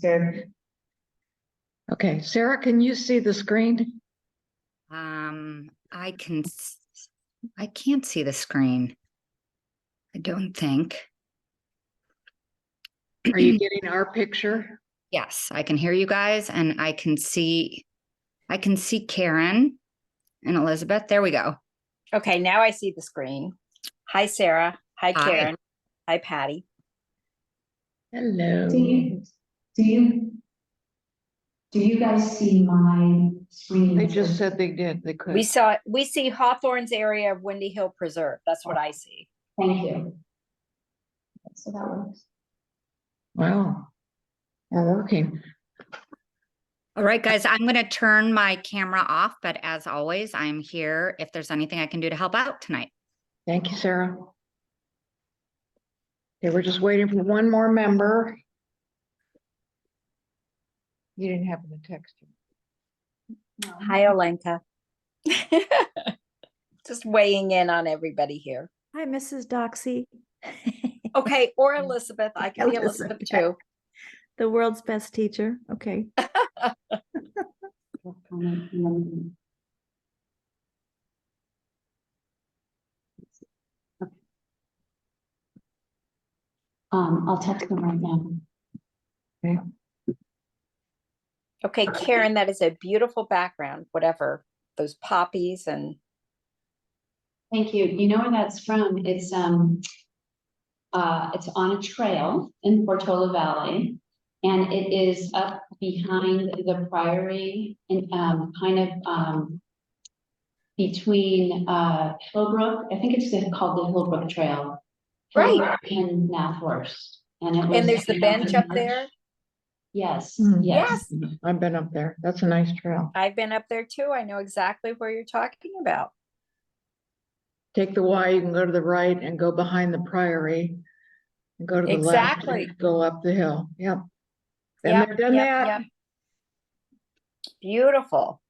good. Okay, Sarah, can you see the screen? I can't see the screen. I don't think. Are you getting our picture? Yes, I can hear you guys and I can see Karen and Elizabeth. There we go. Okay, now I see the screen. Hi, Sarah. Hi, Hi. Karen. Hi, Patty. Hello. Do you guys see my screen? They just said they did. They could. We see Hawthorne's area of Windy Hill Preserve. That's what I see. Thank you. So that works. Wow. We're working. All right, guys, I'm going to turn my camera off, but as always, I'm here if there's anything I can do to help out tonight. Thank you, Sarah. Okay, we're just waiting for one more member. You didn't happen to text him. Hi, Olenka. Just weighing in on everybody here. Hi, Mrs. Doxy. Okay, or Elizabeth. I can be Elizabeth too. The world's best teacher. Okay. I'll text them right now. Okay. Okay, Karen, that is a beautiful background, whatever, those poppies and Thank you. You know where that's from? It's on a trail in Portola Valley. And it is up behind the Priory and kind of between Hillbrook. I think it's called the Hillbrook Trail. Right. Hillbrook and Nathhurst. and there's the bench up there. Yes, Mhm. yes. I've been up there. That's a nice trail. I've been up there too. I know exactly where you're talking about. Take the Y, you can go to the right and go behind the Priory. And go to the left. Exactly. And go up the hill. Yep. Been Yep, there, done yep, that. yep. Beautiful.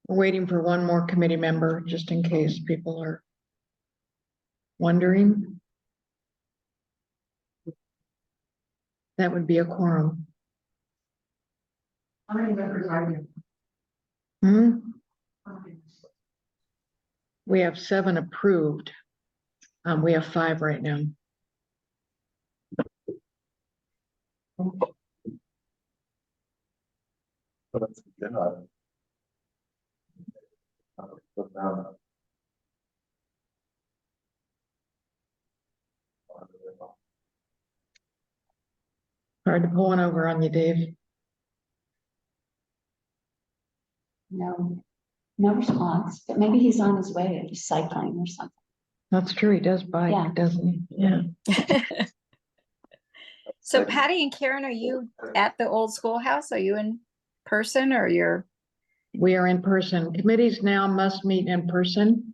We're waiting for one more committee member, just in case people are wondering. That would be a quorum. How many members are you? Hmm? We have 7 approved. We have 5 right now. Hard to pull one over on you, Dave. No response, but maybe he's on his way, he's cycling or something. That's true. He does bike, Yeah. doesn't he? Yeah. So Patty and Karen, are you at the old schoolhouse? Are you in person or you're? We are in person. Committees now must meet in person.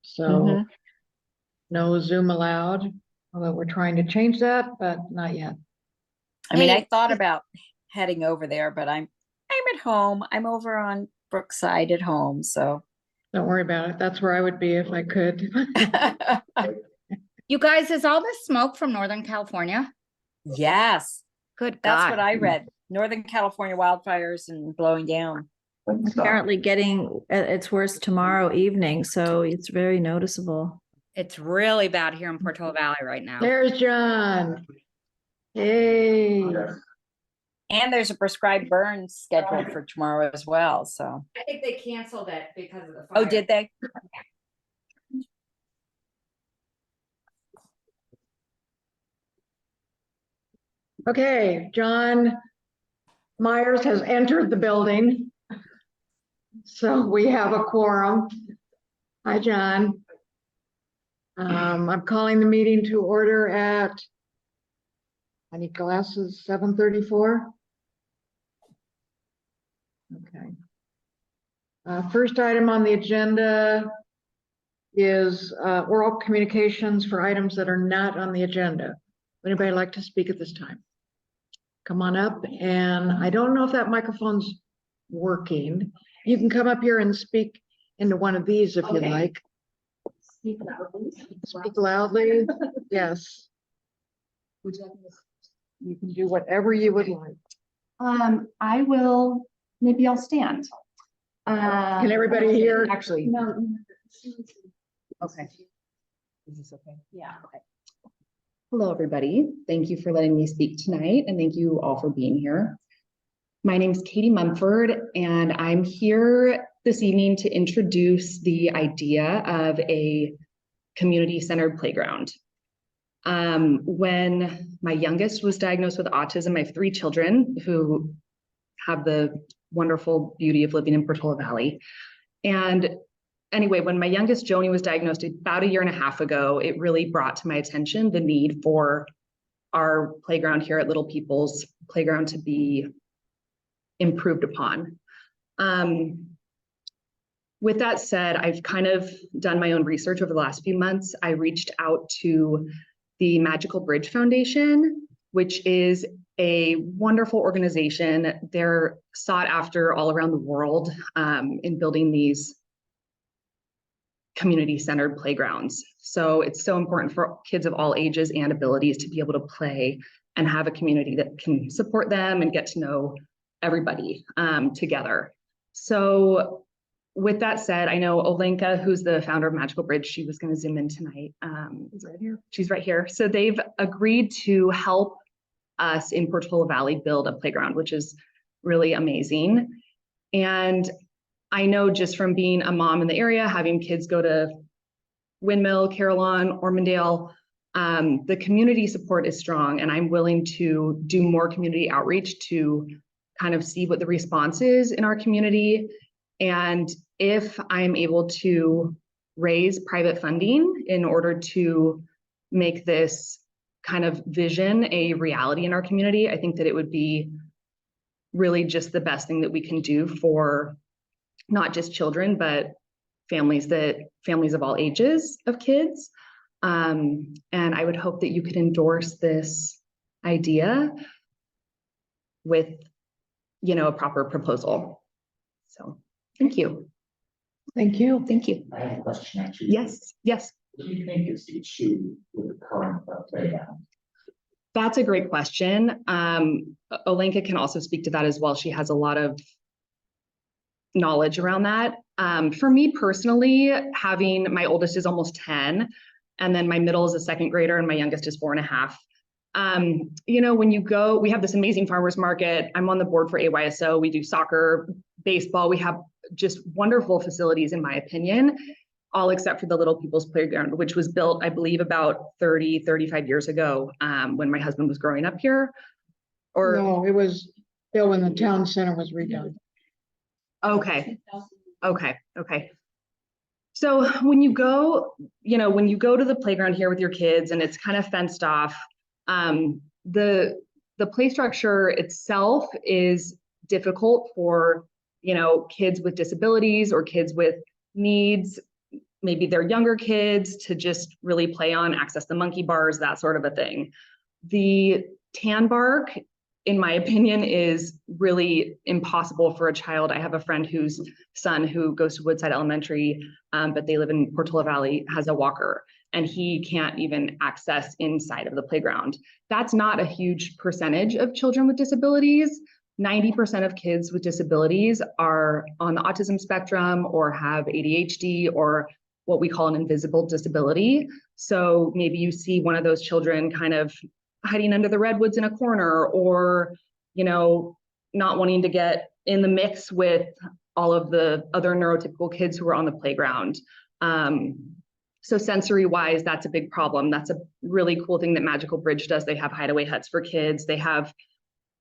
So Mhm. no Zoom allowed, although we're trying to change that, but not yet. I mean, Hey, I thought about heading over there, but I'm at home. I'm over on Brookside at home, so. Don't worry about it. That's where I would be if I could. You guys, is all this smoke from Northern California? Yes, Good that's God. what I read. Northern California wildfires and blowing down. Apparently getting at its worst tomorrow evening, so it's very noticeable. It's really bad here in Portola Valley right now. There's John. Hey. And there's a prescribed burn scheduled for tomorrow as well, so. I think they canceled it because of the fire. Oh, did they? Okay, John Myers has entered the building. So we have a quorum. Hi, John. I'm calling the meeting to order at, I need glasses, 7:34. Okay. First item on the agenda is oral communications for items that are not on the agenda. Would anybody like to speak at this time? Come on up, and I don't know if that microphone's working. You can come up here and speak into one of these if you Okay. like. Speak loudly. Speak loudly, yes. You can do whatever you would like. I will, maybe I'll stand. Can everybody hear? Actually, No. okay. Is this okay? Yeah. Okay. Hello, everybody. Thank you for letting me speak tonight, and thank you all for being here. My name is Katie Mumford, and I'm here this evening to introduce the idea of a community-centered playground. When my youngest was diagnosed with autism, I have 3 children who have the wonderful beauty of living in Portola Valley. And anyway, when my youngest Joni was diagnosed about 1.5 years ago, it really brought to my attention the need for our playground here at Little People's Playground to be improved upon. With that said, I've kind of done my own research over the last few months. I reached out to the Magical Bridge Foundation, which is a wonderful organization. They're sought after all around the world in building these community-centered playgrounds. So it's so important for kids of all ages and abilities to be able to play and have a community that can support them and get to know everybody together. So with that said, I know Olenka, who's the founder of Magical Bridge, she was going to zoom in tonight. She's right here. She's right here. So they've agreed to help us in Portola Valley build a playground, which is really amazing. And I know just from being a mom in the area, having kids go to Windmill, Carillon, Ormondale, the community support is strong, and I'm willing to do more community outreach to kind of see what the response is in our community. And if I'm able to raise private funding in order to make this kind of vision a reality in our community, I think that it would be really just the best thing that we can do for not just children, but families of all ages of kids. And I would hope that you could endorse this idea with, a proper proposal. So thank you. Thank you. Thank you. I have a question actually. Yes. What do you think is the issue with the current playground? That's a great question. Olenka can also speak to that as well. She has a lot of knowledge around that. For me personally, having my oldest is almost 10, and then my middle is a 2nd grader, and my youngest is 4.5. When you go, we have this amazing farmers market. I'm on the board for AYSO. We do soccer, baseball. We have just wonderful facilities, in my opinion, all except for the Little People's Playground, which was built, I believe, about 35 years ago, when my husband was growing up here. Or No, it was built when the town center was redone. okay. So when you go to the playground here with your kids and it's kind of fenced off, the play structure itself is difficult for, kids with disabilities or kids with needs. Maybe they're younger kids to just really play on, access the monkey bars, that sort of a thing. The tan bark, in my opinion, is really impossible for a child. I have a friend whose son who goes to Woodside Elementary, but they live in Portola Valley, has a walker, and he can't even access inside of the playground. That's not a huge percentage of children with disabilities. 90% of kids with disabilities are on the autism spectrum or have ADHD or what we call an invisible disability. So maybe you see one of those children kind of hiding under the redwoods in a corner, or, not wanting to get in the mix with all of the other neurotypical kids who are on the playground. So sensory wise, that's a big problem. That's a really cool thing that Magical Bridge does. They have hideaway huts for kids. They have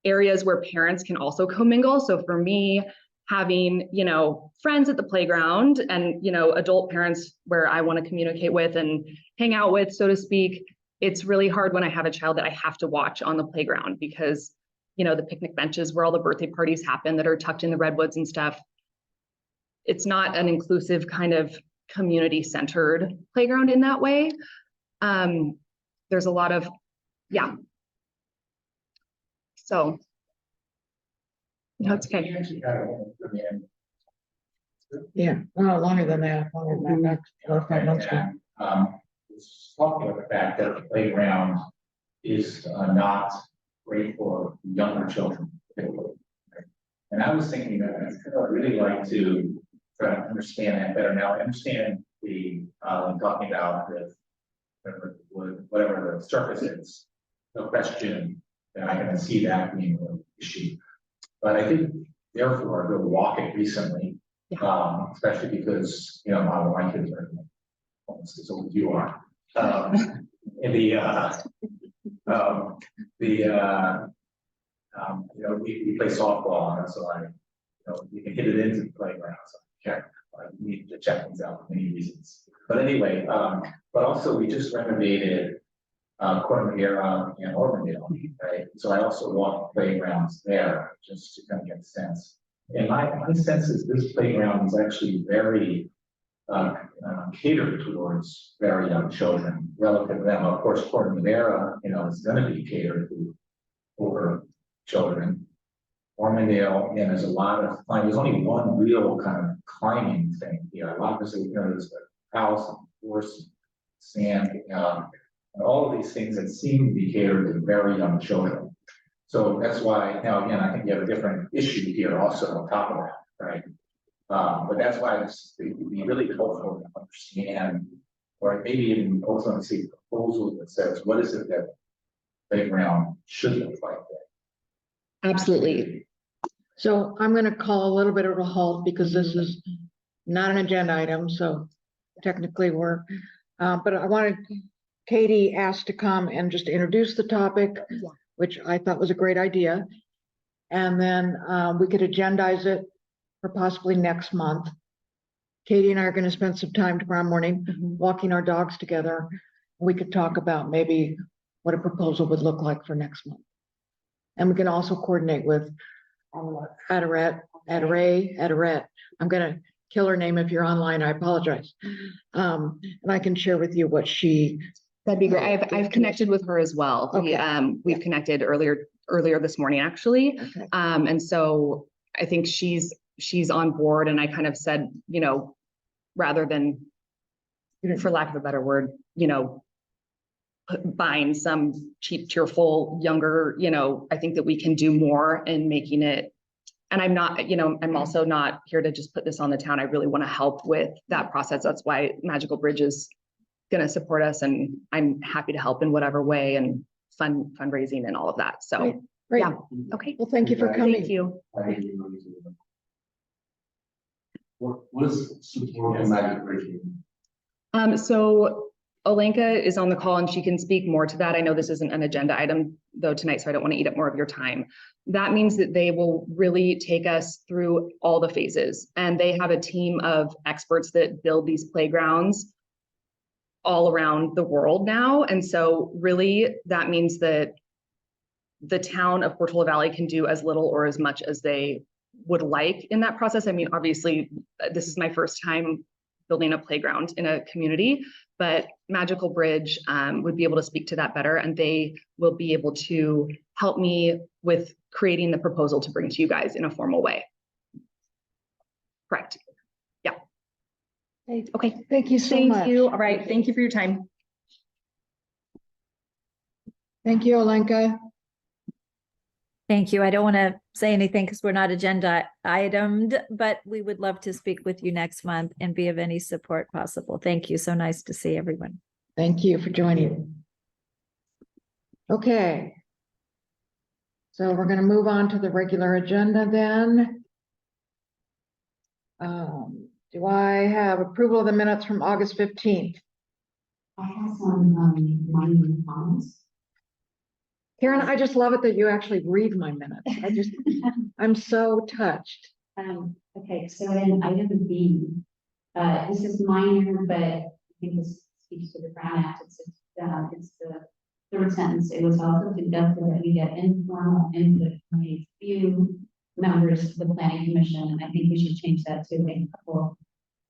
areas where parents can also commingle. So for me, having, you know, friends at the playground and, you know, adult parents where I want to communicate with and hang out with, so to speak. It's really hard when I have a child that I have to watch on the playground because, you know, the picnic benches where all the birthday parties happen that are tucked in the redwoods and stuff. It's not an inclusive kind of community-centered playground in that way. There's a lot of, yeah. So. No, it's okay. We actually had a woman come in, Yeah, no, longer than that, back 4 or 5 months ago. and, was talking about the fact that the playground is not great for younger children. And I was thinking that I'd really like to try to understand that better. Now, I understand the, talking about the, whatever the surface is, no question, that I can see that being an issue. But I think therefore, I've been walking recently, especially because, you know, a lot of my kids are almost as old as you are. And you know, we play softball, and so you know, we can hit it into the playground, so I need to check things out for many reasons. But anyway, but also we just renovated Corneliera and Auburndale, right? So I also walk playgrounds there just to kind of get a sense. And my sense is this playground is actually very catered towards very young children relative to them. Of course, Corneliera, you know, is going to be catered to older children. Auburndale, again, there's a lot of climbing. There's only one real kind of climbing thing here. A lot of this, you know, there's the house, and horse, sand, and all of these things that seem to be catered to very young children. So that's why, now again, I think you have a different issue here also on top of that, right? But that's why it would be really helpful to understand, or maybe even also see a proposal that says, what is it that playground should look like? Absolutely. So I'm gonna call a little bit of a halt because this is not an agenda item, so technically we're, but I wanted, Katie asked to come and just introduce the topic, which I thought was a great idea. And then we could agendize it for possibly next month. Katie and I are gonna spend some time tomorrow morning walking our dogs together. We could talk about maybe what a proposal would look like for next month. And we can also coordinate with Adirette. I'm gonna kill her name if you're online, I apologize. And I can share with you what she. That'd be great. I've connected with her as well. Okay. We've connected earlier this morning, actually. Okay. And so I think she's on board, and I kind of said, you know, rather than, for lack of a better word, you know, buying some cheap, cheerful, younger, you know, I think that we can do more in making it. And I'm not, you know, I'm also not here to just put this on the town. I really want to help with that process. That's why Magical Bridge is going to support us, and I'm happy to help in whatever way, and fundraising and all of that. So Great. yeah. Okay. Well, thank you for coming. Thank you. What is support for Magic Bridge? So Olenka is on the call and she can speak more to that. I know this isn't an agenda item though tonight, so I don't want to eat up more of your time. That means that they will really take us through all the phases, and they have a team of experts that build these playgrounds all around the world now. And so really that means that the town of Portola Valley can do as little or as much as they would like in that process. I mean, obviously this is my first time building a playground in a community, but Magical Bridge would be able to speak to that better, and they will be able to help me with creating the proposal to bring to you guys in a formal way. Correct. Yeah. Okay. Thank you so much. Thank you. All right. Thank you for your time. Thank you, Olenka. Thank you. I don't want to say anything because we're not agenda itemed, but we would love to speak with you next month and be of any support possible. Thank you. So nice to see everyone. Thank you for joining. Okay. So we're going to move on to the regular agenda then. Do I have approval of the minutes from August 15th? I have some, minor comments. Karen, I just love it that you actually read my minutes. I'm so touched. Okay, so in item B, this is minor, but I think this speaks to the Brown Act. It's the third sentence. It was also suggested that we get informal input from a few members of the planning commission, and I think we should change that to a couple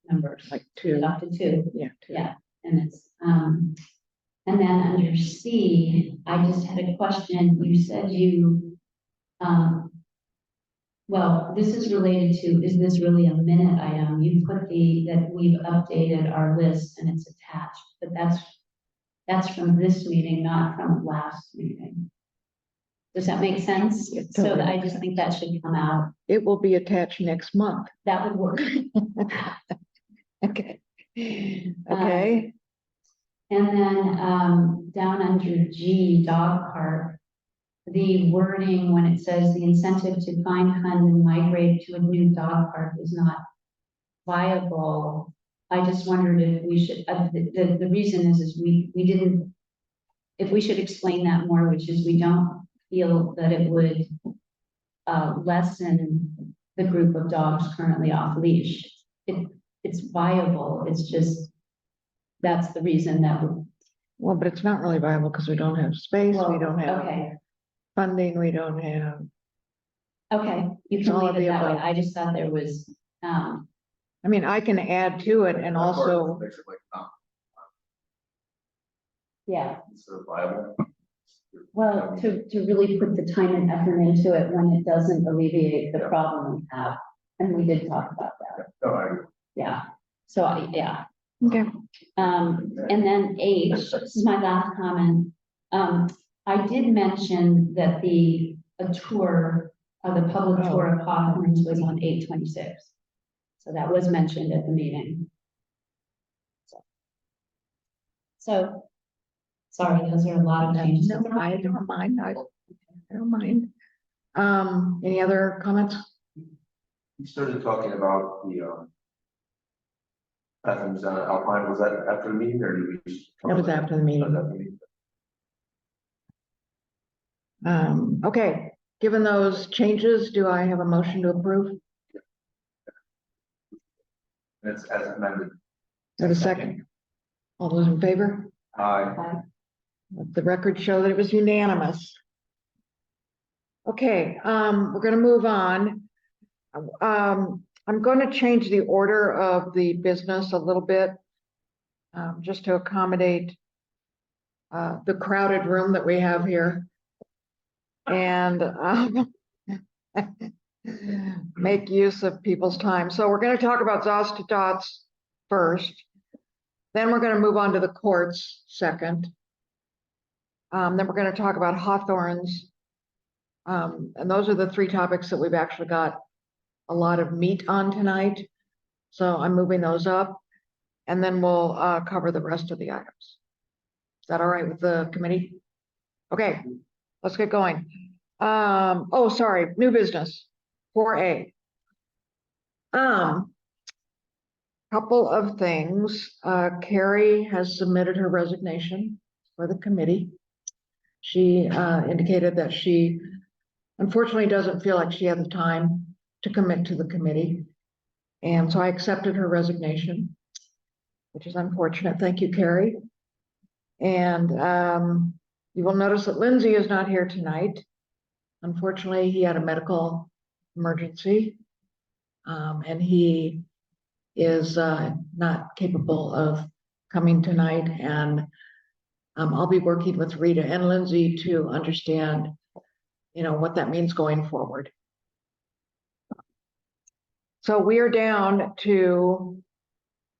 members, Like two, up to two. yeah, two. Yeah, and it's, and then under C, I just had a question. You said you, well, this is related to, is this really a minute item? You put that we've updated our list and it's attached, but that's from this meeting, not from last meeting. Does that make sense? It So totally I makes just think that should come out. It will be attached next month. That would work. Okay. Okay, And then, down under G, dog park, the wording when it says the incentive to find, fund, and migrate to a new dog park is not viable. I just wondered if we should, the reason is we didn't, if we should explain that more, which is we don't feel that it would lessen the group of dogs currently off leash. It's viable, it's just, that's the reason that we. well, but it's not really viable because we don't have space, we Well, don't have okay. funding, we don't have, Okay, you It's can all leave of it the that way. above. I just thought there was, I mean, I can add to it and also, Makes it like not yeah, so viable. well, to really put the time and effort into it when it doesn't alleviate the Yeah. problem we have. And we did talk about that, No, I agree. yeah. So, yeah, okay, and then H, this is my last comment. I did mention that the tour, the public tour of Hawthorne's was on 8/26. So that was mentioned at the meeting. So, sorry, those are a lot of changes. no, I don't mind, I don't mind. Any other comments? You started talking about the Athens Alpine, was that after the meeting or did we? That was after the meeting. That was after the meeting. Okay, given those changes, do I have a motion to approve? It's as amended. Have a second? All those in favor? Let the record show that it was unanimous. Okay, we're gonna move on. I'm gonna change the order of the business a little bit, just to accommodate the crowded room that we have here. And make use of people's time. So we're gonna talk about Zostadots first. Then we're gonna move on to the courts second. Then we're gonna talk about Hawthorne's. And those are the three topics that we've actually got a lot of meat on tonight. So I'm moving those up. And then we'll cover the rest of the items. Is that all right with the committee? Okay, let's get going. Oh, sorry, new business, 4A. Couple of things. Carrie has submitted her resignation for the committee. She indicated that she unfortunately doesn't feel like she had the time to commit to the committee. And so I accepted her resignation, which is unfortunate. Thank you, Carrie. And you will notice that Lindsay is not here tonight. Unfortunately, he had a medical emergency, and he is not capable of coming tonight. And I'll be working with Rita and Lindsay to understand, what that means going forward. So we are down to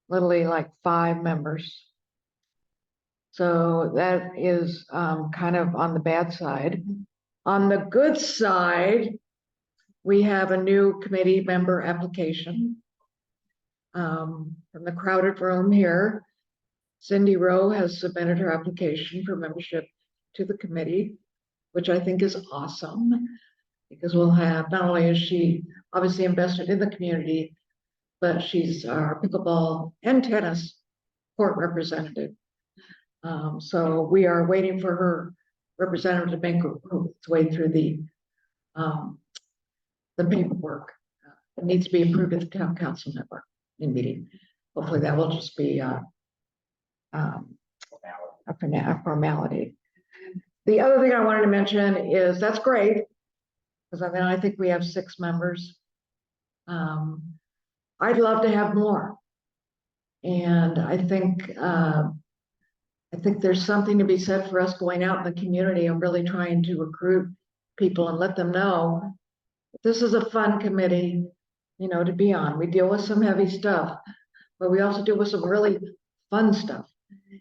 literally like 5 members. So that is kind of on the bad side. On the good side, we have a new committee member application from the crowded room here. Cindy Rowe has submitted her application for membership to the committee, which I think is awesome because we'll have, not only is she obviously invested in the community, but she's our pickleball and tennis court representative. So we are waiting for her representative to make its way through the paperwork It needs to be approved at the town council member in meeting. Hopefully that will just be, a formality. The other thing I wanted to mention is that's great. Because I think we have 6 members. I'd love to have more. And I think there's something to be said for us going out in the community and really trying to recruit people and let them know this is a fun committee, to be on. We deal with some heavy stuff, but we also deal with some really fun stuff.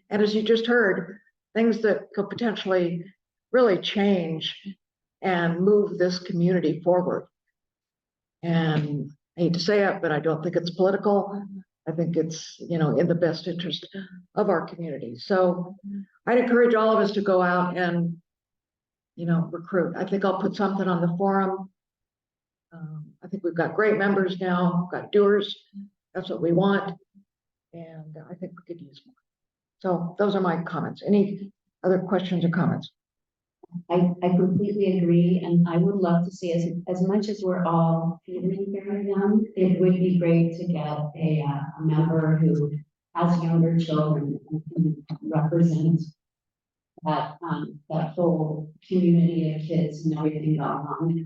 And as you just heard, things that could potentially really change and move this community forward. And I hate to say it, but I don't think it's political. I think it's, in the best interest of our community. So I'd encourage all of us to go out and, recruit. I think I'll put something on the forum. I think we've got great members now, we've got doers. That's what we want. And I think we could use more. So those are my comments. Any other questions or comments? I completely agree, and I would love to see, as much as we're all feeling very young, it would be great to get a member who has younger children and can represent that whole community of kids and everything going on.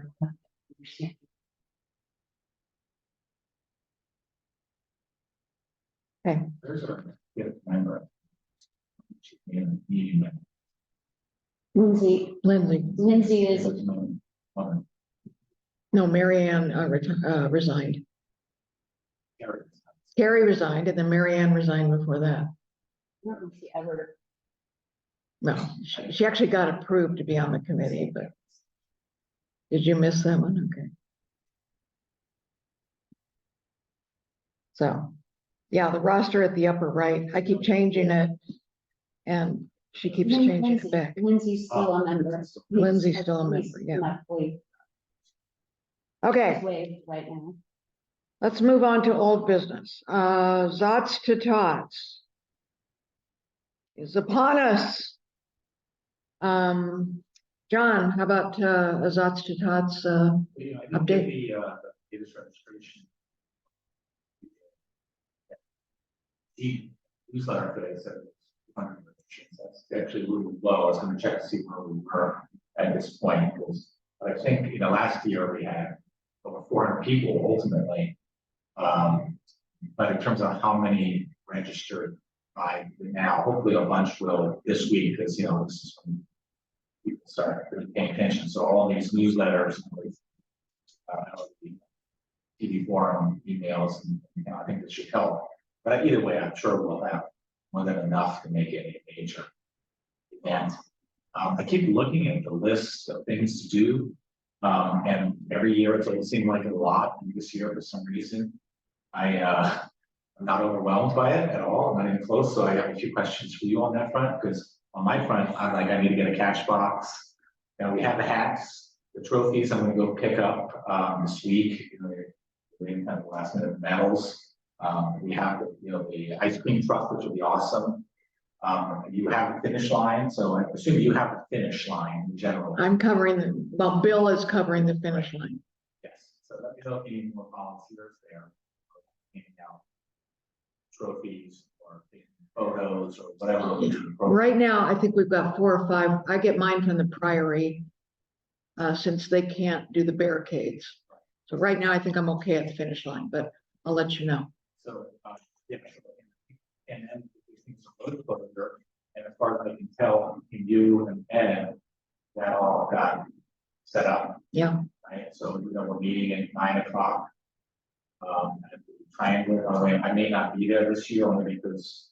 There's a, member. Meeting. Lindsay is, No, Mary Ann resigned. Carrie resigned, and then Mary Ann resigned before that. I don't know if she ever, No, she actually got approved to be on the committee, but did you miss that one? Okay. So, yeah, the roster at the upper right, I keep changing it, and she keeps changing it back. Lindsay's still a member. Lindsay's still a member, yeah. Not fully Okay, waived right now. let's move on to old business. Zots to Tots is upon us. John, how about Zots to Tots? I did Update. the registration. The newsletter today said it's 100 registrations. That's actually really low. I was going to check to see where we were at this point, because I think last year we had over 400 people ultimately. But in terms of how many registered by now, hopefully a bunch will this week, because this is when people start really paying attention. So all these newsletters, TV forum, emails, and I think this should help. But either way, I'm sure we'll have more than enough to make it a major event. I keep looking at the list of things to do. And every year it doesn't seem like a lot. And this year, for some reason, I'm not overwhelmed by it at all. I'm not even close. So I have a few questions for you on that front, because on my front, I'm like, I need to get a cash box. We have the hats, the trophies I'm going to go pick up this week. They're doing kind of last minute medals. We have the ice cream truck, which will be awesome. You have the finish line, so I assume you have the finish line in general. I'm covering Bill is covering the finish line. Yes, so let me know if you need more volunteers there. Handing out trophies or taking photos or whatever. Right now, I think we've got 4 or 5. I get mine from the Priory, since they can't do the barricades. So right now, I think I'm okay at the finish line, but I'll let you know. So, yeah, and these things are both closure, and as far as I can tell, you and Ed, that all got set up. Yeah. Right, so we're meeting at 9 o'clock. At the Triangle. I may not be there this year only because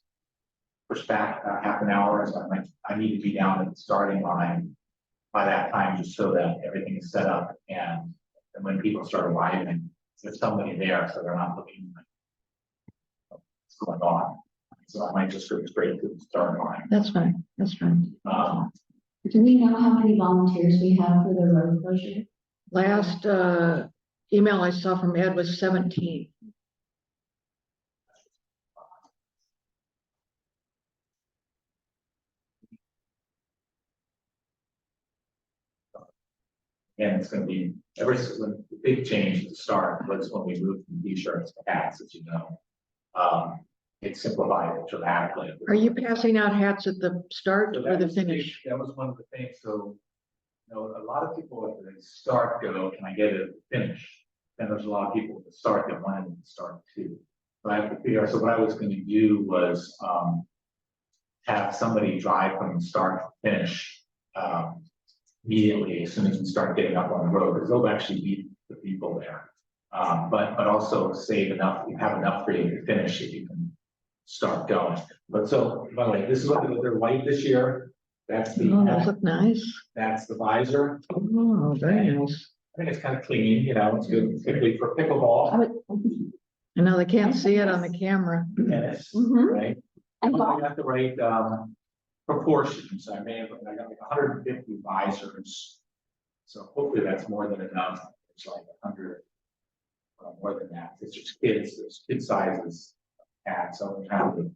pushed back half an hour, so I need to be down at the starting line by that time, just so that everything is set up, and when people start arriving, there's somebody there, so they're not looking like what's going on. So I might just go straight to the starting line. That's fine. That's fine. Do we know how many volunteers we have for the road closure? Last email I saw from Ed was 17. And it's gonna be, the big change at the start was when we moved from t-shirts to hats, as you know. It simplified it dramatically. Are you passing out hats at the start So or the was big- finish? That was one of the things, so, you know, a lot of people at the start go, can I get it at the finish? And there's a lot of people at the start that wanted it to start too. So I have to figure, so what I was gonna do was, have somebody drive from the start to finish, immediately as soon as we start getting up on the road, because they'll actually meet the people there. But also save enough, you have enough for you to finish if you can start going. But so, by the way, this is what they're white this year. That's the, Oh, those look nice. that's the visor. Oh, very nice. I think it's kind of clean, you know, it's good, particularly for pickleball, I know they can't see it on the camera. tennis, Mhm. right? I got the right, proportions. I got like 150 visors. So hopefully that's more than enough. It's like 100. More than that, it's just kids, there's kid sizes hats, so we have the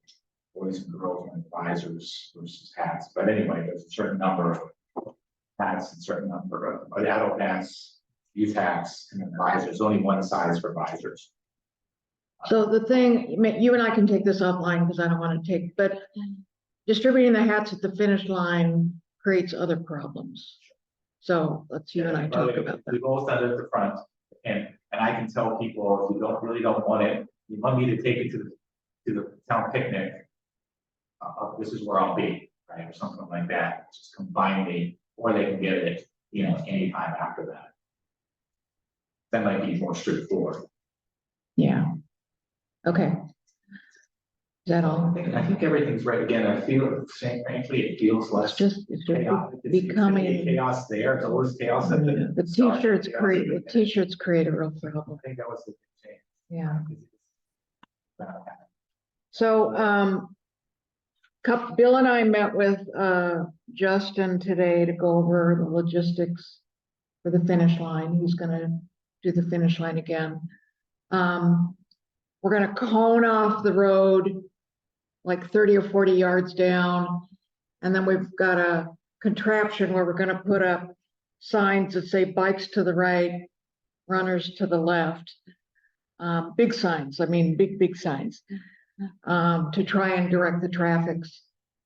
boys and girls and visors versus hats, but anyway, there's a certain number of hats and certain number of adult hats, youth hats, and then visors, only one size for visors. So the thing, you and I can take this offline because I don't want to take, but distributing the hats at the finish line creates other problems. So let's you and I talk about that. We both done it at the front, and I can tell people, if you really don't want it, you want me to take it to the town picnic. This is where I'll be, right, or something like that, just combine me, or they can get it, you know, anytime after that. That might be more straightforward. Yeah. Okay. Is that all? I think everything's right, again, I feel, frankly, it feels less. It's chaotic. It's gonna be becoming, chaos there, it's always chaos at the. the start, t-shirts chaos create, at the the finish. t-shirts create a real problem. I think that was the big change. Yeah. Uh, So, Bill and I met with, Justin today to go over the logistics for the finish line. He's gonna do the finish line again. We're gonna cone off the road like 30 or 40 yards down. And then we've got a contraption where we're gonna put up signs that say bikes to the right, runners to the left. Big signs, I mean, big signs, to try and direct the traffic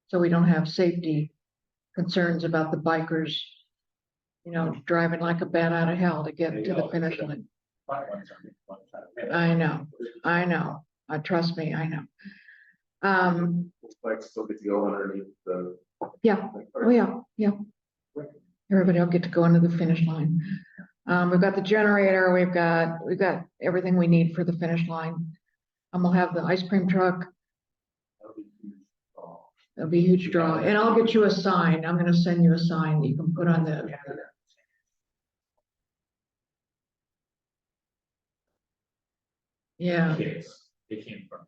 so we don't have safety concerns about the bikers, you know, driving like a bat out of hell to get to the finish line. I know, trust me, I know. Like still get to go underneath the. Yeah, oh yeah. Everybody will get to go into the finish line. We've got the generator, we've got everything we need for the finish line. We'll have the ice cream truck. It'll be a huge draw, and I'll get you a sign. I'm gonna send you a sign that you can put on the. Yeah, Kids, they came from.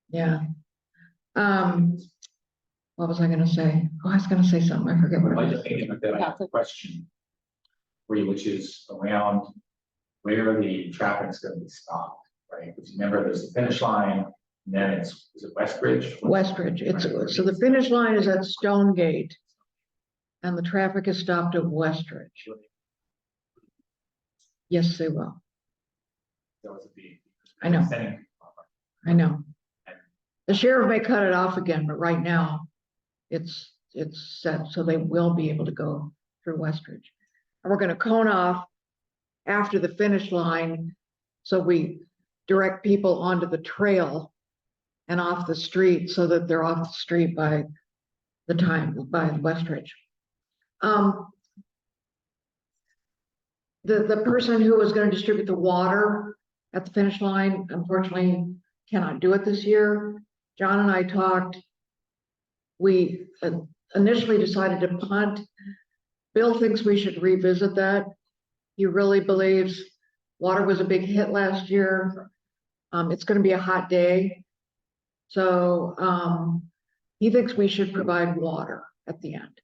yeah. What was I gonna say? Oh, I was gonna say something. I forget what it I was. just thinking that I have a question for you, which is around where the traffic's gonna be stopped, right? Because remember, there's the finish line, and then is it Westbridge? Westridge. So the finish line is at Stone Gate. And the traffic is stopped at Westridge. Yes, they will. That was a big. I know. Sending- I know. The sheriff may cut it off again, but right now it's set, so they will be able to go through Westridge. And we're gonna cone off after the finish line. So we direct people onto the trail and off the street so that they're off the street by Westridge. The person who was gonna distribute the water at the finish line, unfortunately, cannot do it this year. John and I talked. We initially decided to punt. Bill thinks we should revisit that. He really believes water was a big hit last year. It's gonna be a hot day. So, he thinks we should provide water at the end.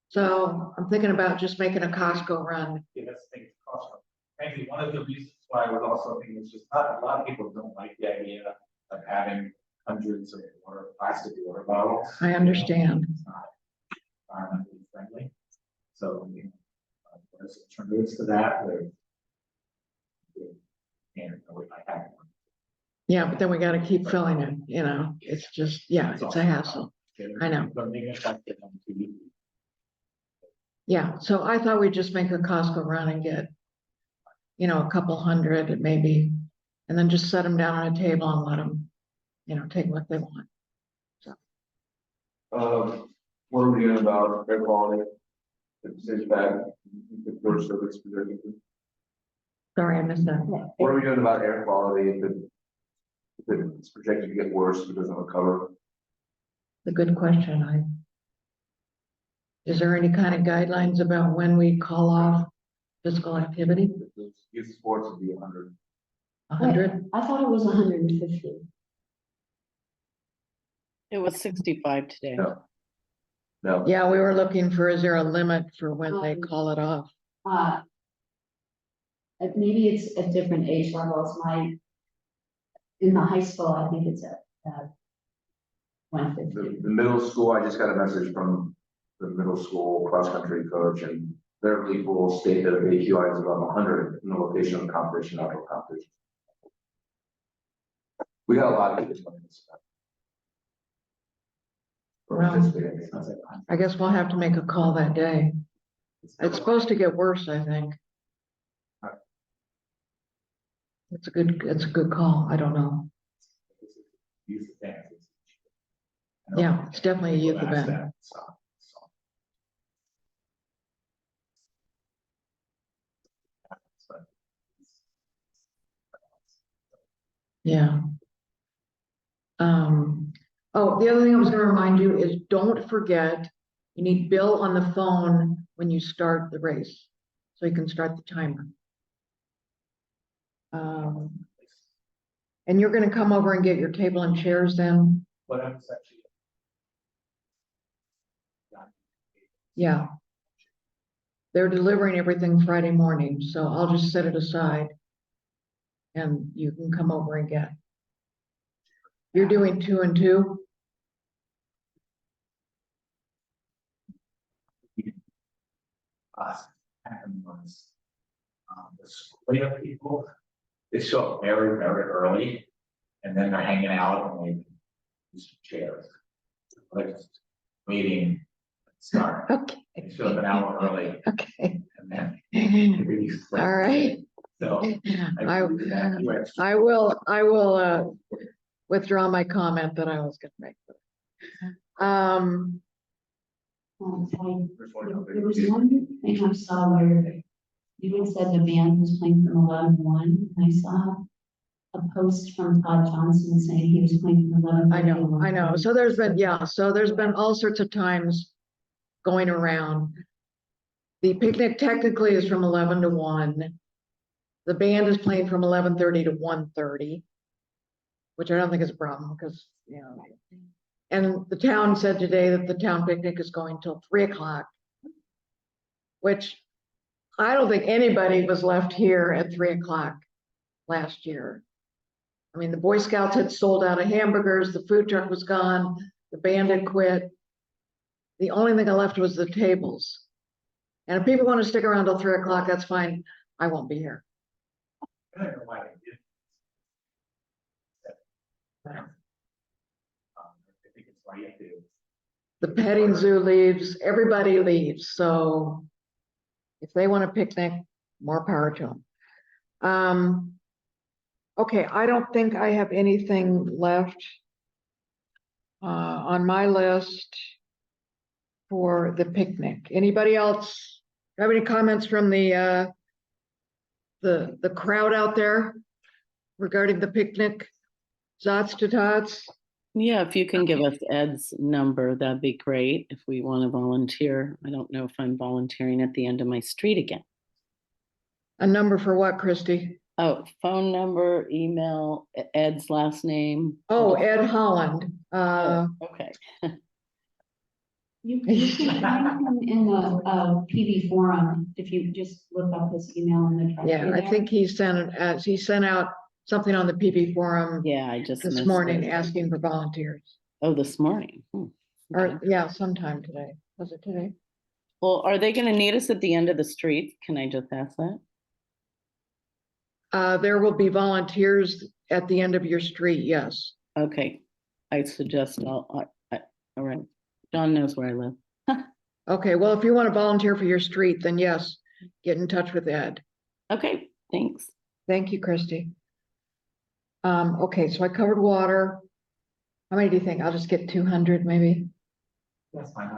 So I'm thinking about just making a Costco run. Yeah, that's the thing, cost. Frankly, one of the reasons why I was also thinking is just not, a lot of people don't like the idea of having hundreds of plastic water bottles. I understand. It's not environmentally friendly. So, you know, There's alternatives to that, and we might have. Yeah, but then we gotta keep filling it, it's just, yeah, it's a hassle. I know. But maybe it's like it on TV. Yeah, so I thought we'd just make a Costco run and get, a couple hundred and maybe, and then just set them down on a table and let them, take what they want. What are we doing about air quality? It's bad, the first service projected. Sorry, I missed that. What are we doing about air quality if it's projected to get worse because of a cover? A good question. Is there any kind of guidelines about when we call off physical activity? Youth sports would be 100. 100? I thought it was 150. It was 65 today. No. No, Yeah, we were looking for, is there a limit for when they Um, call it off? Maybe it's at different age levels. In the high school, I think it's at, 150. the middle school, I just got a message from the middle school cross-country coach, and their league will state that if AQI is above 100 in the location of the competition, outdoor competition. We got a lot of kids playing this stuff. Well, I guess we'll have to make a call that day. It's supposed to get worse, I think. It's a good call. I don't know. Youth event. Yeah, it's definitely a youth People ask event. that, so. Yeah. Oh, the other thing I was gonna remind you is don't forget, you need Bill on the phone when you start the race, so you can start the timer. And you're gonna come over and get your table and chairs then? But I'm actually. Yeah. They're delivering everything Friday morning, so I'll just set it aside. And you can come over and get. You're doing 2 and 2? Happened was, the split of people, they show up very, very early, and then they're hanging out and they use chairs. Like, waiting, to start, Okay, they show up an hour early, okay. and then. All right. So. I will withdraw my comment that I was gonna make. There was one thing I saw where you had said the band was playing from 11 to 1. I saw a post from Todd Johnson saying he was playing from 11. I know. So there's been all sorts of times going around. The picnic technically is from 11 to 1. The band is playing from 11:30 to 1:30, which I don't think is a problem because, and the town said today that the town picnic is going till 3 o'clock, which I don't think anybody was left here at 3 o'clock last year. I mean, the Boy Scouts had sold out of hamburgers, the food truck was gone, the band had quit. The only thing left was the tables. And if people want to stick around till 3 o'clock, that's fine. I won't be here. I don't know why they did. I think it's why you have to. The petting zoo leaves, everybody leaves, so if they want a picnic, more power to them. Okay, I don't think I have anything left on my list for the picnic. Anybody else have any comments from the crowd out there regarding the picnic? Zots to tots? Yeah, if you can give us Ed's number, that'd be great if we want to volunteer. I don't know if I'm volunteering at the end of my street again. A number for what, Christy? Oh, phone number, email, Ed's last name. Oh, Ed Holland. Okay. You can find him in the PB forum if you just look up his email in the. Yeah, I there. think he sent out something on the PB forum Yeah, I just this missed morning it. asking for volunteers. Oh, this morning. Or, Okay. yeah, sometime today. Was it today? Well, are they gonna need us at the end of the street? Can I just ask that? There will be volunteers at the end of your street, yes. Okay, I suggest, all right. John knows where I live. Okay, well, if you want to volunteer for your street, then yes, get in touch with Ed. Okay, thanks. Thank you, Christy. Okay, so I covered water. How many do you think? I'll just get 200 maybe. That's fine.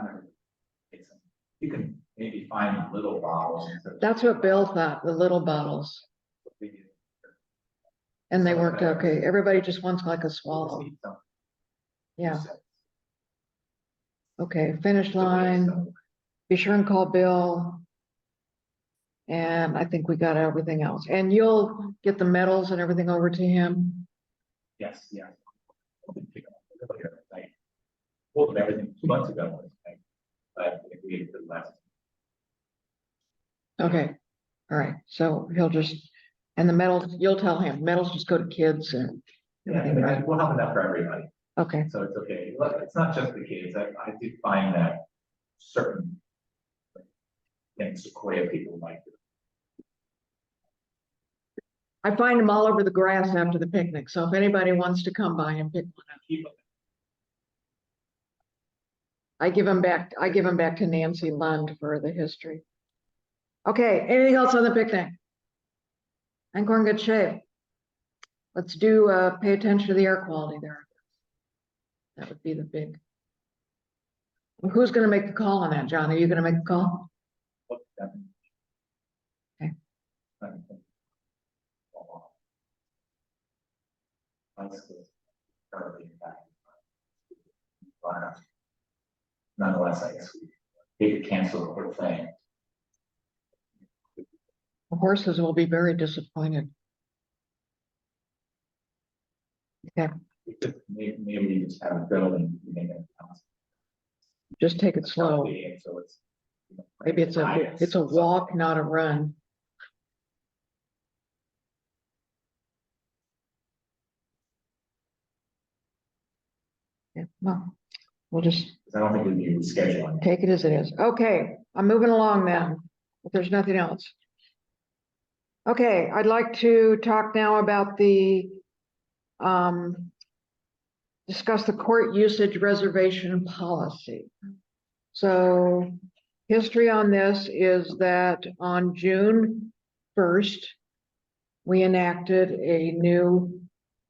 You can maybe find little bottles. That's what Bill thought, the little bottles, and they worked okay. Everybody just wants like a swallow. Yeah, okay, finish line. Be sure and call Bill. And I think we got everything else. And you'll get the medals and everything over to him. Yes, yeah. Well, everything 2 months ago. But we did last. Okay, all right, so he'll just, and the medals, you'll tell him, medals just go to kids and Yeah, everything, right? we'll have enough for everybody. Okay, So it's okay. Look, it's not just the kids. I did find that certain things Sequoia people like. I find them all over the grass after the picnic, so if anybody wants to come by and pick one up, Keep them. I give them back to Nancy Lund for the history. Okay, anything else on the picnic? I think we're in good shape. Let's do, pay attention to the air quality there. That would be the big. Well, who's gonna make the call on that, John? Are you gonna make the call? Look at them. Okay. Nonetheless, I guess we hate to cancel the whole thing. The horses will be very disappointed. Okay, Maybe we just have it go and make it. just take it slow. So it's. Maybe it's a walk, not a run. Yeah, well, we'll just I don't think we'd be rescheduling. take it as it is. Okay, I'm moving along then, if there's nothing else. Okay, I'd like to talk now about the discuss the court usage reservation policy. So history on this is that on June 1st, we enacted a new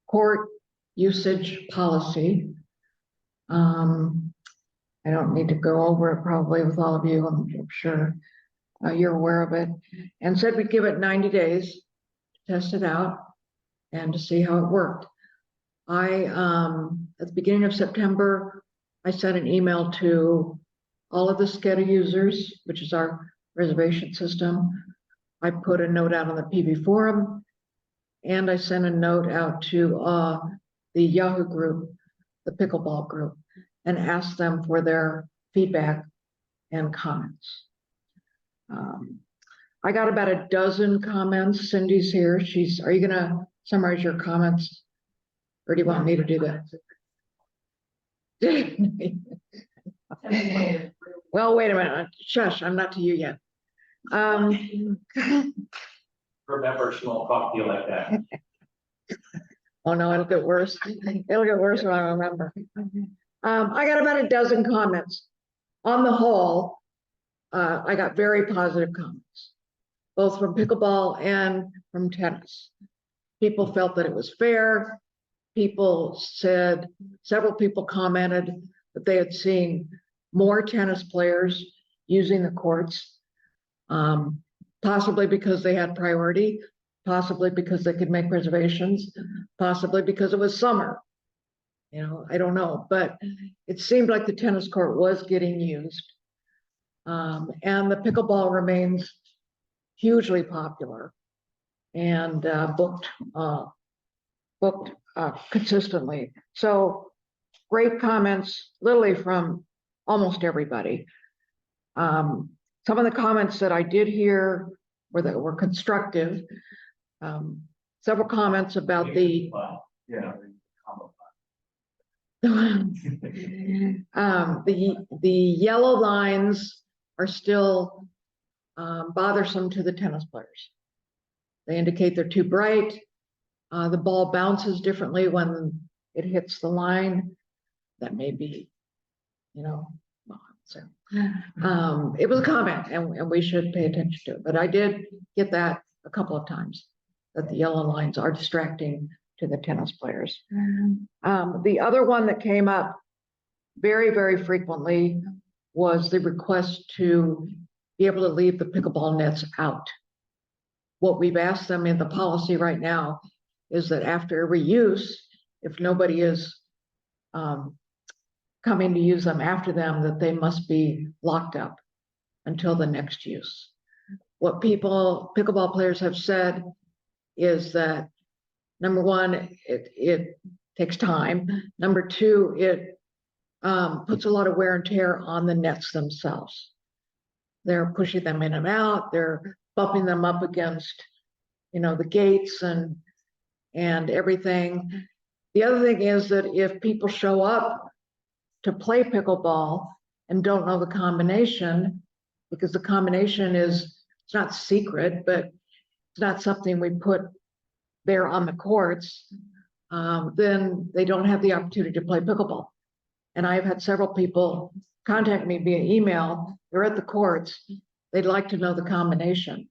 court usage policy. I don't need to go over it probably with all of you, I'm sure you're aware of it, and said we'd give it 90 days to test it out and to see how it worked. At the beginning of September, I sent an email to all of the SCEDA users, which is our reservation system. I put a note out on the PB forum, and I sent a note out to the Yahoo group, the pickleball group, and asked them for their feedback and comments. I got about a dozen comments. Cindy's here. Are you gonna summarize your comments? Or do you want me to do that? Well, wait a minute. Shush, I'm not to you yet. Remember, she won't talk to you like that. Oh no, it'll get worse. It'll get worse when I remember. I got about a dozen comments. On the whole, I got very positive comments, both from pickleball and from tennis. People felt that it was fair. People said, several people commented that they had seen more tennis players using the courts, possibly because they had priority, possibly because they could make reservations, possibly because it was summer. You know, I don't know, but it seemed like the tennis court was getting used. And the pickleball remains hugely popular and booked consistently. So great comments, literally from almost everybody. Some of the comments that I did hear were constructive. Several comments about the Yeah. the yellow lines are still bothersome to the tennis players. They indicate they're too bright. The ball bounces differently when it hits the line. That may be, so. It was a comment and we should pay attention to it, but I did get that a couple of times, that the yellow lines are distracting to the tennis players. The other one that came up very, very frequently was the request to be able to leave the pickleball nets out. What we've asked them in the policy right now is that after every use, if nobody is coming to use them after them, that they must be locked up until the next use. What pickleball players have said is that, number one, it takes time. Number two, it puts a lot of wear and tear on the nets themselves. They're pushing them in and out. They're bumping them up against, the gates and everything. The other thing is that if people show up to play pickleball and don't know the combination, because the combination it's not secret, but it's not something we put there on the courts, then they don't have the opportunity to play pickleball. And I've had several people contact me via email. They're at the courts. They'd like to know the combination.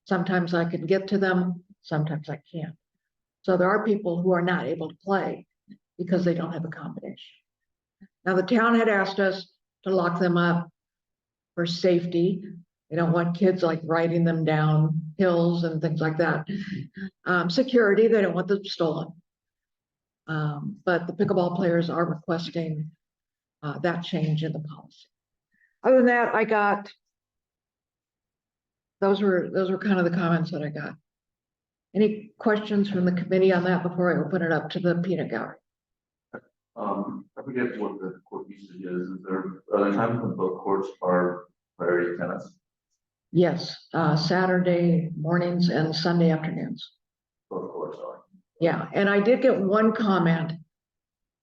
Sometimes I can get to them, sometimes I can't. So there are people who are not able to play because they don't have a combination. Now, the town had asked us to lock them up for safety. They don't want kids like riding them down hills and things like that. Security, they don't want them stolen. But the pickleball players are requesting that change in the policy. Other than that, those were kind of the comments that I got. Any questions from the committee on that before I open it up to the peanut gallery? I forget what the court usage is. Are there times when both courts are priority tennis? Yes, Saturday mornings and Sunday afternoons. Both courts are. Yeah, and I did get one comment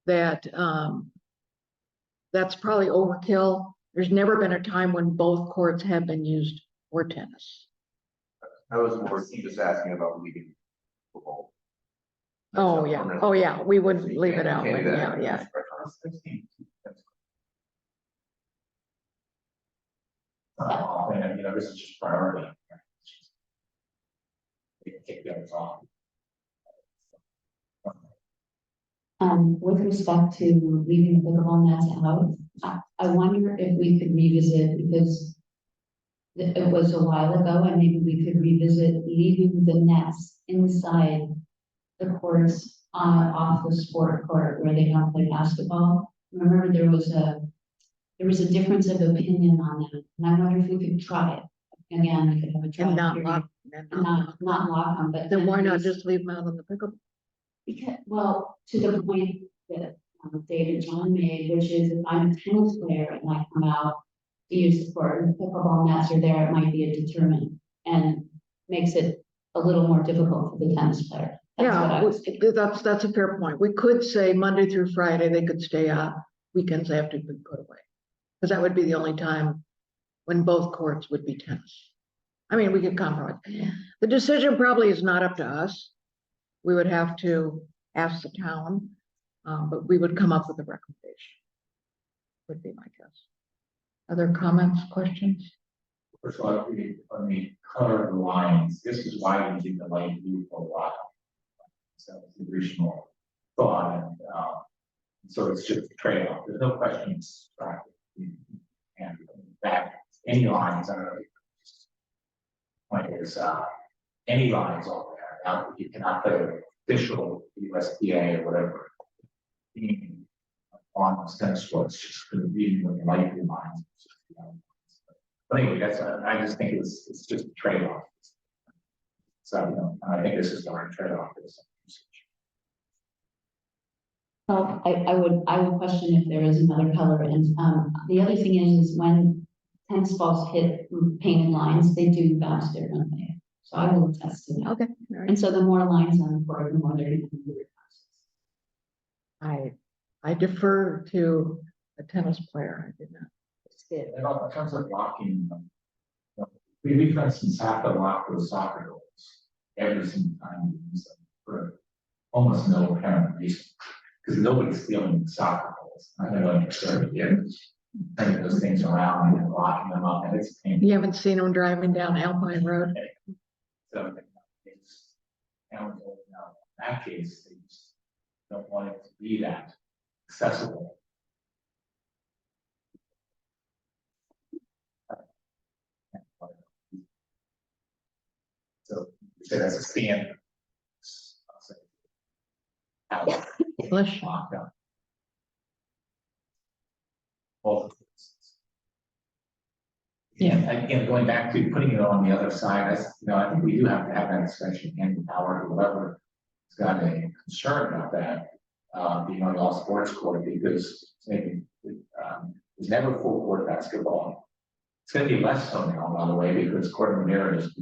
that that's probably overkill. There's never been a time when both courts have been used for tennis. I was more just asking about leaving football. Oh, yeah, we wouldn't leave it out, but yeah. This is just priority. They can take the others off. With respect to leaving the pickleball nets out, I wonder if we could revisit, because it was a while ago, and maybe we could revisit leaving the nets inside the courts off the sport court where they don't play basketball. Remember, there was a difference of opinion on that, and I wonder if we could try it again. We could have a try And not period, lock, not lock them, but then why not use- just leave them out on the pickleball? Because, well, to the point that Dave and John made, which is if I'm a tennis player and I come out to use the court and the pickleball nets are there, it might be a deterrent and makes it a little more difficult for the tennis player. That's what I was thinking. That's a fair point. We could say Monday through Friday, they could stay out, weekends they have to be put away. Because that would be the only time when both courts would be tennis. I mean, we could compromise. The decision probably is not up to us. We would have to ask the town, but we would come up with a recommendation. Would be my guess. Other comments, questions? First of all, on the color of the lines, this is why we did the light blue for a while. So it's the original thought, and so it's just a trade-off. There's no question it's distracting. And in fact, any lines, I don't know. Point is, any lines on there. Now, you cannot put an official USDA or whatever on those tennis courts, just going to be with light blue lines. But anyway, I just think it's just a trade-off. So, I think this is the right trade-off. Well, I would question if there is another color, and the other thing is when tennis balls hit painted lines, they do bounce differently. So I will attest to that. Okay. All right. And so the more lines on the board, the more they're going to be. I defer to a tennis player. I did not. it. And in terms of locking, we, for instance, have to lock those soccer goals every single time we use them for almost no apparent reason. Because nobody's stealing soccer goals. I don't know if you're sure, yeah, turning those things around and locking them up, and it's painful. You haven't seen them driving down Alpine Road. So it's, now, in that case, they just don't want it to be that accessible. So you say that's a standard. Flush. Locked up. Both of those. Yeah. And again, going back to putting it on the other side, I think we do have to have that discussion and power, whoever has got a concern about that, being on the all sports court, because maybe, there's never full court basketball. It's gonna be less so now, by the way, because Corte Madera just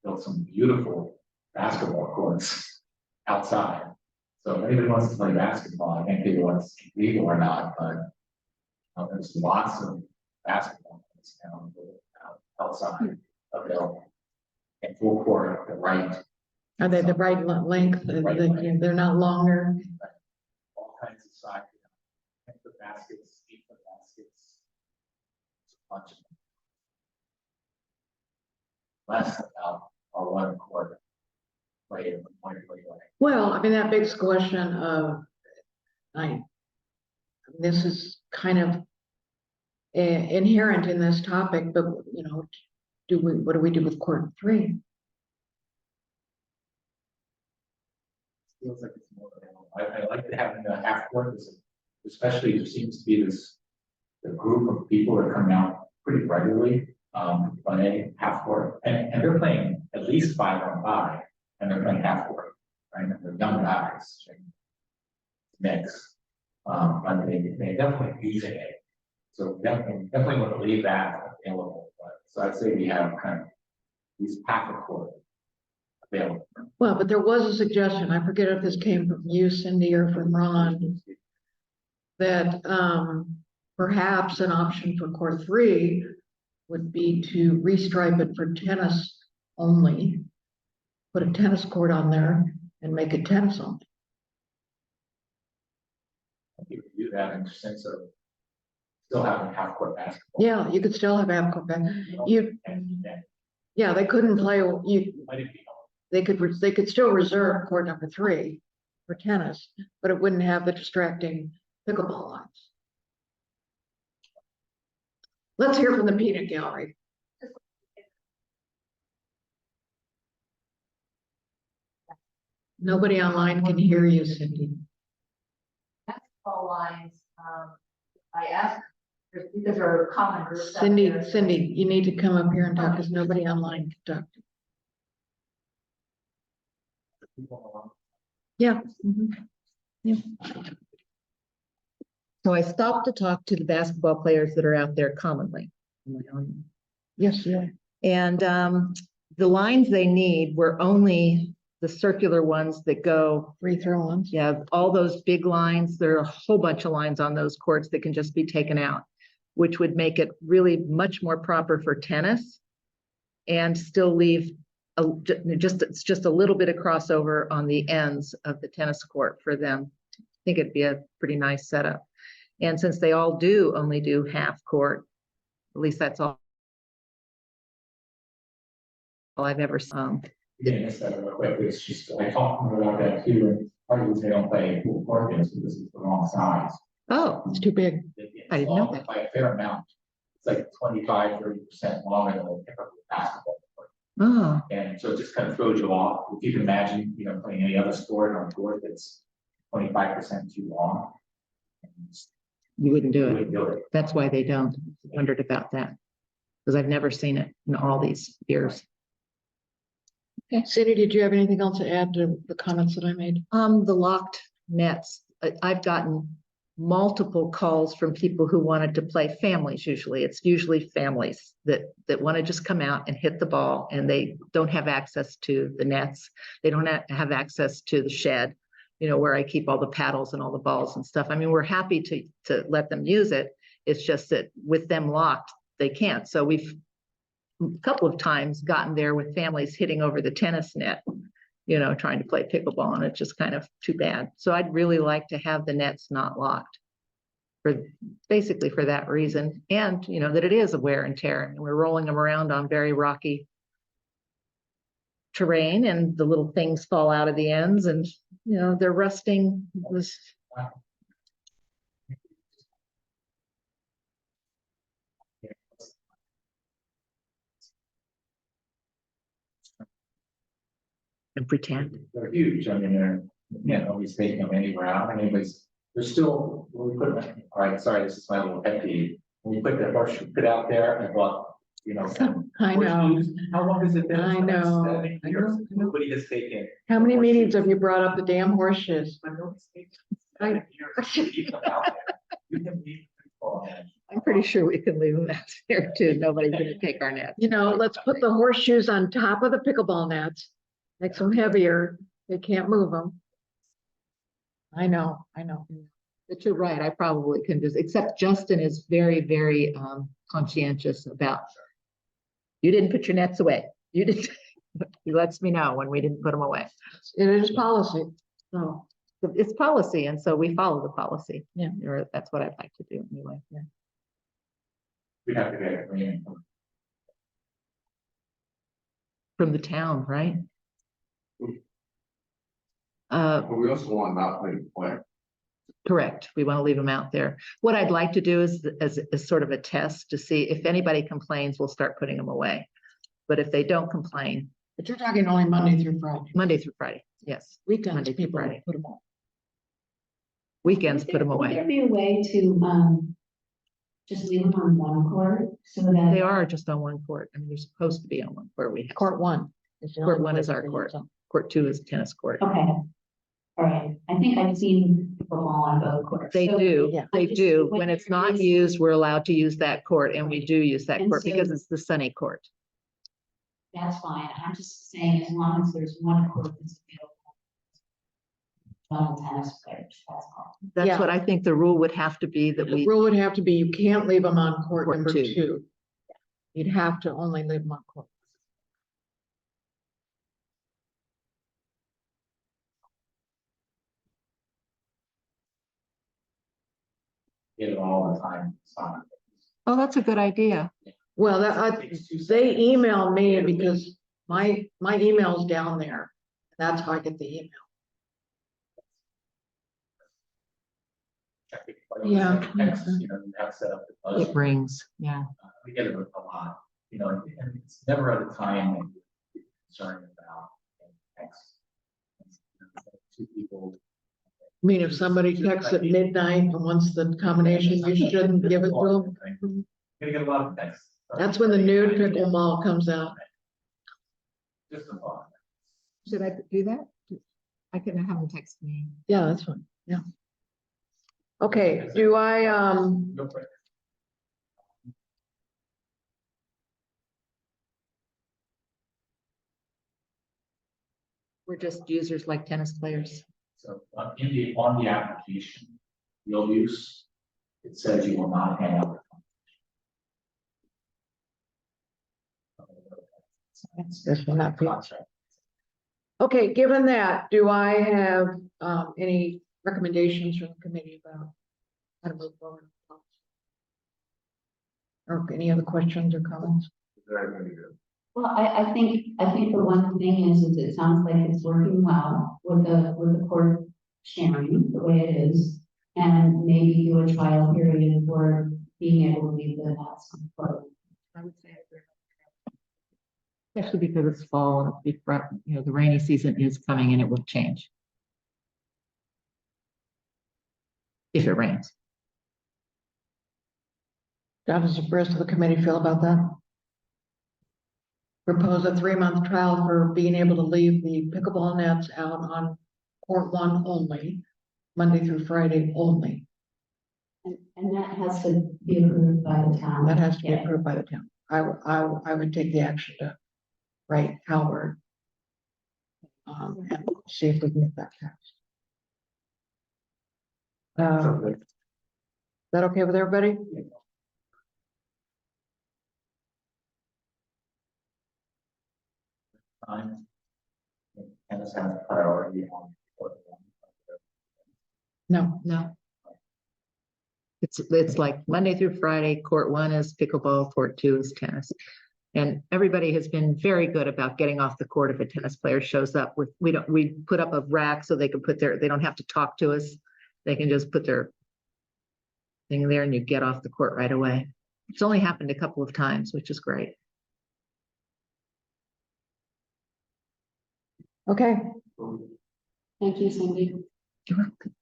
built some beautiful basketball courts outside. So if anybody wants to play basketball, I can't tell you what's legal or not, but there's lots of basketball courts now outside available. And full court, the right, Are they the right length? They're not longer. all kinds of side. The baskets, 8-foot baskets. It's a bunch of them. Less about our one court. Play in the point of play. Well, I mean, that begs the question of, this is kind of inherent in this topic, but what do we do with court 3? Feels like it's more available. I like to have the half court, especially there seems to be the group of people that are coming out pretty regularly, on a half court, and they're playing at least 5-on-5, and they're playing half court, right? And they're young guys, mix, but they definitely using it. So definitely want to leave that available. But, so I'd say we have kind of these half a court available. Well, but there was a suggestion, I forget if this came from you, Cindy, or from Ron, that perhaps an option for court 3 would be to restripe it for tennis only, put a tennis court on there and make it tennis only. You could do that in the sense of still having half court basketball. Yeah, you could still have half-court yeah, they couldn't play, they could still reserve court number 3 for tennis, but it wouldn't have the distracting pickleball lines. Let's hear from the peanut gallery. Nobody online can hear you, Cindy. Basketball lines, I asked, because there are common groups. Cindy, you need to come up here and talk, because nobody online can talk. Yeah. Yeah. So I stopped to talk to the basketball players that are out there commonly. Yes, yeah. And the lines they need were only the circular ones that go, Free throw ones. yeah, all those big lines. There are a whole bunch of lines on those courts that can just be taken out, which would make it really much more proper for tennis and still leave it's just a little bit of crossover on the ends of the tennis court for them. I think it'd be a pretty nice setup. And since they all only do half court, at least that's all I've ever seen. Yeah, I said real quick, it's just, I talked to them about that too, and part of they don't play full court games because it's the wrong size. Oh, It's too big. I didn't know that. By a fair amount. It's like 25-30% longer than a typical basketball court. oh, And so it just kind of throws you off. If you can imagine, playing any other sport on a court that's 25% too long. you wouldn't do You it. wouldn't do it. That's why they don't. Wondered about that. Because I've never seen it in all these years. Cindy, did you have anything else to add to the comments that I made? The locked nets, I've gotten multiple calls from people who wanted to play, families usually. It's usually families that want to just come out and hit the ball, and they don't have access to the nets. They don't have access to the shed, where I keep all the paddles and all the balls and stuff. I mean, we're happy to let them use it. It's just that with them locked, they can't. So we've a couple of times gotten there with families hitting over the tennis net, you know, trying to play pickleball, and it's just kind of too bad. So I'd really like to have the nets not locked for basically for that reason. And, you know, that it is a wear and tear, and we're rolling them around on very rocky terrain, and the little things fall out of the ends, and, you know, they're rusting. It was and pretend. They're huge, I mean, they're, you know, nobody's taking them anywhere out, and anyways, they're still, when we put, all right, sorry, this is my little pet peeve. When we put the horseshoe pit out there, I thought, you know. I know. horseshoes, how long has it been? I know. 7 years. Nobody has taken. How many meetings horseshoes. have you brought up the damn horseshoes? But nobody's taken 7 years to keep them out there. You can leave people in. I'm pretty sure we can leave them out there too. Nobody's gonna take our net. You know, let's put the horseshoes on top of the pickleball nets, makes them heavier. They can't move them. I know. But you're right, I probably can just, except Justin is very, very conscientious about. You didn't put your nets away. You didn't, he lets me know when we didn't put them away. It is policy, so. It's policy, and so we follow the policy. Yeah. Or that's what I'd like to do anyway, yeah. We have to get it. From the town, right? But we also want not playing play. Correct. We want to leave them out there. What I'd like to do is, as sort of a test to see if anybody complains, we'll start putting them away. But if they don't complain, But you're talking only Monday through Friday. Monday through Friday, yes. Weekends, Monday through people Friday. put them on. Weekends, put them Would there away. be a way to, just leave them on one court so that? They are just on one court. I mean, they're supposed to be on one court. We have Court one. is the Court only one is place our to court. use them. Court two is tennis court. Okay. All right, I think I've seen football on both courts. They So- do, yeah. they Just do. when When it's there not is- used, we're allowed to use that court, and we do use that And court so- because it's the sunny court. That's fine, I'm just saying, as long as there's one court that's available. Tennis players, that's all. That's Yeah. what I think the rule would have to be, that The we, rule would have to be, you can't leave them on court Court number two. 2. You'd have to only leave them on court. Get it all the time. It's not- oh, that's a good idea. Well, that, Takes 2 they seconds. email me because my email's down there. That's how I get the email. Check it. Like Yeah. text, you know, you have set up the budget. It rings, yeah. We get it a lot, you know, and it's never at a time that you're concerned about. Text. Two people. I mean, if somebody texts at midnight and wants the combination, you shouldn't give it to them. Gonna get a lot of texts. That's when the nude pickleball comes out. Just a thought. Should I do that? I can have them text me. Yeah, that's fine. Yeah. Okay, do I, Go for it. We're just users like tennis players. So on the application, you'll use, it says you will not hang out. This will not be- Contract. okay, given that, do I have, any recommendations from the committee about how to move forward? Or any other questions or comments? Very good. Well, I think the one thing is it sounds like it's working well with the court sharing the way it is. And maybe do a trial period for being able to leave the nets on court. I would say. Especially because it's fall and it'll be front, you know, the rainy season is coming and it will change. If it rains. How does the rest of the committee feel about that? Propose a 3-month trial for being able to leave the pickleball nets out on court one only, Monday through Friday only. And that has to be approved by the town. That has to be Yeah. approved by the town. I would take the action to write Howard. And see if we can get that passed. that okay with everybody? Time. And it's kind of priority on. No. No. It's like Monday through Friday, court 1 is pickleball, court 2 is tennis. And everybody has been very good about getting off the court if a tennis player shows up with, we put up a rack so they can put they don't have to talk to us. They can just put their thing there and you get off the court right away. It's only happened a couple of times, which is great. Okay, Thank you, Cindy. You're welcome.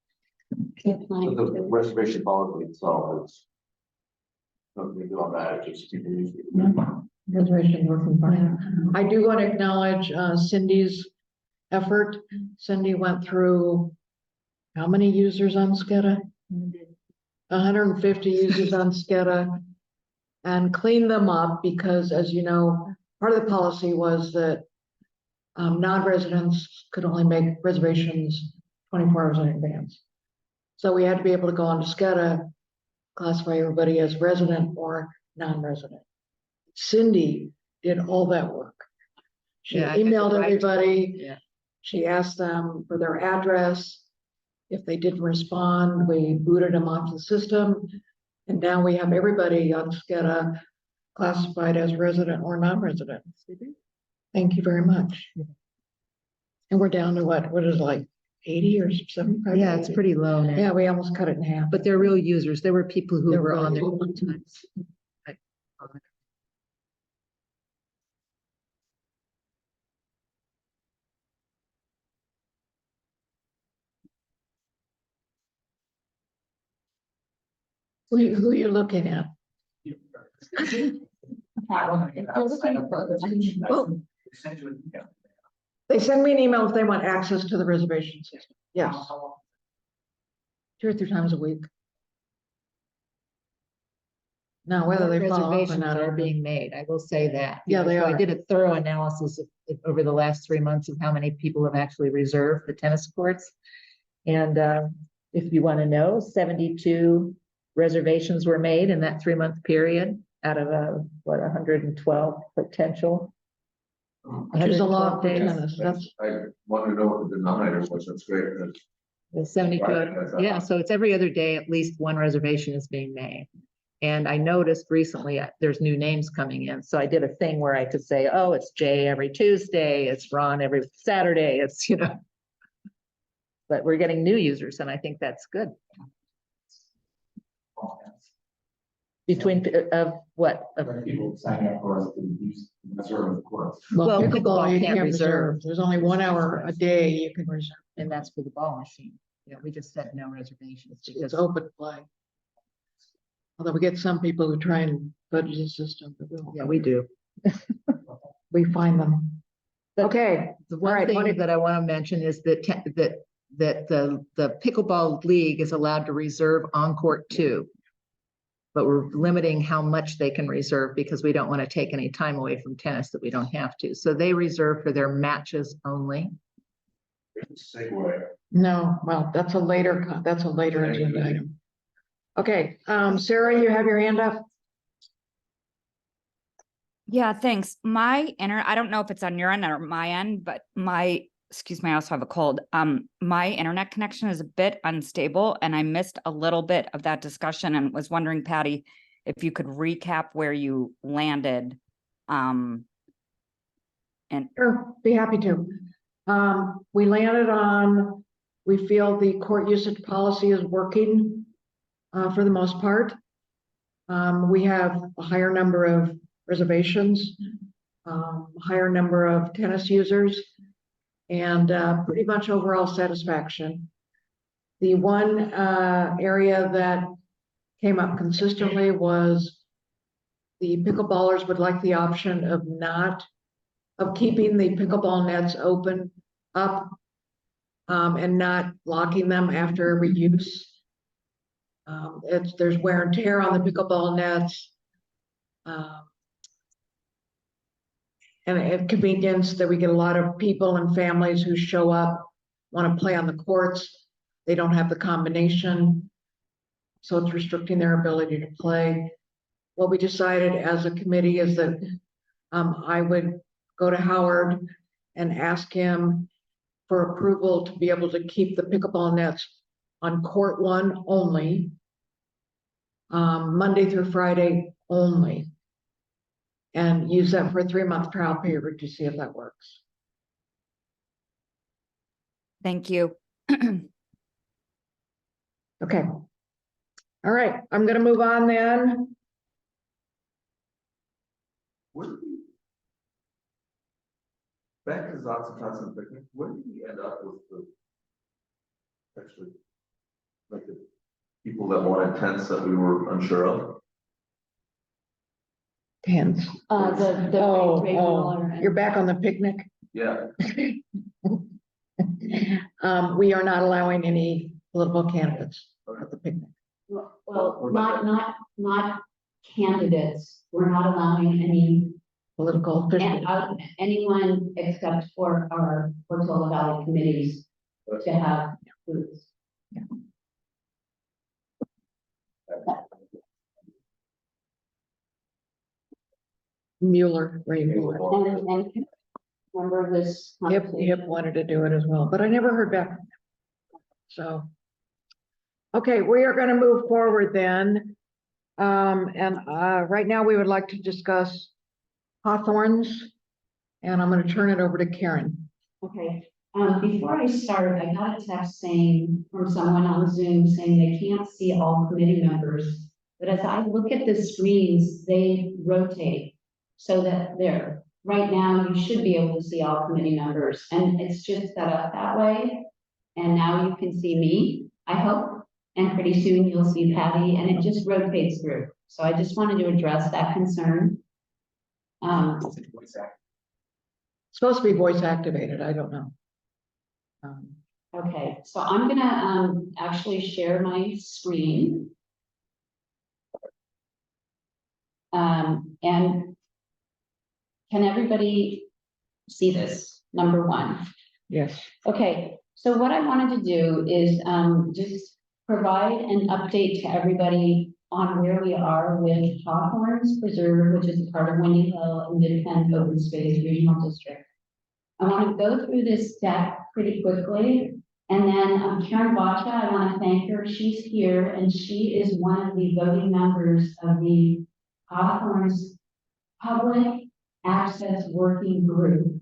Good So plan. the reservation policy itself is. Nothing to do on that, it's just people use it. reservation working fine. I do want to acknowledge Cindy's effort. Cindy went through how many users on SCEDA? 150 users on SCEDA and cleaned them up because, as you know, part of the policy was that non-residents could only make reservations 24 hours in advance. So we had to be able to go on to SCEDA, classify everybody as resident or non-resident. Cindy did all that work. She Yeah, I got emailed the right- everybody. Yeah. She asked them for their address. If they didn't respond, we booted them off the system. And now we have everybody on SCEDA classified as resident or non-resident. Thank you very much. And we're down to what is it, like 80 or 75? Yeah, it's pretty low now. Yeah, we almost cut it in half. But they're real users. There were people who They're were on there really- sometimes. Who are you looking at? Well, they send me an email if they want access to the reservation system. Yes, 2 or 3 times a week. Now, whether they follow up or Reservations not. are being made, I will say that. Yeah, they So I are. did a thorough analysis over the last 3 months of how many people have actually reserved the tennis courts. And if you want to know, 72 reservations were made in that 3-month period out of 112 potential. Which is a lot for 112 days. tennis. That's, I want to know what the denominator was, that's great. That's- The 72, Right. yeah, so it's every other day, at least one reservation is being made. And I noticed recently, there's new names coming in, so I did a thing where I could say, oh, it's Jay every Tuesday, it's Ron every Saturday, it's, But we're getting new users, and I think that's good. Between, of what? Of- People signing up for us to use, reserve the course. well, Well, pickleball, you can't reserve. reserve. There's only 1 hour a day you can reserve. And that's for the ball machine. Yeah, we just said no reservations It's because, open play. Although we get some people who try and budget the system, but yeah, we do. we find them. But Okay, The All one right, what thing do- that I want to mention is that the pickleball league is allowed to reserve on court 2. But we're limiting how much they can reserve because we don't want to take any time away from tennis that we don't have to. So they reserve for their matches only. Segue. no, well, that's a later agenda item. Okay, Sarah, you have your hand up? Yeah, thanks. I don't know if it's on your end or my end, but excuse me, I also have a cold. My internet connection is a bit unstable and I missed a little bit of that discussion and was wondering, Patty, if you could recap where you landed. And Sure, be happy to. We landed on, we feel the court usage policy is working for the most part. We have a higher number of reservations, higher number of tennis users, and pretty much overall satisfaction. The one area that came up consistently was the pickleballers would like the option of keeping the pickleball nets open up and not locking them after every use. There's wear and tear on the pickleball nets. And inconvenience that we get a lot of people and families who show up, want to play on the courts. They don't have the combination. So it's restricting their ability to play. What we decided as a committee is that I would go to Howard and ask him for approval to be able to keep the pickleball nets on court 1 only, Monday through Friday only, and use that for a 3-month trial period to see if that works. Thank you. Okay. All right, I'm gonna move on then. Where did we? Back to Zots and Tots and Picnic, where did we end up with the? Actually. Like the people that wanted tents that we were unsure of? Tens. You're back on the picnic. Yeah. We are not allowing any political candidates at the picnic. Well, not candidates. We're not allowing any, Political officials. anyone except for our Portola Valley committees to have booths. Mueller, Ray Mueller. And remember this? Hip wanted to do it as well, but I never heard back. So. Okay, we are gonna move forward then. Right now we would like to discuss Hawthorns. And I'm gonna turn it over to Karen. Okay, before I start, I got a text saying from someone on Zoom saying they can't see all committee members. But as I look at the screens, they rotate so that right now you should be able to see all committee members, and it's just set up that way. And now you can see me, I hope, and pretty soon you'll see Patty, and it just rotates through. So I just wanted to address that concern. It's supposed to be voice activated, I don't know. Okay, so I'm gonna actually share my screen. And can everybody see this, number 1? Yes. Okay, so what I wanted to do is just provide an update to everybody on where we are with Hawthorns Preserve, which is part of Windy Hill and Mid-Penn Open Space Regional District. I want to go through this deck pretty quickly, and then Karen Bacha, I want to thank her. She's here, and she is one of the voting members of the Hawthorns Public Access Working Group.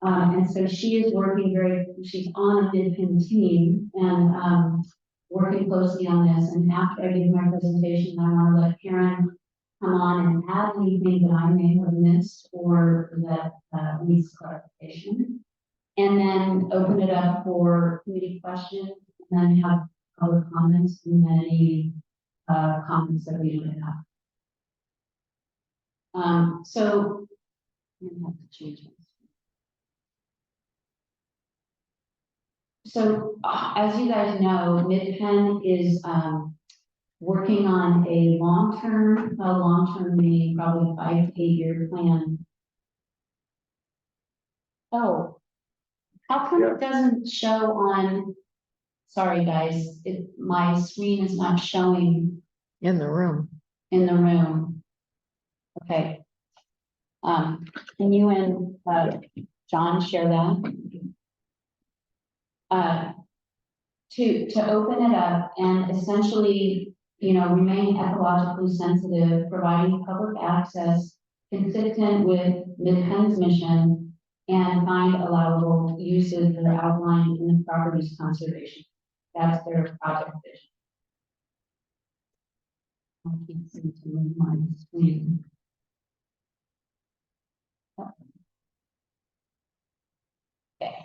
And so she is working she's on a Mid-Penn team and working closely on this. And after I give my presentation, I want to let Karen come on and add anything that I may have missed or that needs clarification. And then open it up for committee questions, and then have other comments, and then any comments that we don't have. So I'm gonna have to change this. So as you guys know, Mid-Penn is working on a long-term meaning probably 5 to 8 year plan. Oh, how come it doesn't show on? Sorry, guys, my screen is not showing In the room. in the room. Okay. Can you and John share that? To open it up and essentially, remain ecologically sensitive, providing public access consistent with Mid-Penn's mission, and find allowable uses that are outlined in the property's conservation. That's their project vision. I can't seem to move my screen. Okay.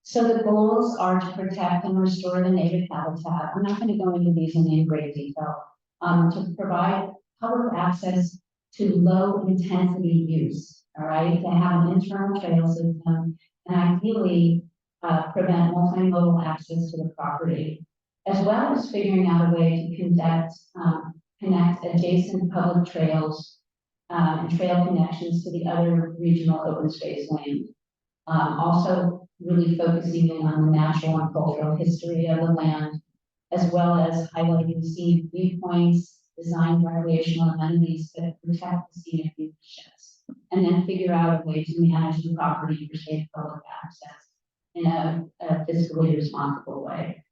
So the goals are to protect and restore the native habitat. I'm not going to go into these in great detail. To provide public access to low intensity use, all right, to have an internal trail system, and ideally prevent multimodal access to the property, as well as figuring out a way to connect adjacent public trails and trail connections to the other regional open space land. Also really focusing in on the natural and cultural history of the land, as well as highlighting scenic viewpoints, design recreational amenities that protect the scenic viewpoints, and then figure out a way to manage the property for safe public access in a fiscally responsible way.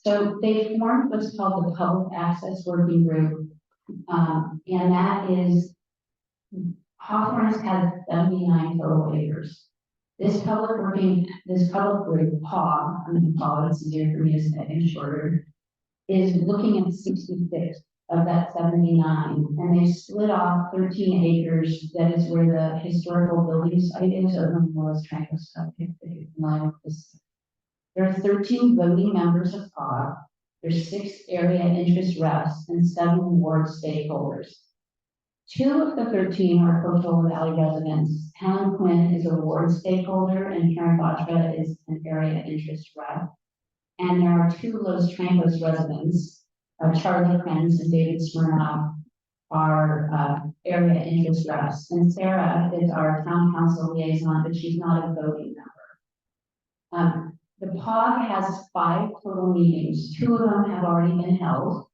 So they formed what's called the Public Access Working Group, and that is, Hawthorne has had 79 total acres. This public group, POG, I'm going to call it, it's easier for me to say and shorter, is looking at 66 of that 79, and they split off 13 acres. That is where the historical building site is, or the Morris Triangle stuff, if you're familiar with this. There are 13 voting members of POG. There's 6 area interest reps and 7 ward stakeholders. 2 of the 13 are Portola Valley residents. Helen Quinn is a ward stakeholder and Karen Batra is an area interest rep. And there are 2 Los Trancos residents, Charlie Prince and David Smirnoff, are area interest reps. And Sarah is our town council liaison, but she's not a voting member. The POG has 5 total meetings. 2 of them have already been held.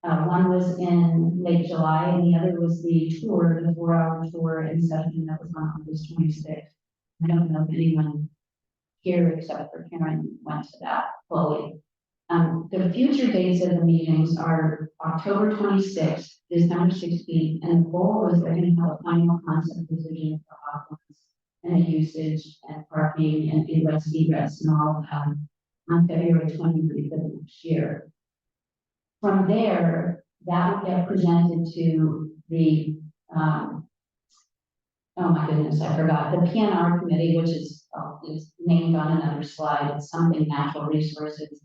One was in late July, and the other was the tour, the 4-hour tour in session that was on August 26th. I don't know if anyone here except for Karen went to that fully. The future dates of the meetings are October 26th, December 16th, and the goal is they're going to have a final concept decision for Hawthorne and the usage and parking and ingress, egress, and all of that on February 23rd of next year. From there, that would get presented to the, oh my goodness, I forgot, the PNR committee, which is named on another slide. It's something natural resources.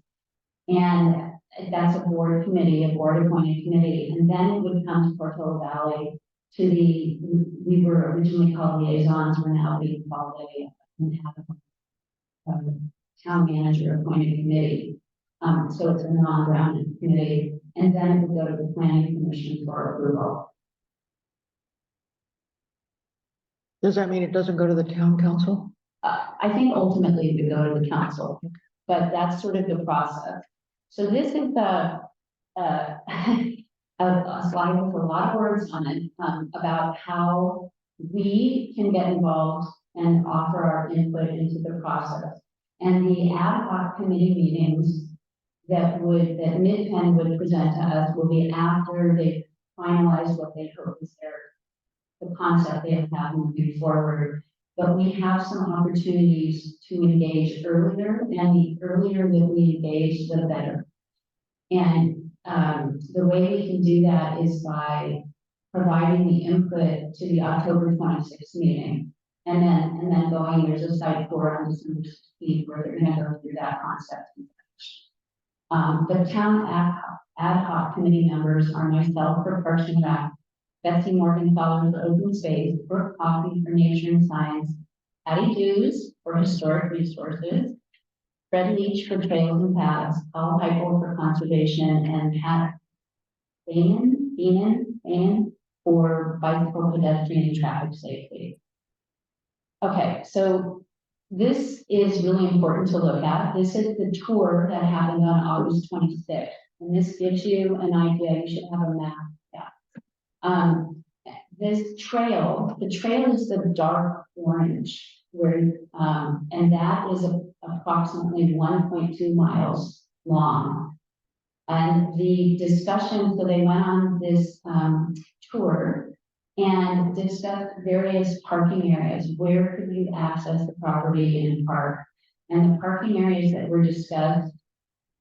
And that's a board committee, a board appointed committee. And then it would come to Portola Valley to the, we were originally called liaisons, we're now being called a town manager appointed committee. So it's a non-grounded committee, and then it would go to the planning commission for approval. Does that mean it doesn't go to the town council? I think ultimately it would go to the council, but that's sort of the process. So this is a slide with a lot of words on it about how we can get involved and offer our input into the process. And the ad hoc committee meetings that MidPen would present to us will be after they finalize what they hope is the concept they have moving forward. But we have some opportunities to engage earlier, and the earlier that we engage, the better. And the way we can do that is by providing the input to the October 26th meeting. And then going, there's a site tour on December 16th where they're going to go through that concept. The town ad hoc committee members are myself for Parks and Rec, Betsy Morgenthaler for Open Space, Brooke Coffey for Nature and Science, Patty Dews for Historic Resources, Fred Leach for Trails and Paths, Paul Heupel for Conservation, and Pat Beenan for Bicycle, Pedestrian, and Traffic Safety. Okay, so this is really important to look at. This is the tour that happened on August 26th. And this gives you an idea. You should have a map. Yeah. This trail, the trail is the dark orange, where, and that is approximately 1.2 miles long. And the discussion, so they went on this tour and discussed various parking areas. Where could you access the property and park? And the parking areas that were discussed,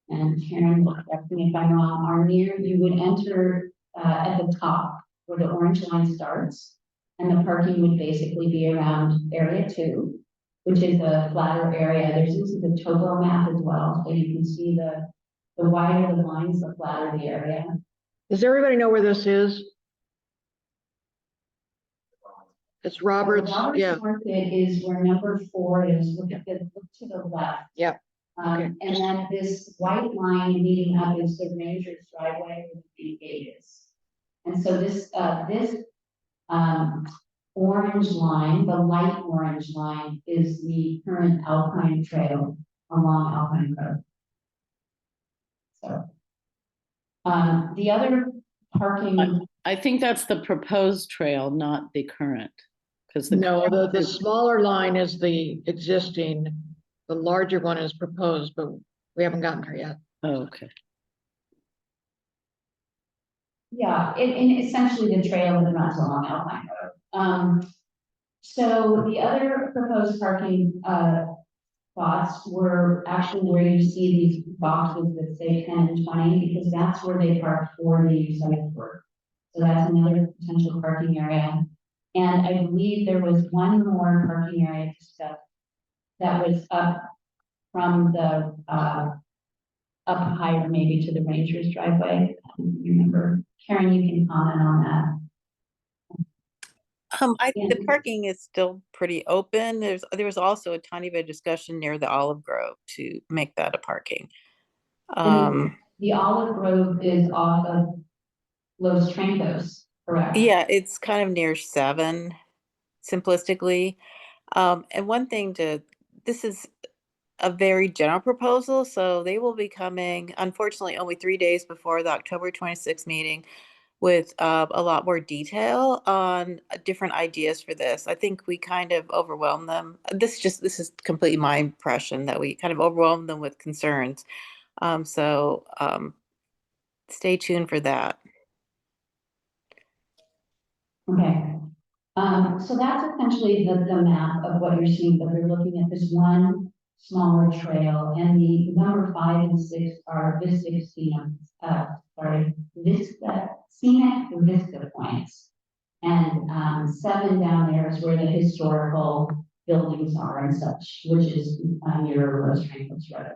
and Karen will correct me if I'm wrong, are near, you would enter at the top where the orange line starts, and the parking would basically be around area 2, which is a flatter area. There's this is a topo map as well, so you can see the wider the lines, the flatter the area. Does everybody know where this is? It's Roberts, yeah. Market is where number 4 is. Look to the left. Yep. Okay. And then this white line leading up is the ranger's driveway with the gate is. And so this orange line, the light orange line, is the current Alpine Trail along Alpine Road. So. The other parking, I think that's the proposed trail, not the current. Because No, the smaller line is the existing, the larger one is proposed, but we haven't gotten there yet. Oh, okay. yeah, and essentially the trail that runs along Alpine Road. So the other proposed parking, spots were actually where you see these boxes that say 10 and 20, because that's where they park for the site work. So that's another potential parking area. And I believe there was one more parking area discussed that was up from the, up higher, maybe to the Rangers driveway. I don't remember. Karen, you can comment on that. The Yeah. parking is still pretty open. There was also a tiny bit of discussion near the Olive Grove to make that a parking. And the Olive Grove is off of Los Trancos, correct? Yeah, it's kind of near 7, simplistically. And one thing this is a very general proposal, so they will be coming, unfortunately, only 3 days before the October 26th meeting with a lot more detail on different ideas for this. I think we kind of overwhelmed them. This is completely my impression that we kind of overwhelmed them with concerns. So stay tuned for that. Okay. So that's essentially the map of what you're seeing, but we're looking at this one smaller trail, and the number 5 and 6 are Vista scenic Vista points. And 7 down there is where the historical buildings are and such, which is near Los Trancos Road.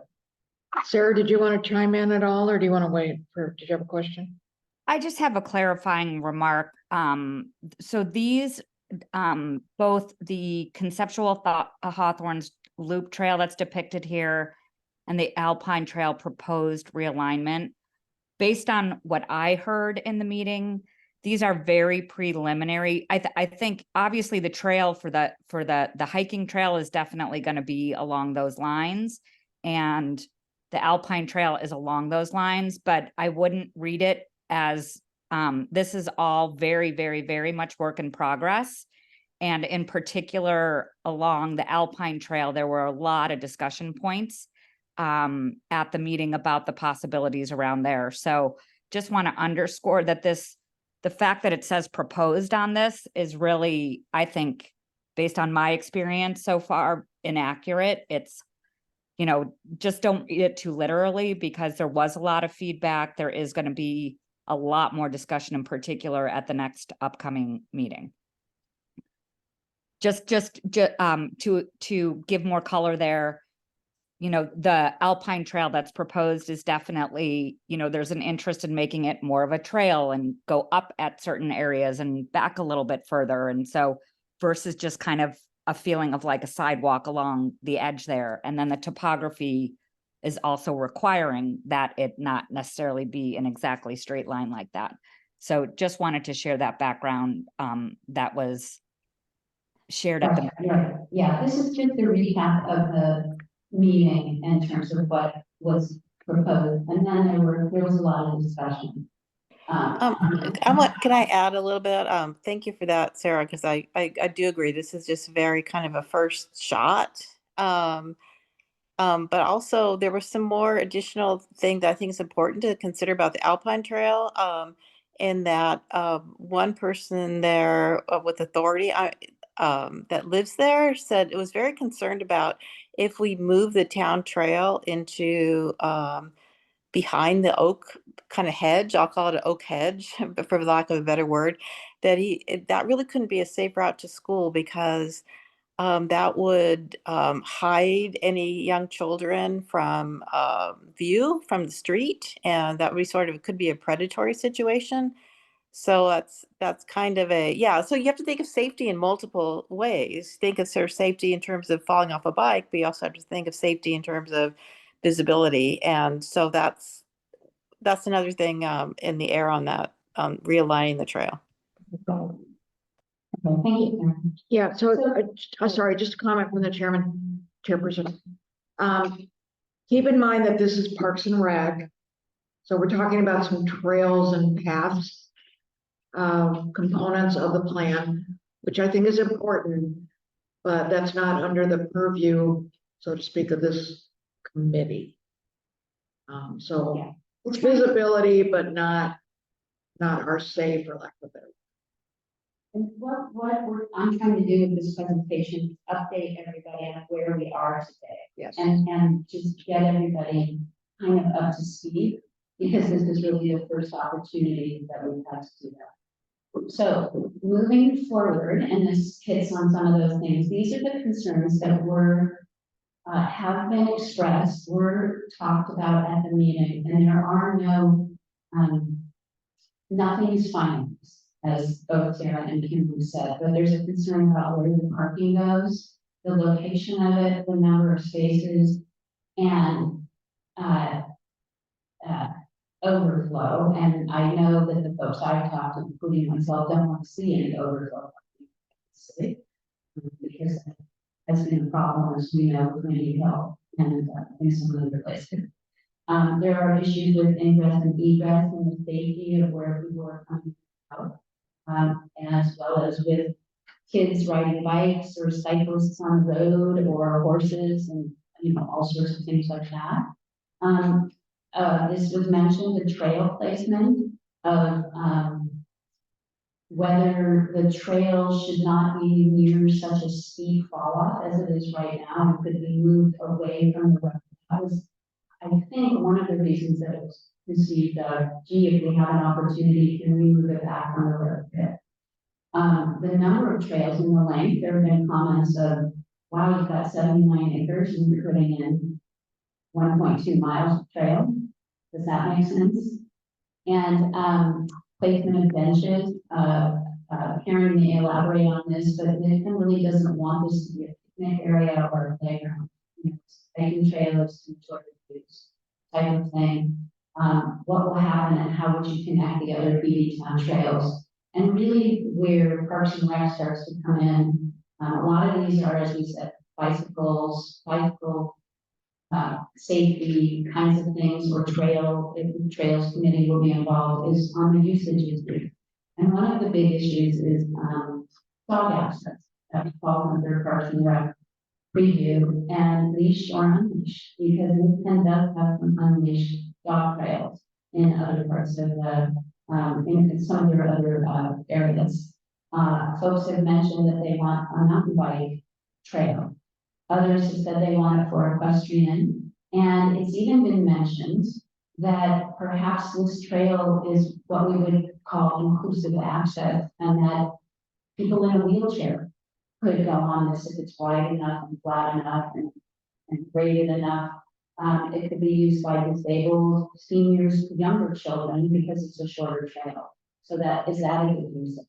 Sarah, did you want to chime in at all, or do you want to wait did you have a question? I just have a clarifying remark. So these, both the conceptual Hawthorne's Loop Trail that's depicted here and the Alpine Trail proposed realignment, based on what I heard in the meeting, these are very preliminary. I think obviously the trail for the hiking trail is definitely going to be along those lines, and the Alpine Trail is along those lines, but I wouldn't read it as this is all very, very, very much work in progress. And in particular, along the Alpine Trail, there were a lot of discussion points at the meeting about the possibilities around there. So just want to underscore that the fact that it says proposed on this is really, I think, based on my experience so far, inaccurate. It's, just don't read it too literally, because there was a lot of feedback. There is going to be a lot more discussion, in particular at the next upcoming meeting. Just to give more color there, the Alpine Trail that's proposed is definitely, there's an interest in making it more of a trail and go up at certain areas and back a little bit further. And so versus just kind of a feeling of like a sidewalk along the edge there. And then the topography is also requiring that it not necessarily be an exactly straight line like that. So just wanted to share that background that was shared at the. Right. Yeah, this is just a recap of the meeting in terms of what was proposed, and then there was a lot of discussion. Can I add a little bit? Thank you for that, Sarah, because I do agree. This is just very kind of a first shot. But also there was some more additional thing that I think is important to consider about the Alpine Trail. In that one person there with authority that lives there said it was very concerned about if we move the town trail into behind the oak kind of hedge, I'll call it an oak hedge, but for lack of a better word, that that really couldn't be a safe route to school, because that would hide any young children from view from the street, and that would be could be a predatory situation. So that's kind of so you have to think of safety in multiple ways. Think of sort of safety in terms of falling off a bike, but you also have to think of safety in terms of visibility. And so that's another thing in the air on that, realigning the trail. Okay, thank you, Karen. Yeah, so, sorry, just a comment from the chairperson. Keep in mind that this is Parks and Rec. So we're talking about some trails and paths, components of the plan, which I think is important, but that's not under the purview, so to speak, of this committee. So Yeah. it's visibility, but not our say, for lack of a better. And I'm trying to do with this presentation, is update everybody on where we are today. Yes. And just get everybody kind of up to speed, because this is really the first opportunity that we've had to do that. So moving forward, and this hits on some of those things, these are the concerns that have been expressed, were talked about at the meeting, and there are nothing is finalized, as both Sarah and Kimberly said, but there's a concern about where the parking goes, the location of it, the number of spaces, and overflow. And I know that the folks I've talked to, including myself, don't want to see any overflow. Because that has been a problem, as we know, with Community Health and in some other places. There are issues with ingress and egress and the safety of where people are coming out, as well as with kids riding bikes or cyclists on the road, or horses, and all sorts of things like that. This was mentioned, the trail placement of whether the trail should not be near such a steep fall off as it is right now, and could be moved away from the road. That was, I think, one of the reasons that it was conceived of, gee, if we have an opportunity, can we move it back on the road bit? The number of trails and the length, there have been comments of, wow, you've got 79 acres and you're putting in 1.2 miles of trail. Does that make sense? And placement of benches, Karen may elaborate on this, but Midtown really doesn't want this to be a picnic area or a playground. Hiking trailers to sort of use type of thing. What will happen and how would you connect the other BB town trails? And really where Parks and Rec starts to come in, a lot of these are, as we said, bicycle safety kinds of things, or trail, if the trails committee will be involved, is on the usage issue. And one of the big issues is dog access that falls under Parks and Rec preview, and leash or unleash, because Midtown does have some unleashed dog trails in other parts of the in some of their other areas. Folks have mentioned that they want a mountain bike trail. Others have said they want it for equestrian, and it's even been mentioned that perhaps this trail is what we would call inclusive access, and that people in a wheelchair could go on this if it's wide enough and flat enough and graded enough. It could be used by disabled seniors, younger children, because it's a shorter trail. So that is that a good reason?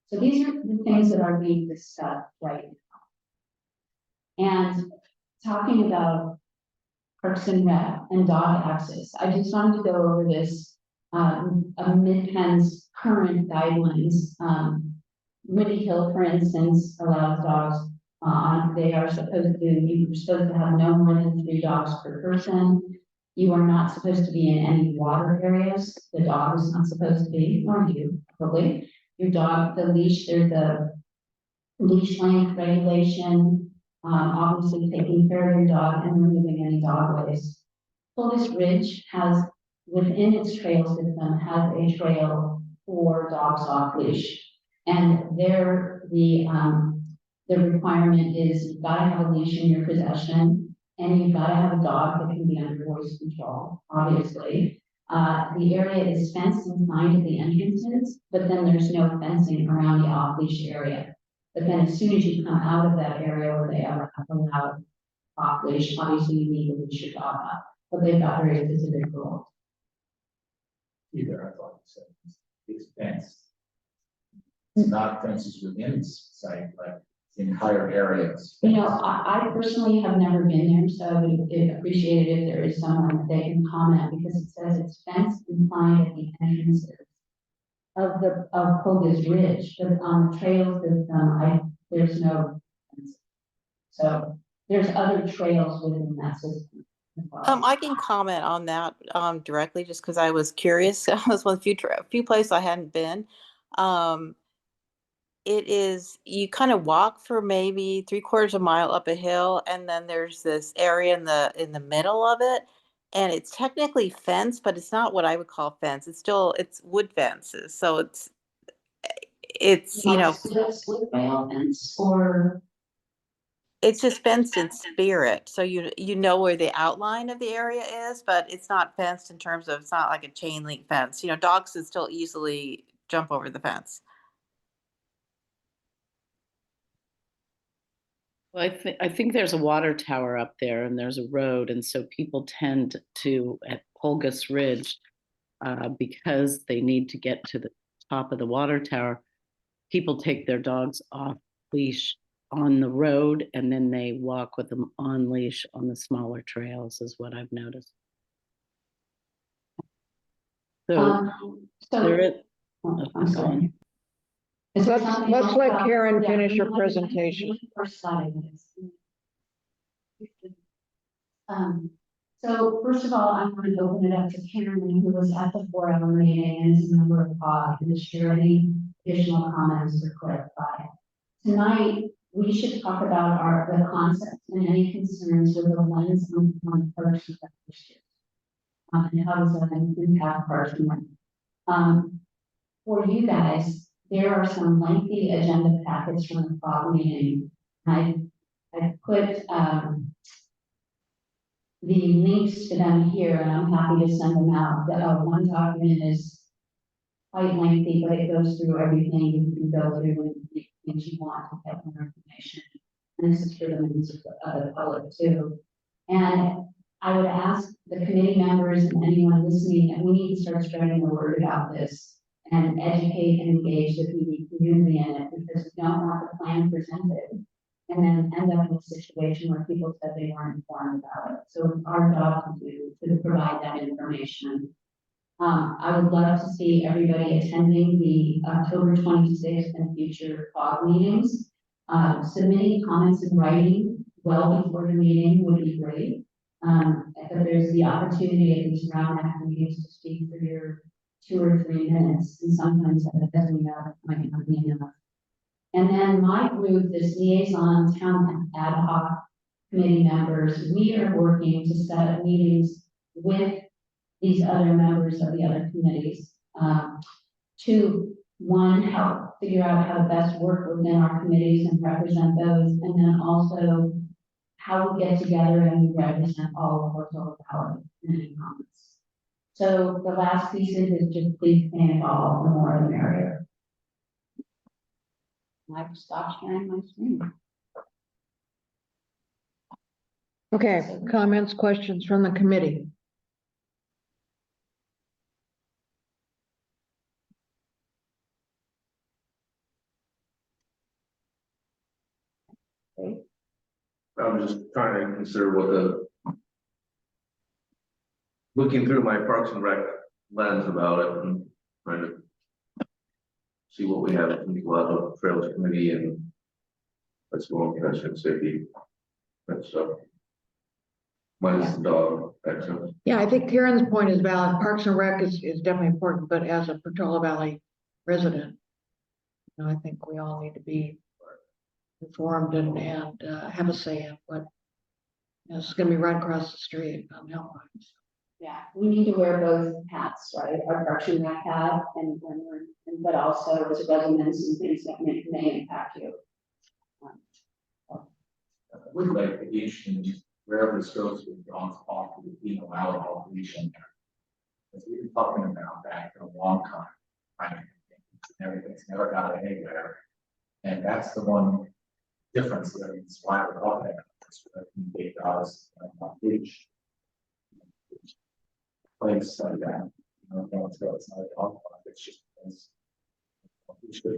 So these are the things that are being discussed right now. And talking about Parks and Rec and dog access, I just wanted to go over this, Midpenn's current guidelines. Woody Hill, for instance, allows dogs they are supposed to, you're supposed to have no more than 3 dogs per person. You are not supposed to be in any water areas. The dog is not supposed to be, nor you, probably. Your dog, the leash, there's a leash length regulation, obviously taking care of your dog and removing any dog waste. Fullest Ridge has, within its trail system, has a trail for dogs off leash. And there, the requirement is you've got to have a leash in your possession, and you've got to have a dog that can be under voice control, obviously. The area is fenced and signed at the entrances, but then there's no fencing around the off-leash area. But then as soon as you come out of that area where they are allowed off-leash, obviously you need to leash your dog up, but they've got very specific rules. Either, I thought you said, it's fenced. It's not fences within the site, but the entire areas. You know, I personally have never been there, so I would appreciate it if there is someone that they can comment, because it says it's fenced and signed at the entrances of Pogus Ridge, but on the trail system, there's no fence. So there's other trails within that system. I can comment on that directly just because I was curious. I was one of the few places I hadn't been. It is, you kind of walk for maybe 3/4 of a mile up a hill, and then there's this area in the middle of it. And it's technically fenced, but it's not what I would call fence. It's wood fences. So it's, you know, Split rail fence or? it's just fenced in spirit. So you know where the outline of the area is, but it's not fenced in terms of, it's not like a chain link fence. You know, dogs can still easily jump over the fence. Well, I think there's a water tower up there and there's a road, and so people tend to, at Polgus Ridge, because they need to get to the top of the water tower, people take their dogs off leash on the road and then they walk with them on leash on the smaller trails, is what I've noticed. So there is. I'm sorry. Let's let Karen finish her presentation. So first of all, I'm going to open it up to Karen, who was at the 4-hour meeting and is a member of POG, and share any additional comments or clarify. Tonight, we should talk about the concepts and any concerns with the lens on Parks and Recreation. And how does that impact Parks and Rec? For you guys, there are some lengthy agenda packets from the POG meeting. I put the links to them here, and I'm happy to send them out. The one document is quite lengthy, but it goes through everything you can go through and things you want to get more information. And this is for the members of the public too. And I would ask the committee members and anyone listening that we need to start spreading the word about this and educate and engage the PD community in it, because we don't want the plan presented and then end up in a situation where people said they weren't informed about it. So it's our job to provide that information. I would love to see everybody attending the October 26th and future POG meetings. Submitting comments in writing well before the meeting would be great. If there's the opportunity at these round after meetings to speak for your 2 or 3 minutes, and sometimes that doesn't might not be enough. And then my group, this liaison town ad hoc committee members, we are working to set up meetings with these other members of the other committees to, one, help figure out how to best work within our committees and represent those, and then also how we get together and we represent all of Portola Valley in any comments. So the last piece is just please stay involved, the more the merrier. I've stopped sharing my screen. Okay, comments, questions from the committee? I'm just trying to consider what looking through my Parks and Rec lens about it and trying to see what we have in the of Trails Committee and let's go on pedestrian safety. That's minus the dog access. Yeah, I think Karen's point is valid. Parks and Rec is definitely important, but as a Portola Valley resident, you know, I think we all need to be informed and have a say in what is going to be right across the street on Hellmines. Yeah, we need to wear both hats, right? Our Parks and Rec hat, but also as residents and things that may impact you. Would like to be interesting, just wherever this goes with dogs off of the Pino Valley operation. Because we've been talking about that for a long time. Right? Everything's never got anywhere. And that's the one difference that is why we're talking about this. Big dogs on the beach. Place like that. You know, it's not a dog park, it's just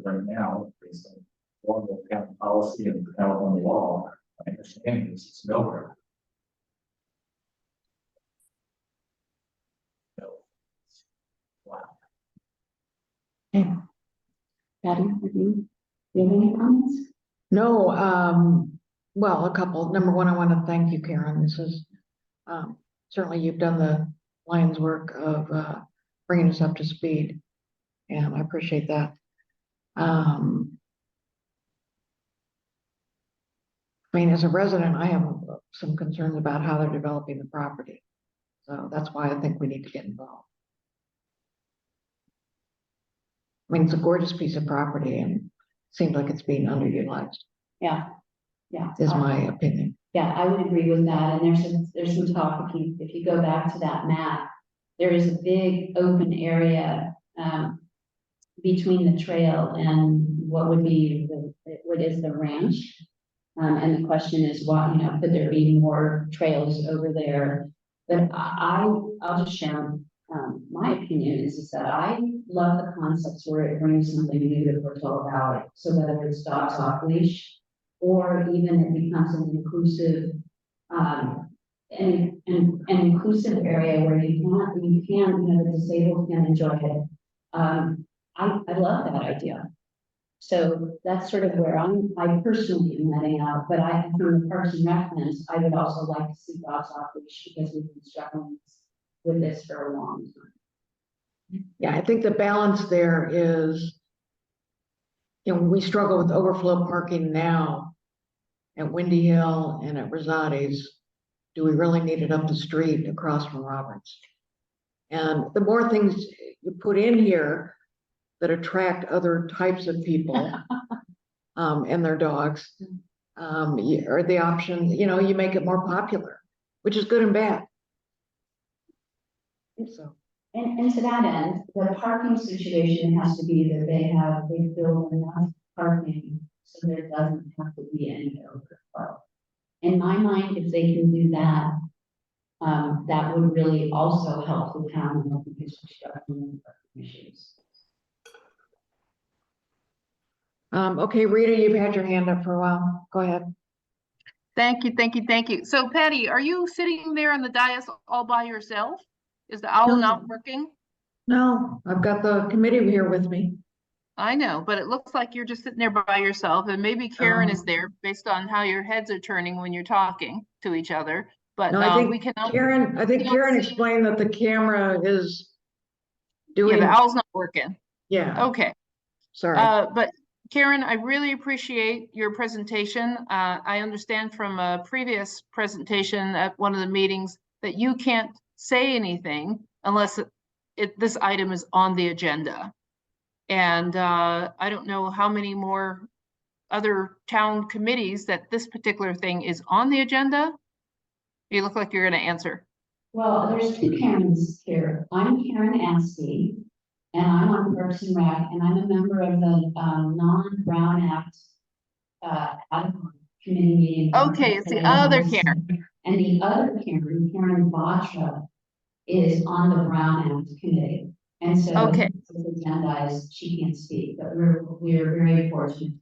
right now, based on formal county policy and California law. I understand this, it's nowhere. No. Wow. Okay. Patty, do you have any comments? No, well, a couple. Number one, I want to thank you, Karen. This is certainly you've done the lion's work of bringing us up to speed, and I appreciate that. I mean, as a resident, I have some concerns about how they're developing the property. So that's why I think we need to get involved. I mean, it's a gorgeous piece of property and seems like it's being underutilized, Yeah, yeah. is my opinion. Yeah, I would agree with that, and there's some talk, if you go back to that map, there is a big open area, between the trail and what would be what is the ranch? And the question is, what, you know, could there be more trails over there? But I'll just share, my opinion is that I love the concepts where it brings something new to Portola Valley. So whether it's dogs off leash, or even it becomes an inclusive, an inclusive area where you know, the disabled can enjoy it. I love that idea. So that's sort of where I personally am letting out, but from the Parks and Rec lens, I would also like to see dogs off leash because we've been struggling with this for a long time. Yeah, I think the balance there is, you know, we struggle with overflow parking now at Windy Hill and at Rosati's. Do we really need it up the street across from Roberts? And the more things you put in here that attract other types of people and their dogs, or the option, you know, you make it more popular, which is good and bad. So. And to that end, the parking situation has to be that they build enough parking so there doesn't have to be any overflow. In my mind, if they can do that, that would really also help the town because we're struggling with parking issues. Okay, Rita, you've had your hand up for a while. Go ahead. Thank you, thank you, thank you. So Patty, are you sitting there on the dais all by yourself? Is the owl No. not working? No, I've got the committee here with me. I know, but it looks like you're just sitting there by yourself, and maybe Karen is there based on how your heads are turning when you're talking to each other. But No, I we think cannot. Karen, see- explained that the camera is Yeah, doing, the owl's not working. yeah, Okay. sorry. But Karen, I really appreciate your presentation. I understand from a previous presentation at one of the meetings that you can't say anything unless this item is on the agenda. And I don't know how many more other town committees that this particular thing is on the agenda. You look like you're going to answer. Well, there's two Karens here. I'm Karen Anstey, and I'm on Parks and Rec, and I'm a member of the non-Brown Act ad hoc committee meeting. Okay, it's the other Karen. And the other Karen, Karen Batra, is on the Brown Act committee. And so Okay. it's agendized, she can't speak, but we're very fortunate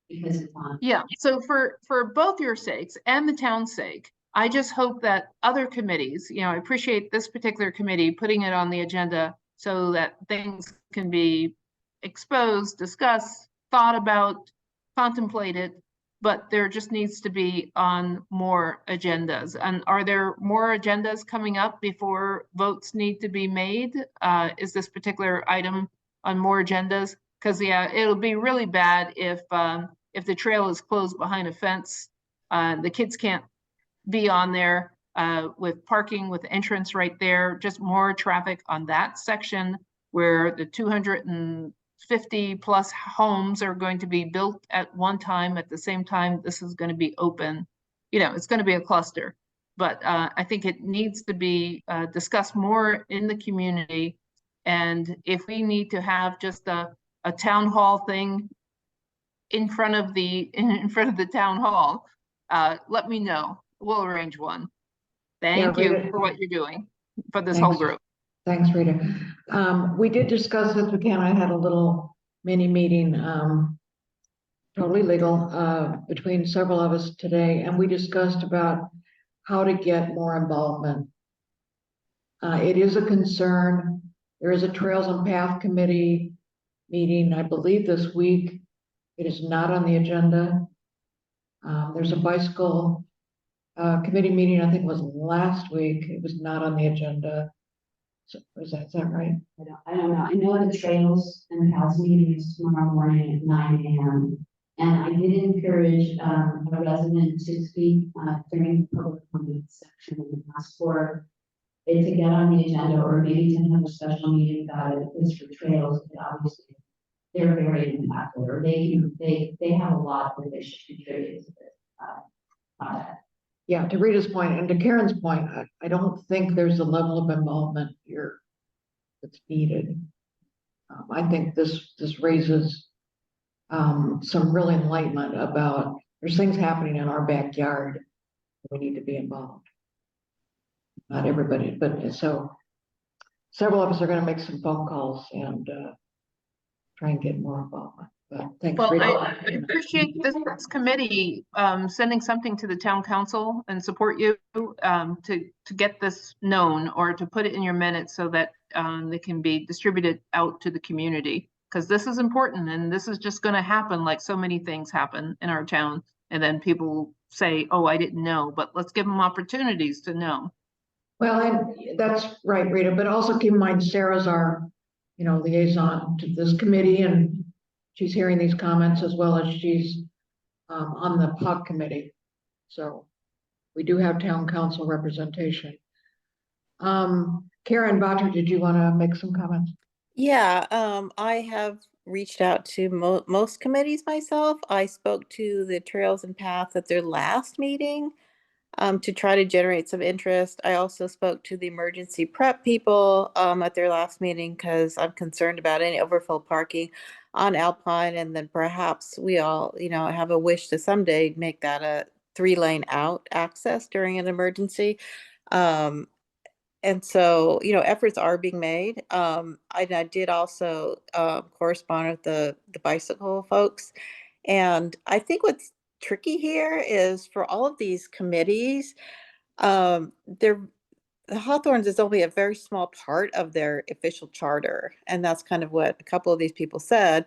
because it's on. Yeah, so for both your sakes and the town's sake, I just hope that other committees, you know, I appreciate this particular committee putting it on the agenda so that things can be exposed, discussed, thought about, contemplated, but there just needs to be on more agendas. And are there more agendas coming up before votes need to be made? Is this particular item on more agendas? Because yeah, it'll be really bad if the trail is closed behind a fence, the kids can't be on there with parking, with entrance right there, just more traffic on that section where the 250 plus homes are going to be built at one time. At the same time, this is going to be open. You know, it's going to be a cluster. But I think it needs to be discussed more in the community. And if we need to have just a town hall thing in front of the town hall, let me know. We'll arrange one. Thank you Rita. for what you're doing for this whole group. Thanks, Rita. We did discuss this weekend. I had a little mini meeting, totally legal, between several of us today, and we discussed about how to get more involvement. It is a concern. There is a Trails and Path Committee meeting, I believe, this week. It is not on the agenda. There's a bicycle committee meeting, I think it was last week. It was not on the agenda. So is that right? I don't know. I know the Trails and House meeting is tomorrow morning at 9 AM. And I did encourage, a resident to speak, during the public comment section and ask for it to get on the agenda, or maybe to have a special meeting about it. It's for trails, but obviously they're very impactful, or they have a lot that they should contribute to this, project. Yeah, to Rita's point and to Karen's point, I don't think there's a level of involvement here that's needed. I think this raises some real enlightenment about there's things happening in our backyard. We need to be involved. Not everybody, but so several of us are going to make some phone calls and try and get more involvement. But thanks, Well, Rita. I appreciate this committee sending something to the town council and support you to get this known, or to put it in your minutes so that they can be distributed out to the community. Because this is important, and this is just going to happen like so many things happen in our town. And then people say, oh, I didn't know, but let's give them opportunities to know. Well, and that's right, Rita, but also keep in mind Sarah's our, liaison to this committee, and she's hearing these comments as well as she's on the POC committee. So we do have town council representation. Karen Botter, did you want to make some comments? Yeah, I have reached out to most committees myself. I spoke to the Trails and Paths at their last meeting to try to generate some interest. I also spoke to the emergency prep people at their last meeting because I'm concerned about any overflow parking on Alpine, and then perhaps we all, have a wish to someday make that a 3-lane out access during an emergency. And so, efforts are being made. I did also correspond with the bicycle folks. And I think what's tricky here is for all of these committees, the Hawthorns is only a very small part of their official charter. And that's kind of what a couple of these people said.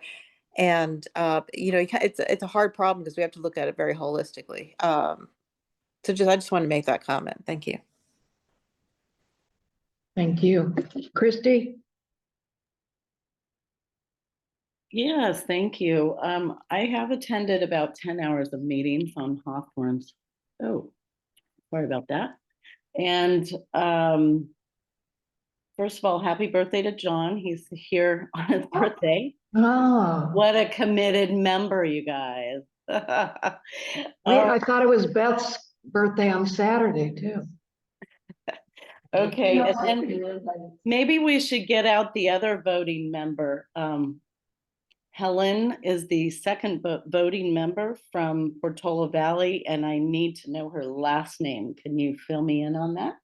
And, it's a hard problem because we have to look at it very holistically. I just want to make that comment. Thank you. Thank you. Christy? Yes, thank you. I have attended about 10 hours of meetings on Hawthorns. Oh, sorry about that. And first of all, happy birthday to John. He's here on his birthday. Oh, What a committed member, you guys. I thought it was Beth's birthday on Saturday too. Okay, and then maybe we should get out the other voting member. Helen is the second voting member from Portola Valley, and I need to know her last name. Can you fill me in on that?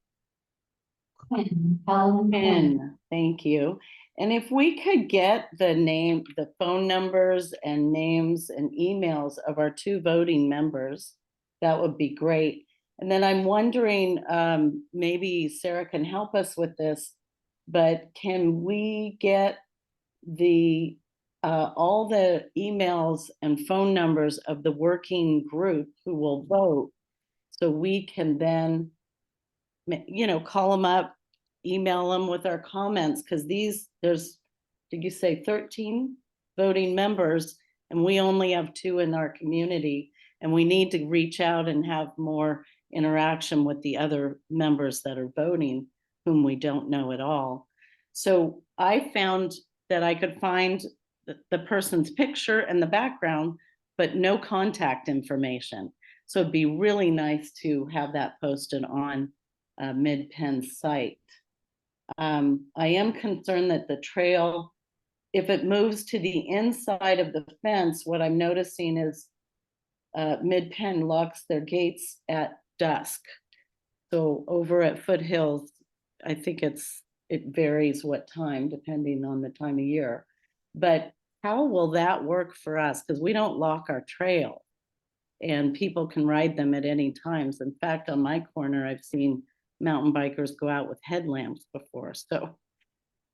Quinn, thank you. And if we could get the phone numbers and names and emails of our 2 voting members, that would be great. And then I'm wondering, maybe Sarah can help us with this, but can we get all the emails and phone numbers of the working group who will vote, so we can then, call them up, email them with our comments, because did you say 13 voting members, and we only have 2 in our community, and we need to reach out and have more interaction with the other members that are voting, whom we don't know at all. So I found that I could find the person's picture and the background, but no contact information. So it'd be really nice to have that posted on Mid-Penn's site. I am concerned that the trail, if it moves to the inside of the fence, what I'm noticing is Mid-Penn locks their gates at dusk. So over at Foothills, I think it varies what time, depending on the time of year. But how will that work for us? Because we don't lock our trail, and people can ride them at any times. In fact, on my corner, I've seen mountain bikers go out with headlamps before. So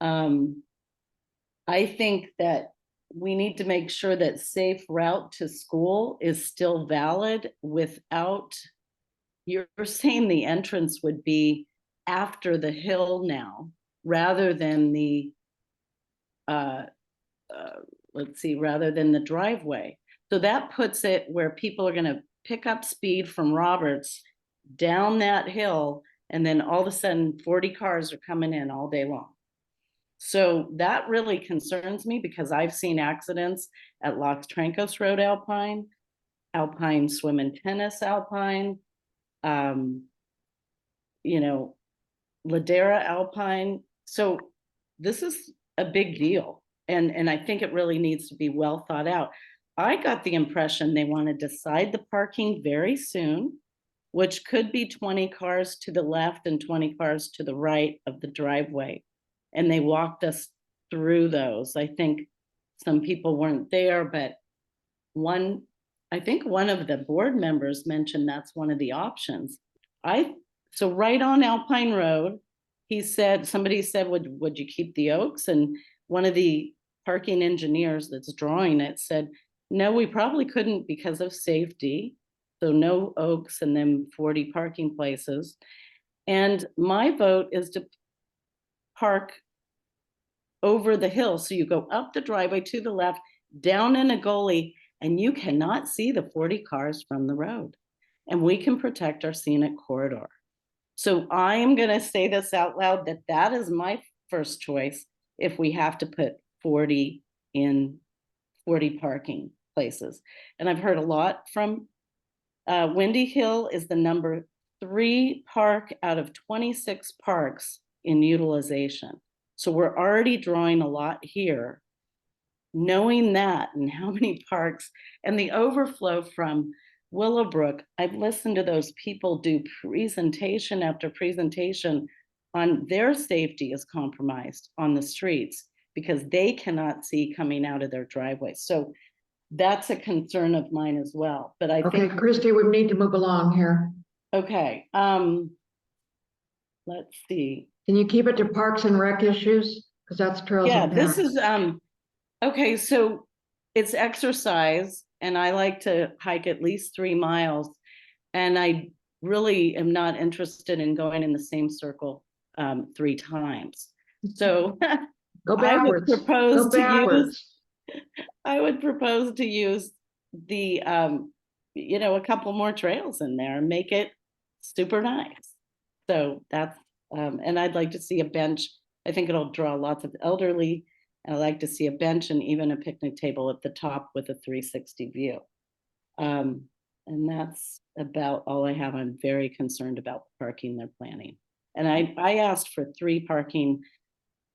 I think that we need to make sure that safe route to school is still valid without you're saying the entrance would be after the hill now, rather than the, let's see, rather than the driveway. So that puts it where people are gonna pick up speed from Roberts down that hill, and then all of a sudden 40 cars are coming in all day long. So that really concerns me because I've seen accidents at Los Trancos Road Alpine, Alpine Swim and Tennis Alpine, you know, Ladera Alpine. So this is a big deal. And I think it really needs to be well thought out. I got the impression they want to decide the parking very soon, which could be 20 cars to the left and 20 cars to the right of the driveway. And they walked us through those. I think some people weren't there, but I think one of the board members mentioned that's one of the options. So right on Alpine Road, somebody said, would you keep the Oaks? And one of the parking engineers that's drawing it said, no, we probably couldn't because of safety. So no Oaks and then 40 parking places. And my vote is to park over the hill. So you go up the driveway to the left, down in a gully, and you cannot see the 40 cars from the road. And we can protect our scenic corridor. So I am going to say this out loud, that is my first choice if we have to put 40 parking places. And I've heard a lot from Windy Hill is the number 3 park out of 26 parks in utilization. So we're already drawing a lot here. Knowing that and how many parks and the overflow from Willowbrook, I've listened to those people do presentation after presentation on their safety is compromised on the streets because they cannot see coming out of their driveway. So that's a concern of mine as well. But I Okay, think, Christy, we need to move along here. okay, let's see. Can you keep it to Parks and Rec issues? Because that's trails Yeah, and this paths. is, okay, so it's exercise and I like to hike at least 3 miles. And I really am not interested in going in the same circle 3 times. So Go I would backwards. propose Go to backwards. I would propose to use the, you know, a couple more trails in there and make it super nice. So that's, and I'd like to see a bench. I think it'll draw lots of elderly. And I'd like to see a bench and even a picnic table at the top with a 360 view. And that's about all I have. I'm very concerned about the parking they're planning. And I asked for 3 parking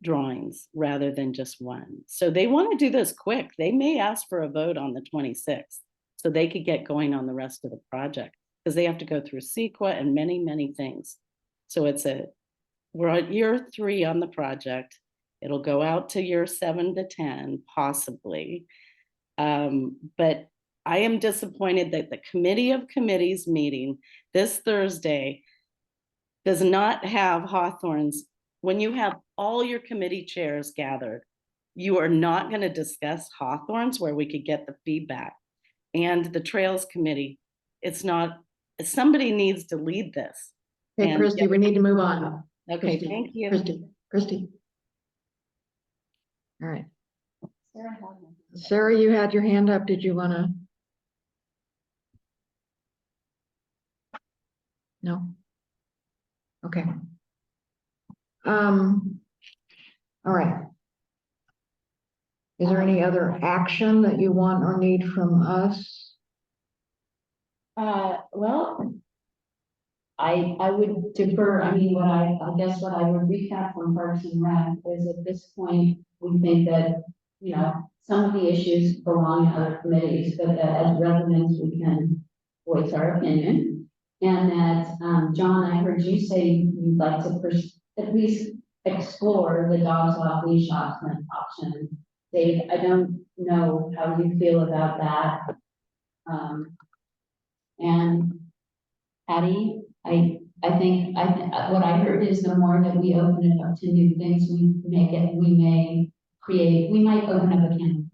drawings rather than just 1. So they want to do this quick. They may ask for a vote on the 26th so they could get going on the rest of the project because they have to go through CEQA and many, many things. So we're at year 3 on the project. It'll go out to year 7 to 10, possibly. But I am disappointed that the Committee of Committees meeting this Thursday does not have Hawthorne's. When you have all your committee chairs gathered, you are not going to discuss Hawthorne's where we could get the feedback. And the Trails Committee, it's not, somebody needs to lead this. Hey, And- Christy, we need to move on. Okay, Christy, thank you. Christy. All right. Sarah, you had your hand up. Did you want to? No? Okay. All right. Is there any other action that you want or need from us? Well, I would defer, I mean, I guess what I would recap from Parks and Rec is at this point, we think that, you know, some of the issues belong in other committees, but that as residents, we can voice our opinion. And that, John, I heard you say you'd like to at least explore the dogs off leash option. Dave, I don't know how you feel about that. And Patty, I think what I heard is the more that we open it up to new things, we might open up a can.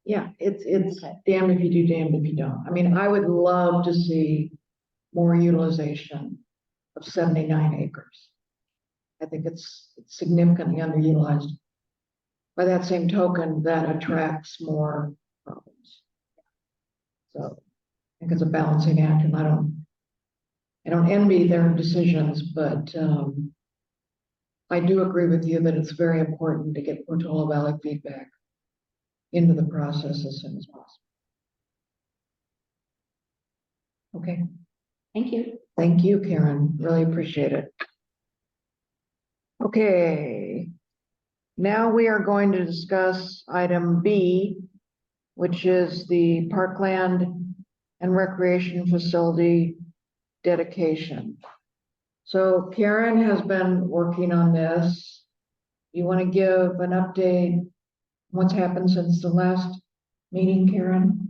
Yeah, it's damned if you do, damned if you don't. I mean, I would love to see more utilization of 79 acres. I think it's significantly underutilized. By that same token, that attracts more problems. So I think it's a balancing act, and I don't envy their decisions, but I do agree with you that it's very important to get Portola Valley feedback into the process as soon as possible. Okay, Thank you. thank you, Karen. Really appreciate it. Okay. Now we are going to discuss item B, which is the Parkland and Recreation Facility dedication. So Karen has been working on this. You want to give an update on what's happened since the last meeting, Karen?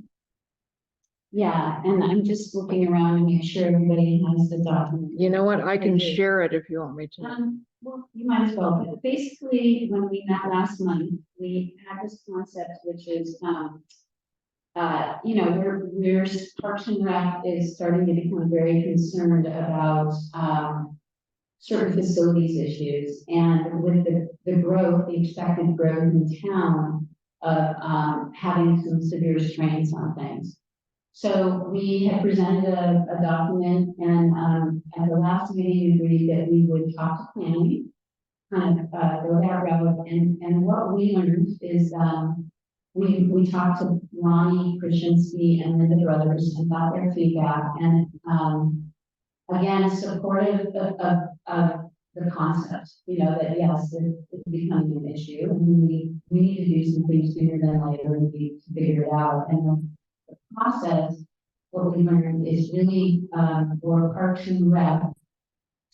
Yeah, and I'm just looking around to make sure everybody has the document. You know what? I can share it if you want me to. Well, you might as well, but basically, when we met last month, we had this concept, which is, you know, we're Parks and Rec is starting to become very concerned about, certain facilities issues, and with the growth, the expected growth in town of, having some severe strains on things. So we had presented a document, and at the last meeting, we agreed that we would talk to planning, kind of go that route, and what we learned is we talked to Ronnie Krasinski and Linda Brothers and got their feedback, and again, supportive of the concept, you know, that yes, it's becoming an issue, and we need to do some things sooner than later, and we figure it out, and the process, what we learned is really, for Parks and Rec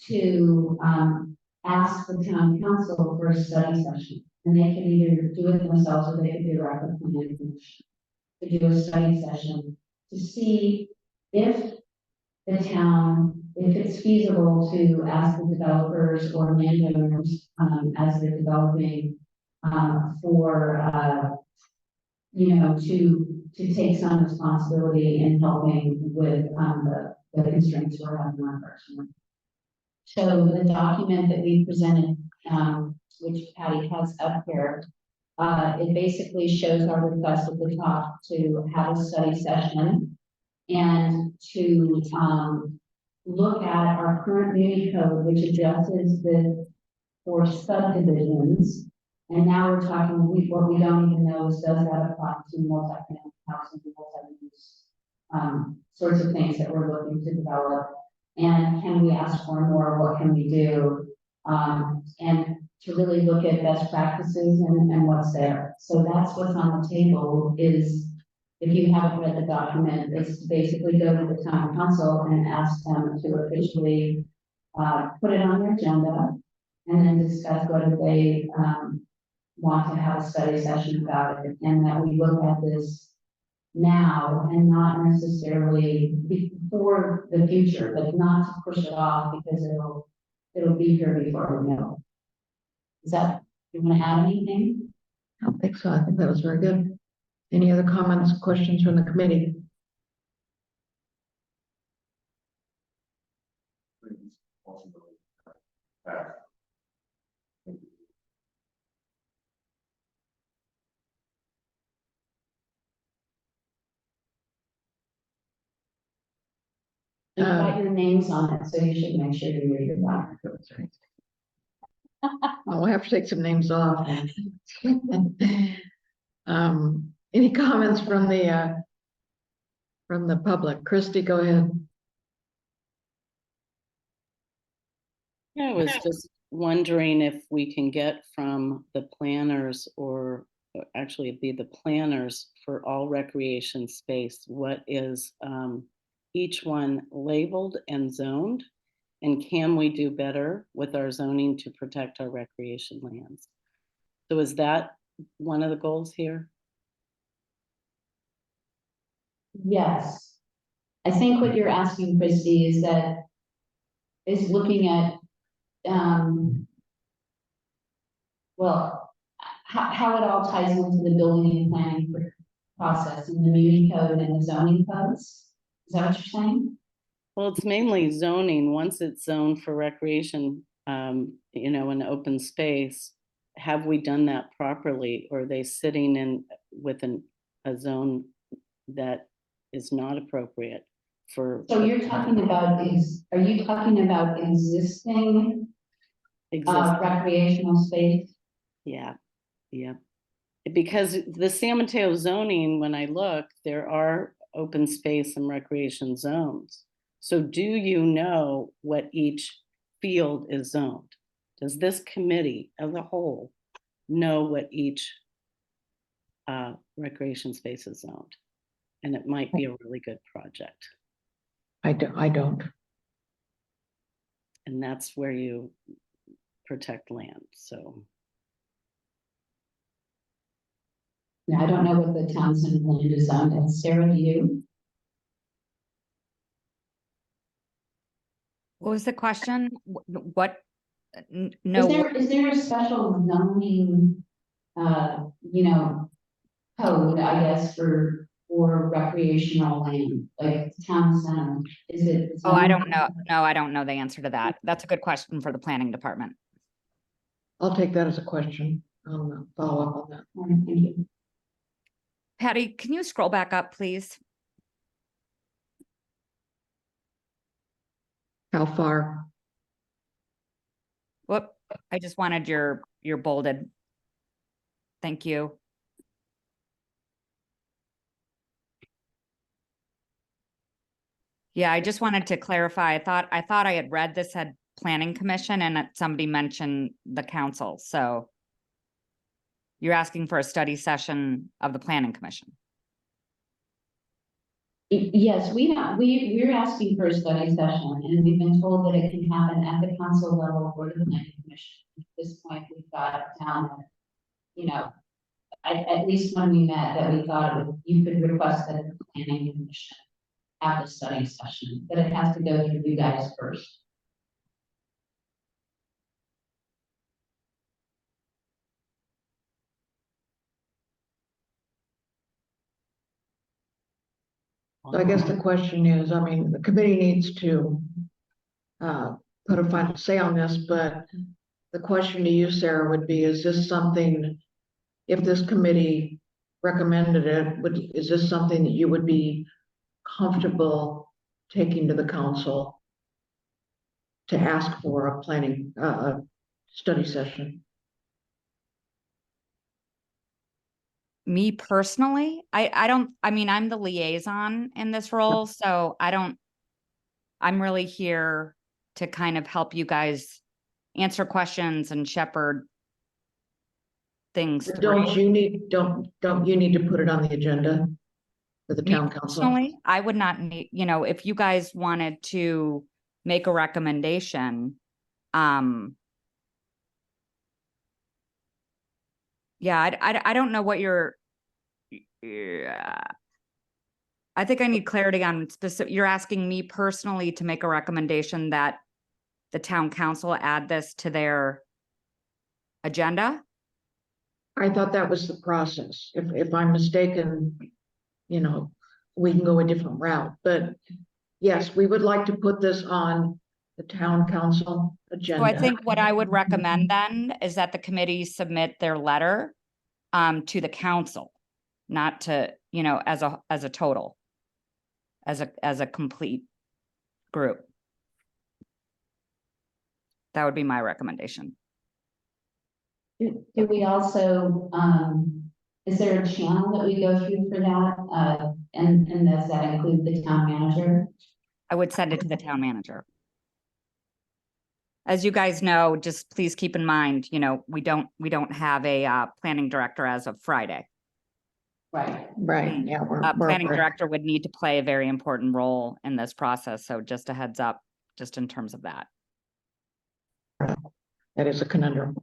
to, ask the town council for a study session. And they can either do it themselves or they can do it right with the planning commission. To do a study session to see if the town, if it's feasible to ask the developers or landowners, as they're developing, for, you know, to take some responsibility in helping with, the constraints we're having on Parks and Rec. So the document that we presented, which Patty has up here, it basically shows our request at the top to have a study session and to look at our current muni code, which addresses the for subdivisions. And now we're talking, what we don't even know is, does that apply to multi-family housing, multi-use, sorts of things that we're looking to develop. And can we ask for more? What can we do? And to really look at best practices and what's there. So that's what's on the table is, if you haven't read the document, it's to basically go to the town council and ask them to officially put it on their agenda and then discuss whether they want to have a study session about it, and that we look at this now and not necessarily before the future, but not to push it off because it'll be here before we know. Is that, you want to add anything? I don't think so. I think that was very good. Any other comments, questions from the committee? You've got your names on it, so you should make sure you read your document. We'll have to take some names off. Any comments from the public? Christy, go ahead. Yeah, I was just wondering if we can get from the planners or actually it'd be the planners for all recreation space, what is each one labeled and zoned? And can we do better with our zoning to protect our recreation lands? So is that one of the goals here? Yes. I think what you're asking, Christy, is looking at, well, how it all ties into the building and planning process and the muni code and the zoning codes. Is that what you're saying? Well, it's mainly zoning. Once it's zoned for recreation, in open space, have we done that properly? Or are they sitting in with a zone that is not appropriate for? So you're talking about are you talking about existing recreational space? Yeah, yeah. Because the San Mateo zoning, when I look, there are open space and recreation zones. So do you know what each field is zoned? Does this committee as a whole know what each recreation space is zoned? And it might be a really good project. I don't. And that's where you protect land, so. I don't know what the Townsend land is on, and Sarah, do you? What was the question? What? Is No, there a special zoning, code, I guess, for recreational land, like town center? Is it? oh, I don't know. No, I don't know the answer to that. That's a good question for the planning department. I'll take that as a question. I'll follow up on that. All right, thank you. Patty, can you scroll back up, please? How far? Whoop, I just wanted your bolded. Thank you. Yeah, I just wanted to clarify. I thought I had read this had planning commission and that somebody mentioned the council, so. You're asking for a study session of the planning commission. Yes, we're asking for a study session, and we've been told that it can happen at the council level or the planning commission. At this point, we've got down, at least when we met, that we thought you could request that the planning commission have a study session, but it has to go through you guys first. So I guess the question is, I mean, the committee needs to put a final say on this, but the question to you, Sarah, would be, is this something, if this committee recommended it, is this something that you would be comfortable taking to the council to ask for a planning study session? Me personally, I mean, I'm the liaison in this role, so I'm really here to kind of help you guys answer questions and shepherd things through. Don't you need to put it on the agenda for the Me town council? personally, I would not need, if you guys wanted to make a recommendation, yeah, I don't know what I think I need clarity on specific, you're asking me personally to make a recommendation that the town council add this to their agenda? I thought that was the process. If I'm mistaken, we can go a different route, but yes, we would like to put this on the town council agenda. So I think what I would recommend then is that the committee submit their letter to the council, not to, as a total, as a complete group. That would be my recommendation. Do we also, is there a channel that we go through for that? And does that include the town manager? I would send it to the town manager. As you guys know, just please keep in mind, we don't have a planning director as of Friday. Right. Right, yeah. Planning director would need to play a very important role in this process. So just a heads up, just in terms of that. That is a conundrum.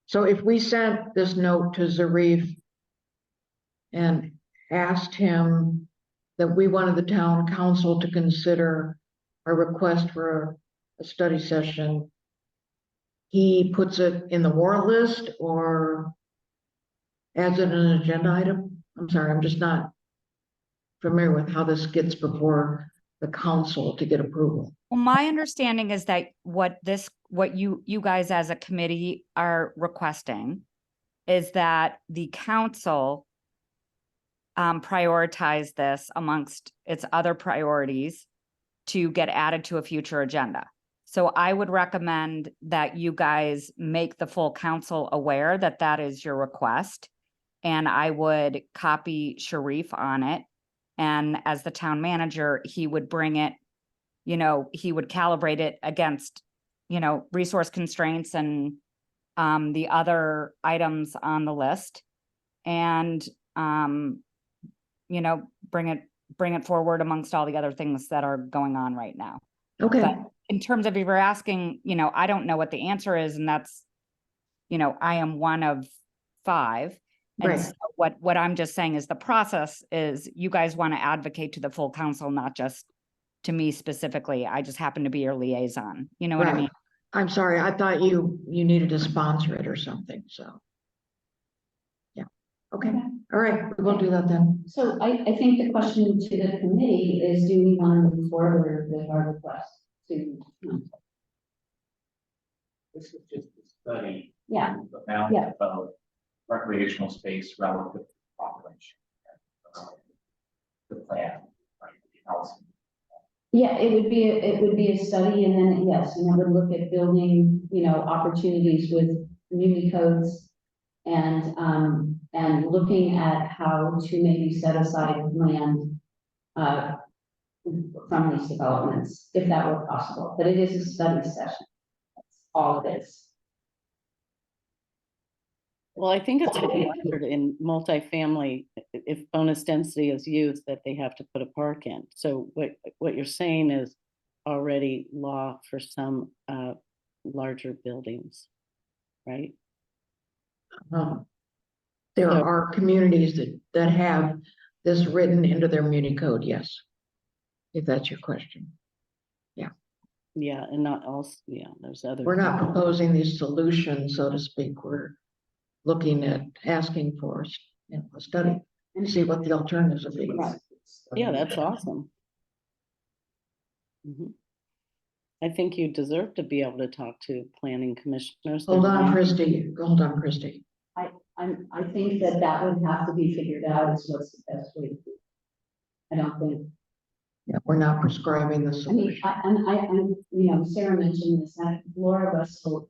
So if we sent this note to Zarif and asked him that we wanted the town council to consider a request for a study session, he puts it in the warrant list or adds it in an agenda item? I'm sorry, I'm just not familiar with how this gets before the council to get approval. Well, my understanding is that what you guys as a committee are requesting is that the council prioritize this amongst its other priorities to get added to a future agenda. So I would recommend that you guys make the full council aware that that is your request. And I would copy Sharif on it. And as the town manager, he would bring it, he would calibrate it against, resource constraints and the other items on the list. And, bring it forward amongst all the other things that are going on right now. Okay, But in terms of if you're asking, I don't know what the answer is, and that's, I am one of 5. And Right. so what I'm just saying is the process is you guys want to advocate to the full council, not just to me specifically. I just happen to be your liaison. You know what I right. mean? I'm sorry, I thought you needed to sponsor it or something, so. Yeah, okay, all right, we'll do that then. So I think the question to the committee is, do we want to move forward with our request to? This is just a study. Yeah. The amount Yeah. of recreational space relative to the population. The plan, right, the housing. Yeah, it would be a study, and then, yes, would look at building, opportunities with community codes. And looking at how to maybe set aside land from these developments, if that were possible, but it is a study session. That's all it is. Well, I think it's required in multifamily, if bonus density is used, that they have to put a park in. So what you're saying is already law for some larger buildings, right? There So- are communities that have this written into their muni code, yes. If that's your question. Yeah, and not also, there's other. We're not proposing these solutions, so to speak. We're looking at asking for, a study and see what the alternatives would be. Right. Yeah, that's awesome. I think you deserve to be able to talk to planning commissioners. Hold on, Christy. Hold on, Christy. I think that would have to be figured out as what's the best way to do it. I don't think. Yeah, we're not prescribing the I mean, solution. Sarah mentioned this, that Laura Russell's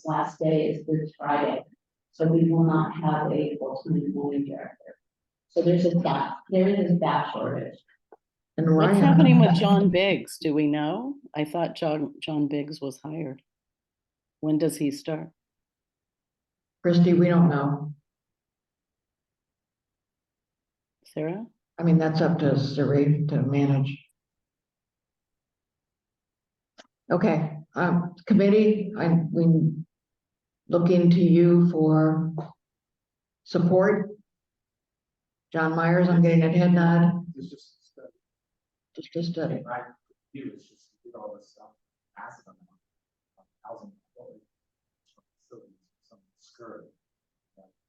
last day is Good Friday. So we will not have a full-time planning director. So there is a staff shortage. And What's Ryan, happening with John Biggs? Do we know? I thought John Biggs was hired. When does he start? Christy, we don't know. Sarah? I mean, that's up to Sari to manage. Okay, committee, we looking to you for support. John Myers, I'm getting a head nod. It's just a study. Just a study. And I do, it's just to get all this stuff, pass them on housing. Facilities, some skirt.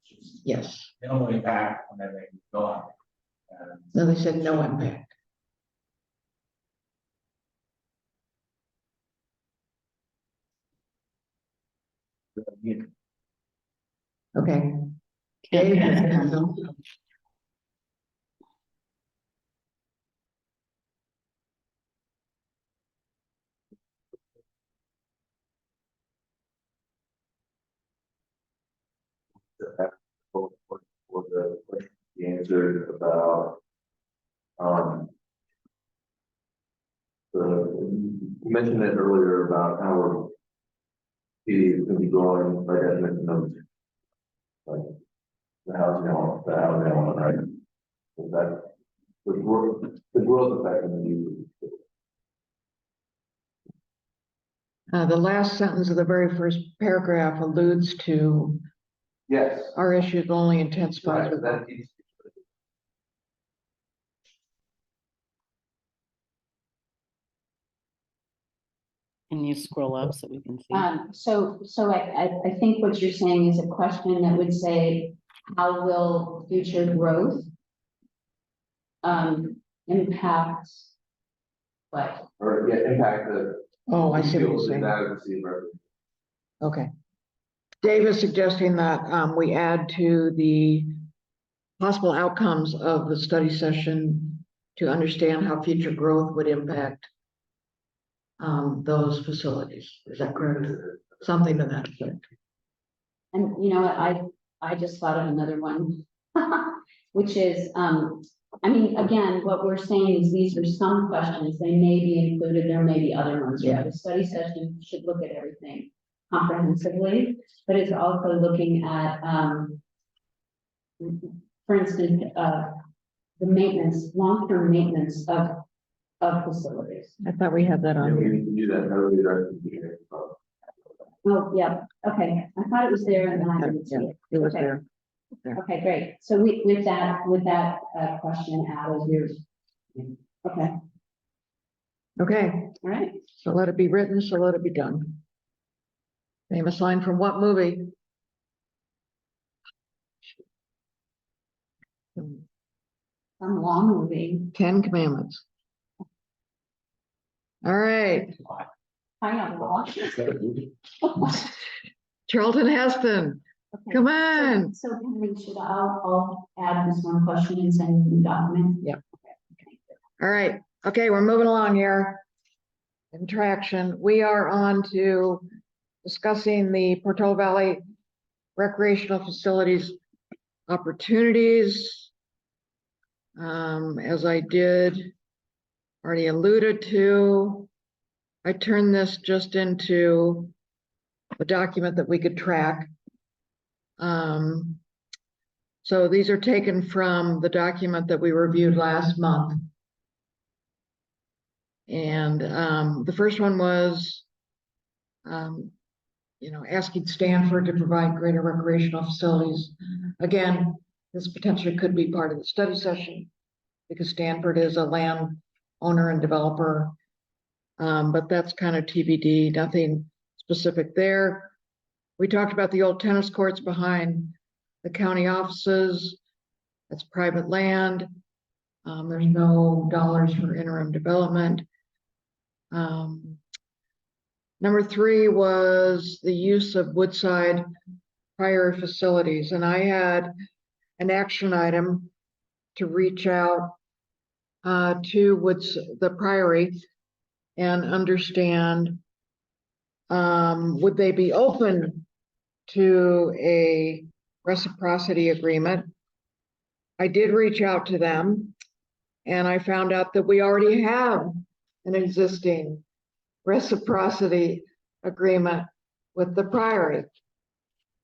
Just Yes. minimal impact when they go on. And No, they said no impact. Okay. Dave, For the question you answered about, you mentioned it earlier about how it is going to be growing by definition of like the housing element, right? So that the growth effect in the use. the last sentence of the very first paragraph alludes to Yes. our issues only intensifies. Right, that is. Can you scroll up so we can see? So I think what you're saying is a question that would say, how will future growth impact But Or impact the. Oh, I see what you're saying. Inadequacy of revenue. Okay. Dave is suggesting that we add to the possible outcomes of the study session to understand how future growth would impact those facilities. Is that correct? Something to that effect. and you know what, I just thought of another one. Which is, I mean, again, what we're saying is these are some questions, they may be included, there may be other ones, Yeah. right? The study session should look at everything comprehensively, but it's also looking at, for instance, the maintenance, long-term maintenance of facilities. I thought we had that Yeah, on we here. need to do that. How do we direct the future? Oh, yeah, okay, I thought it was there and then I didn't see Yeah, it. it was Okay. there. Okay, great. So with that question added, yours. Okay, Okay, all right. so let it be written, so let it be done. Famous line from what movie? Some law movie. 10 Commandments. All right, I know law. Charlton Heston, Okay. come on. So Henry, should I'll add this one question and send you the document? Yep. Okay. All right, okay, we're moving along here. In traction, we are on to discussing the Portola Valley recreational facilities opportunities. As I did already alluded to, I turned this just into a document that we could track. So these are taken from the document that we reviewed last month. And the first one was, asking Stanford to provide greater recreational facilities. Again, this potentially could be part of the study session because Stanford is a land owner and developer. But that's kind of TBD, nothing specific there. We talked about the old tennis courts behind the county offices. That's private land. There's no dollars for interim development. Number 3 was the use of Woodside prior facilities. And I had an action item to reach out to the Priory and understand, would they be open to a reciprocity agreement? I did reach out to them and I found out that we already have an existing reciprocity agreement with the Priory.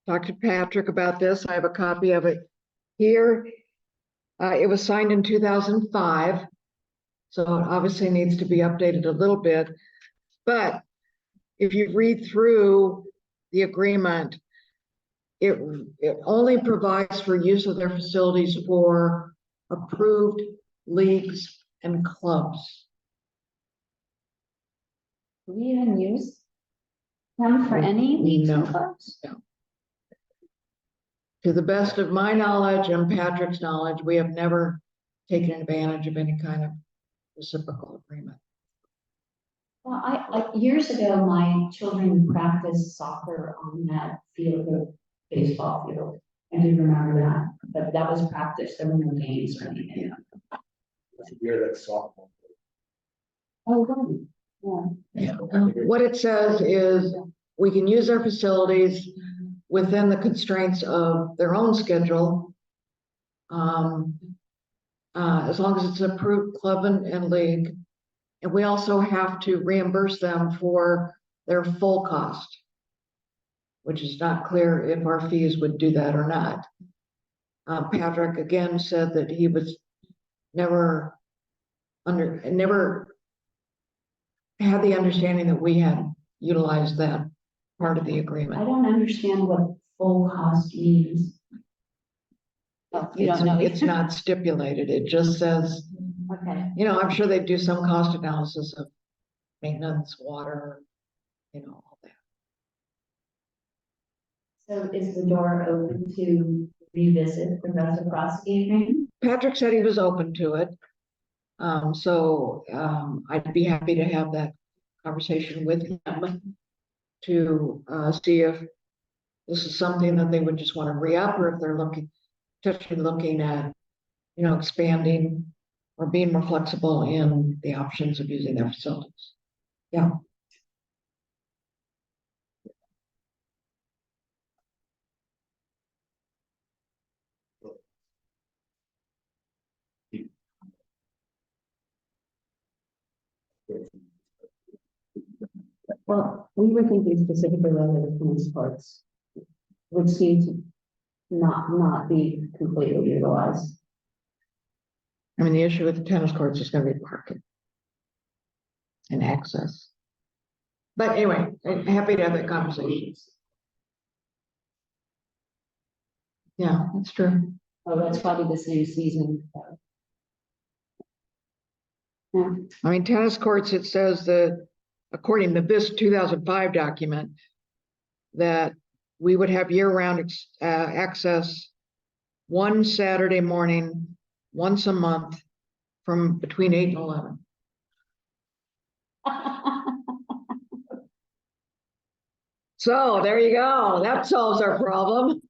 Talked to Patrick about this. I have a copy of it here. It was signed in 2005, so it obviously needs to be updated a little bit. But if you read through the agreement, it only provides for use of their facilities for approved leagues and clubs. Do we even use them for any leagues and No. clubs? To the best of my knowledge and Patrick's knowledge, we have never taken advantage of any kind of reciprocal agreement. Well, I years ago, my children practiced soccer on that field, the baseball field. I do remember that, but that was practice. There were no games or anything. Weird, that's softball. Oh, right. Yeah. What it says is we can use their facilities within the constraints of their own schedule. As long as it's an approved club and league. And we also have to reimburse them for their full cost, which is not clear if our fees would do that or not. Patrick again said that he was never had the understanding that we had utilized that part of the I agreement. don't understand what full cost means. Oh, you don't know. It's not stipulated. It just says, Okay. I'm sure they do some cost analysis of maintenance, water, all that. So is the door open to revisit the reciprocity agreement? Patrick said he was open to it. I'd be happy to have that conversation with him to see if this is something that they would just want to re-up, or if they're potentially looking at, expanding or being more flexible in the options of using their facilities. Yeah. Well, we were thinking specifically about the tennis courts, which seem to not be completely utilized. I mean, the issue with the tennis courts is going to be parking and access. But anyway, I'm happy to have that conversation. Yeah, that's true. Oh, that's probably the same season. Yeah. I mean, tennis courts, it says that according to this 2005 document, that we would have year-round access one Saturday morning, once a month, from between 8 and 11. So there you go. That solves our problem.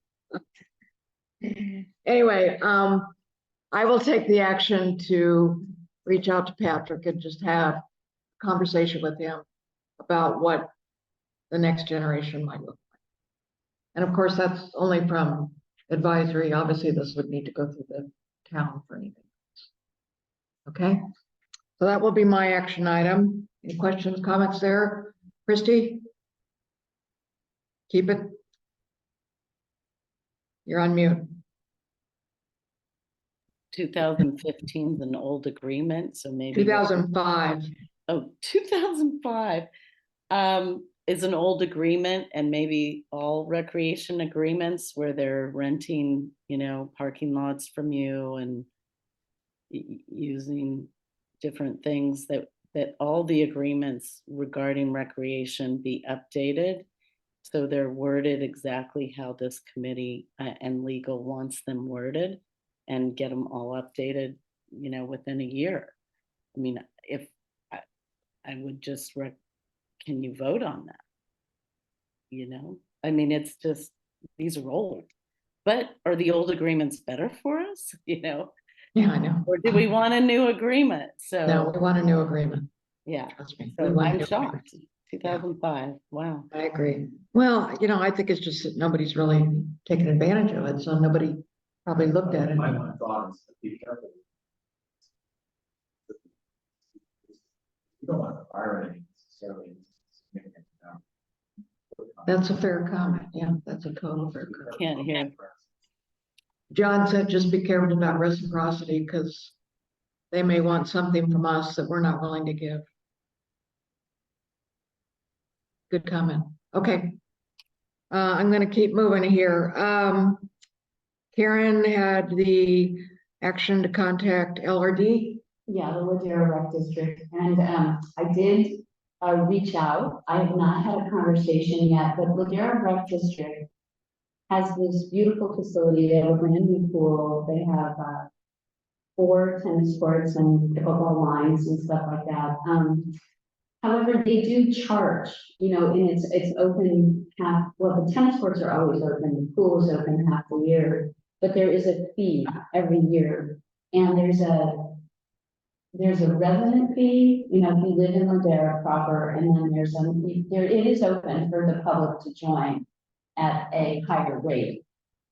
Anyway, I will take the action to reach out to Patrick and just have a conversation with him about what the next generation might look like. And of course, that's only from advisory. Obviously, this would need to go through the town for anything. Okay, so that will be my action item. Any questions, comments there? Christy? Keep it. You're on mute. 2015 is an old agreement, so maybe. 2005. Oh, 2005 is an old agreement, and maybe all recreation agreements where they're renting, parking lots from you and using different things, that all the agreements regarding recreation be updated. So they're worded exactly how this committee and legal wants them worded, and get them all updated, within a year. I mean, if I would just can you vote on that? I mean, it's just, these are old, but are the old agreements better for us? Yeah, I know. Or do we want a new agreement? So No, we want a new agreement. yeah, Trust me. so We want a I'm new agreement. shocked. 2005. Wow. I agree. Well, I think it's just that nobody's really taken advantage of it, so nobody probably looked at it. My thought is to be careful. You don't want to fire anything necessarily. That's a fair comment. Yeah, that's a total fair comment. Can't hear. John said, just be careful about reciprocity, because they may want something from us that we're not willing to give. Good comment. Okay. I'm going to keep moving here. Karen had the action to contact LRD. Yeah, the Ladera Rec District, and I did reach out. I have not had a conversation yet, but Ladera Rec District has this beautiful facility. They have a brand new pool. They have 4 tennis courts and pickleball lines and stuff like that. However, they do charge, and it's open half. Well, the tennis courts are always open. The pool is open half the year, but there is a fee every year, and there's a resident fee, if you live in Ladera proper, and then it is open for the public to join at a higher rate.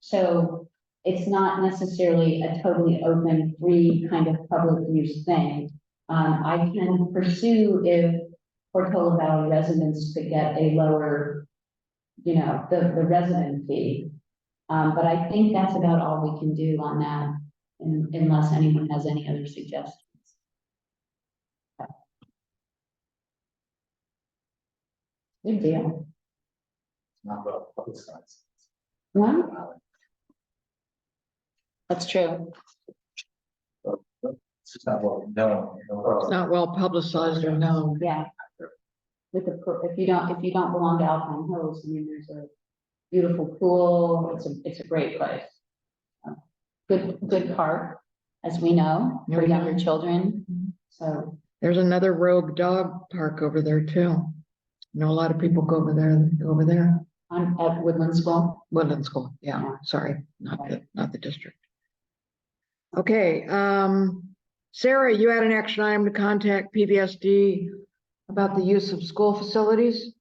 So it's not necessarily a totally open, free kind of public use thing. I can pursue if Portola Valley residents could get a lower, the resident fee. But I think that's about all we can do on that, unless anyone has any other suggestions. Good deal. It's not about public sites. Well, that's true. It's just not what we know. It's not well publicized or known. Yeah. If you don't belong to Alpine Hills, there's a beautiful pool. It's a great place. Good park, as we know, for younger children. So, There's another Rogue Dog Park over there too. I know a lot of people go over there. I'm at Woodland School. Woodland School, yeah, Yeah. sorry, not the district. Okay, Sarah, you had an action item to contact PVSD about the use of school facilities?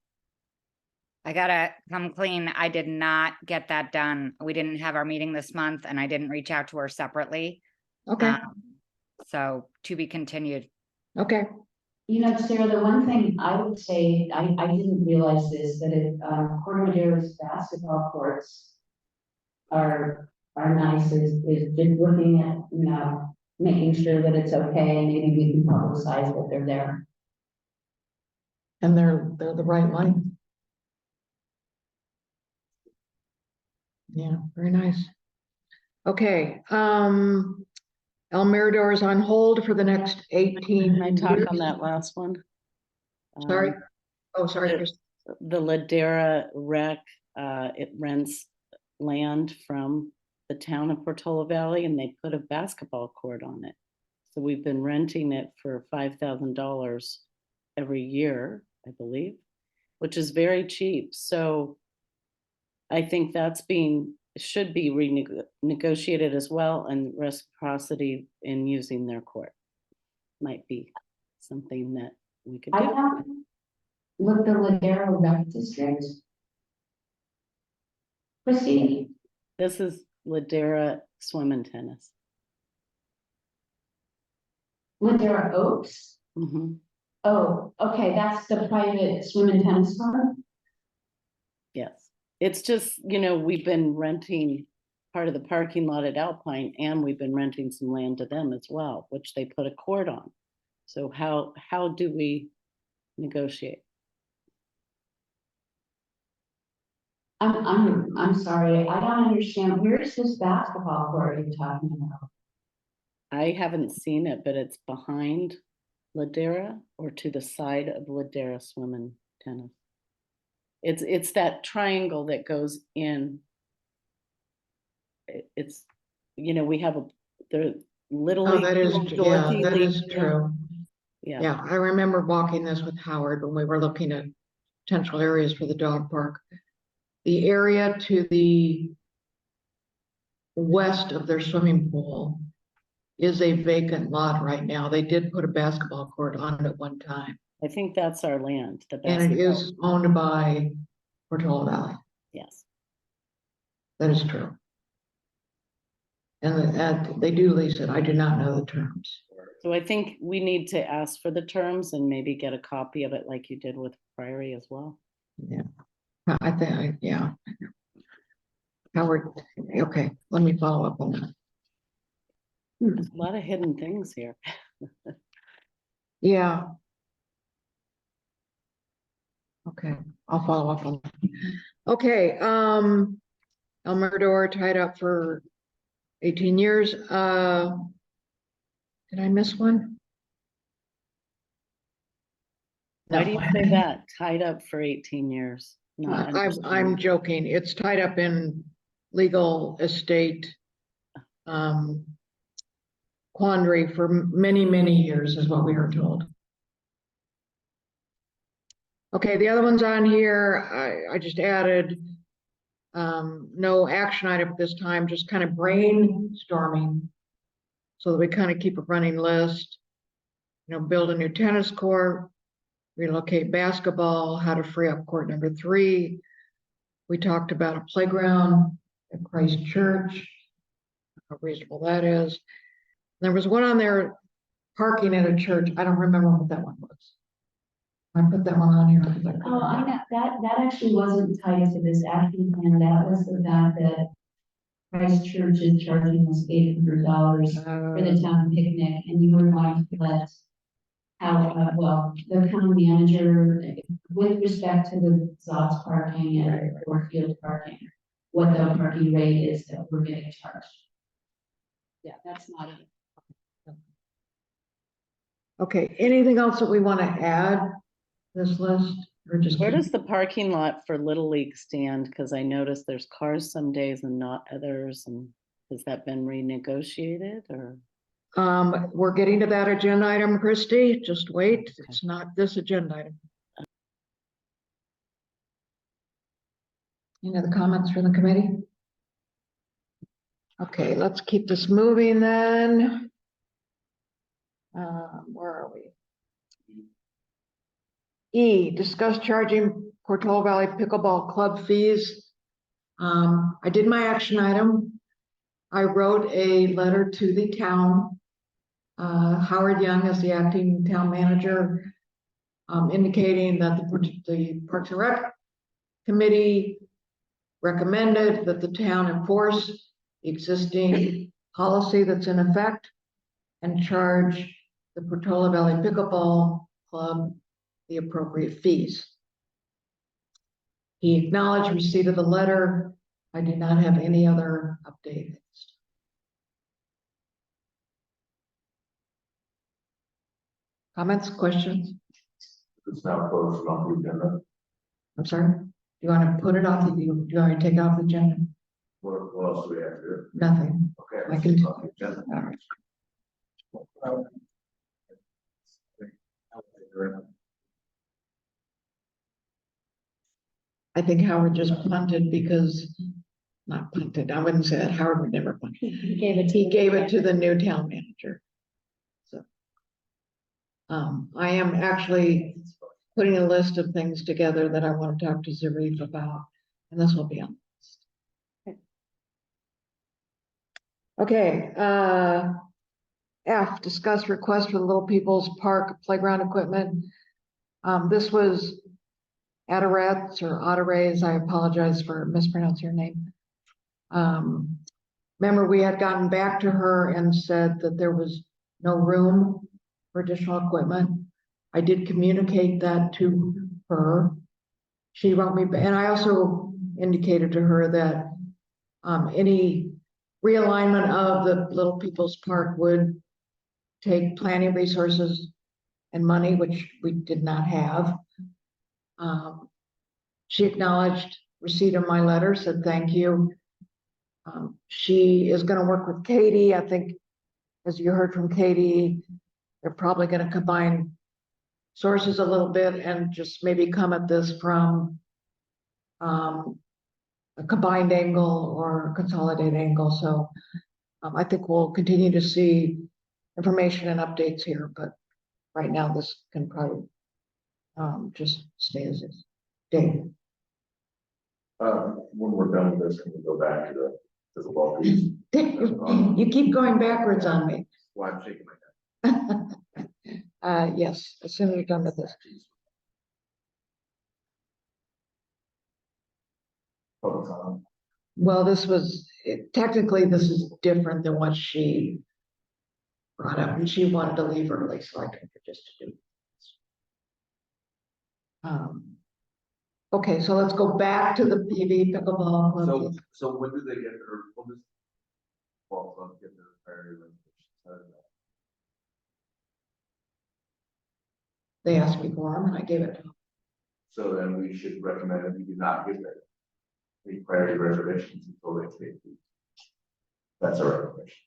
I gotta come clean. I did not get that done. We didn't have our meeting this month and I didn't reach out to her separately. Okay, So to be continued. okay, You know, Sarah, the one thing I would say, I didn't realize this, that it, Corte Madero's basketball courts are nice, is just looking at, you know, making sure that it's okay, and maybe we can publicize that they're there. and they're the right length. Yeah, very nice. Okay, El Mirador is on hold for the next 18 Can I talk years. on that last one? Sorry, Um, oh, sorry, the- Chris. The Ladera Rec, it rents land from the town of Portola Valley and they put a basketball court on it. So we've been renting it for $5,000 every year, I believe, which is very cheap. So I think should be renegotiated as well, and reciprocity in using their court might be something that we could I do. don't look the Ladero Rec District. Christine, This is Ladera Swim and Tennis. Ladera Oaks? Mhm. Oh, okay, that's the private swim and tennis club? Yes, it's just, we've been renting part of the parking lot at Alpine and we've been renting some land to them as well, which they put a court on. So how do we negotiate? I'm sorry, I don't understand. Where is this basketball court you're talking about? I haven't seen it, but it's behind Ladera or to the side of Ladera Swim and Tennis. It's that triangle that goes in. It's, we have the Little Oh, League that is, field, yeah, Dorothy that League is field. true. Yeah, Yeah, I remember walking this with Howard when we were looking at potential areas for the dog park. The area to the west of their swimming pool is a vacant lot right now. They did put a basketball court on it at one time, I think that's our land, the and it basketball. is owned by Portola Valley. Yes, That is true. And they do lease it. I do not know the terms. so I think we need to ask for the terms and maybe get a copy of it like you did with Priory as well. Yeah, I think, yeah. Howard, okay, let me follow up on that. There's a lot of hidden things here. Yeah. Okay, I'll follow up on that. Okay, El Mirador tied up for 18 years. Did I miss one? Why No. do you say that? Tied up for 18 years? Not I'm understanding. joking. It's tied up in legal estate quandary for many, many years is what we were told. Okay, the other ones on here, I just added no action item at this time, just kind of brainstorming so that we kind of keep a running list. Build a new tennis court, relocate basketball, how to free up court number 3. We talked about a playground at Christ Church, how reasonable that is. There was one on there, parking at a church. I don't remember what that one was. I put that one on here. because I couldn't Oh, I remember. know, that actually wasn't tied to this action plan, that was the fact that Christ Church is charging us $800 for the town picnic, and you were going to let well, the county manager, with respect to the Zots parking and Warfield parking, what the parking rate is that we're getting charged. Yeah, that's not it. Okay, anything else that we want to add to this list or just? Where keep- does the parking lot for Little League stand? Because I noticed there's cars some days and not others. And has that been renegotiated or? We're getting to that agenda item, Christie. Just wait. It's not this agenda item. Any other comments from the committee? Okay, let's keep this moving then. Where are we? E, discuss charging Portola Valley Pickleball Club fees. I did my action item. I wrote a letter to the town. Howard Young is the acting town manager, indicating that the Parks and Rec Committee recommended that the town enforce the existing policy that's in effect and charge the Portola Valley Pickleball Club the appropriate fees. He acknowledged receipt of the letter. I do not have any other updates. Comments, questions? It's now posted on the agenda. I'm sorry. Do you want to put it off? Do you want to take it off the agenda? What else do we have to do? Nothing. Okay. I can- on the agenda. All right. I think Howard just punted because, not punted, I wouldn't say that, Howard would never punt. He gave it to the new town manager. So. I am actually putting a list of things together that I want to talk to Zarif about, and this will be on the list. Okay, F, discuss request for the Little People's Park playground equipment. This was Adarats or Adarays. I apologize for mispronouncing your name. Remember, we had gotten back to her and said that there was no room for additional equipment. I did communicate that to her. She wrote me, and I also indicated to her that any realignment of the Little People's Park would take planning resources and money, which we did not have. She acknowledged receipt of my letter, said thank you. She is going to work with Katie. I think, as you heard from Katie, they're probably going to combine sources a little bit and just maybe come at this from a combined angle or consolidated angle. So I think we'll continue to see information and updates here, but right now this can probably just stay as is. Dave. When we're done with this, can we go back to the ball piece? You keep going backwards on me. Why I'm shaking my head. Yes, as soon as you're done with this. Well, this was, technically, this is different than what she brought up, and she wanted to leave early, so I took her just to do this. Okay, so let's go back to the PV pickleball club. So when do they get their, when does ball club get their priority regulations? They asked me for them, and I gave it to them. So then we should recommend that we do not give them the priority reservations until they take these. That's our recommendation.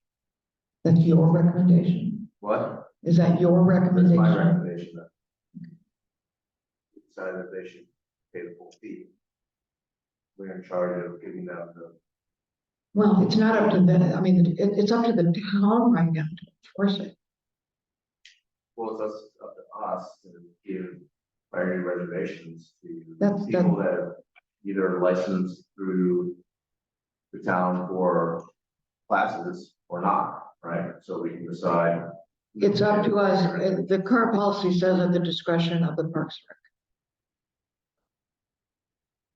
That's your recommendation? What? Is that your That's recommendation? my recommendation. That we decided that they should pay the full fee. We're in charge of giving them the. Well, it's not up to them. I mean, it's up to the town right now to enforce it. Well, it's up to us to give priority reservations to That's- people that have either licensed through the town for classes or not, right? So we can decide. It's up to us. The current policy says at the discretion of the Parks and Rec.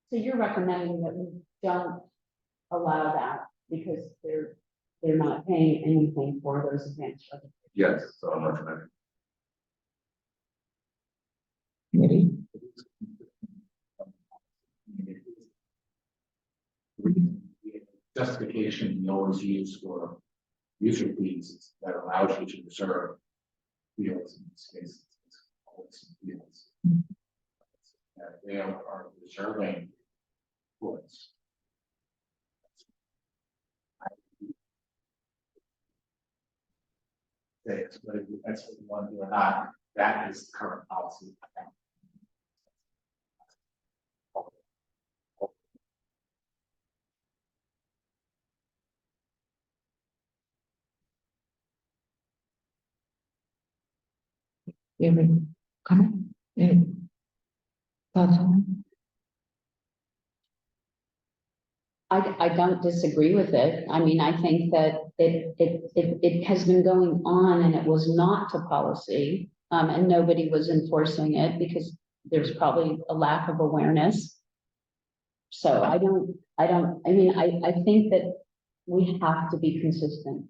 So you're recommending that we don't allow that because they're not paying anything for those events. Yes, so I'm recommending. Committee. Justification we always use for user fees that allows you to reserve fields in this case. It's always fields. That they are reserving points. That's what we want to do or not, that is current policy. You have any comment? Any thoughts on I don't disagree with it. I mean, I think that it has been going on and it was not to policy. And nobody was enforcing it because there's probably a lack of awareness. So I think that we have to be consistent,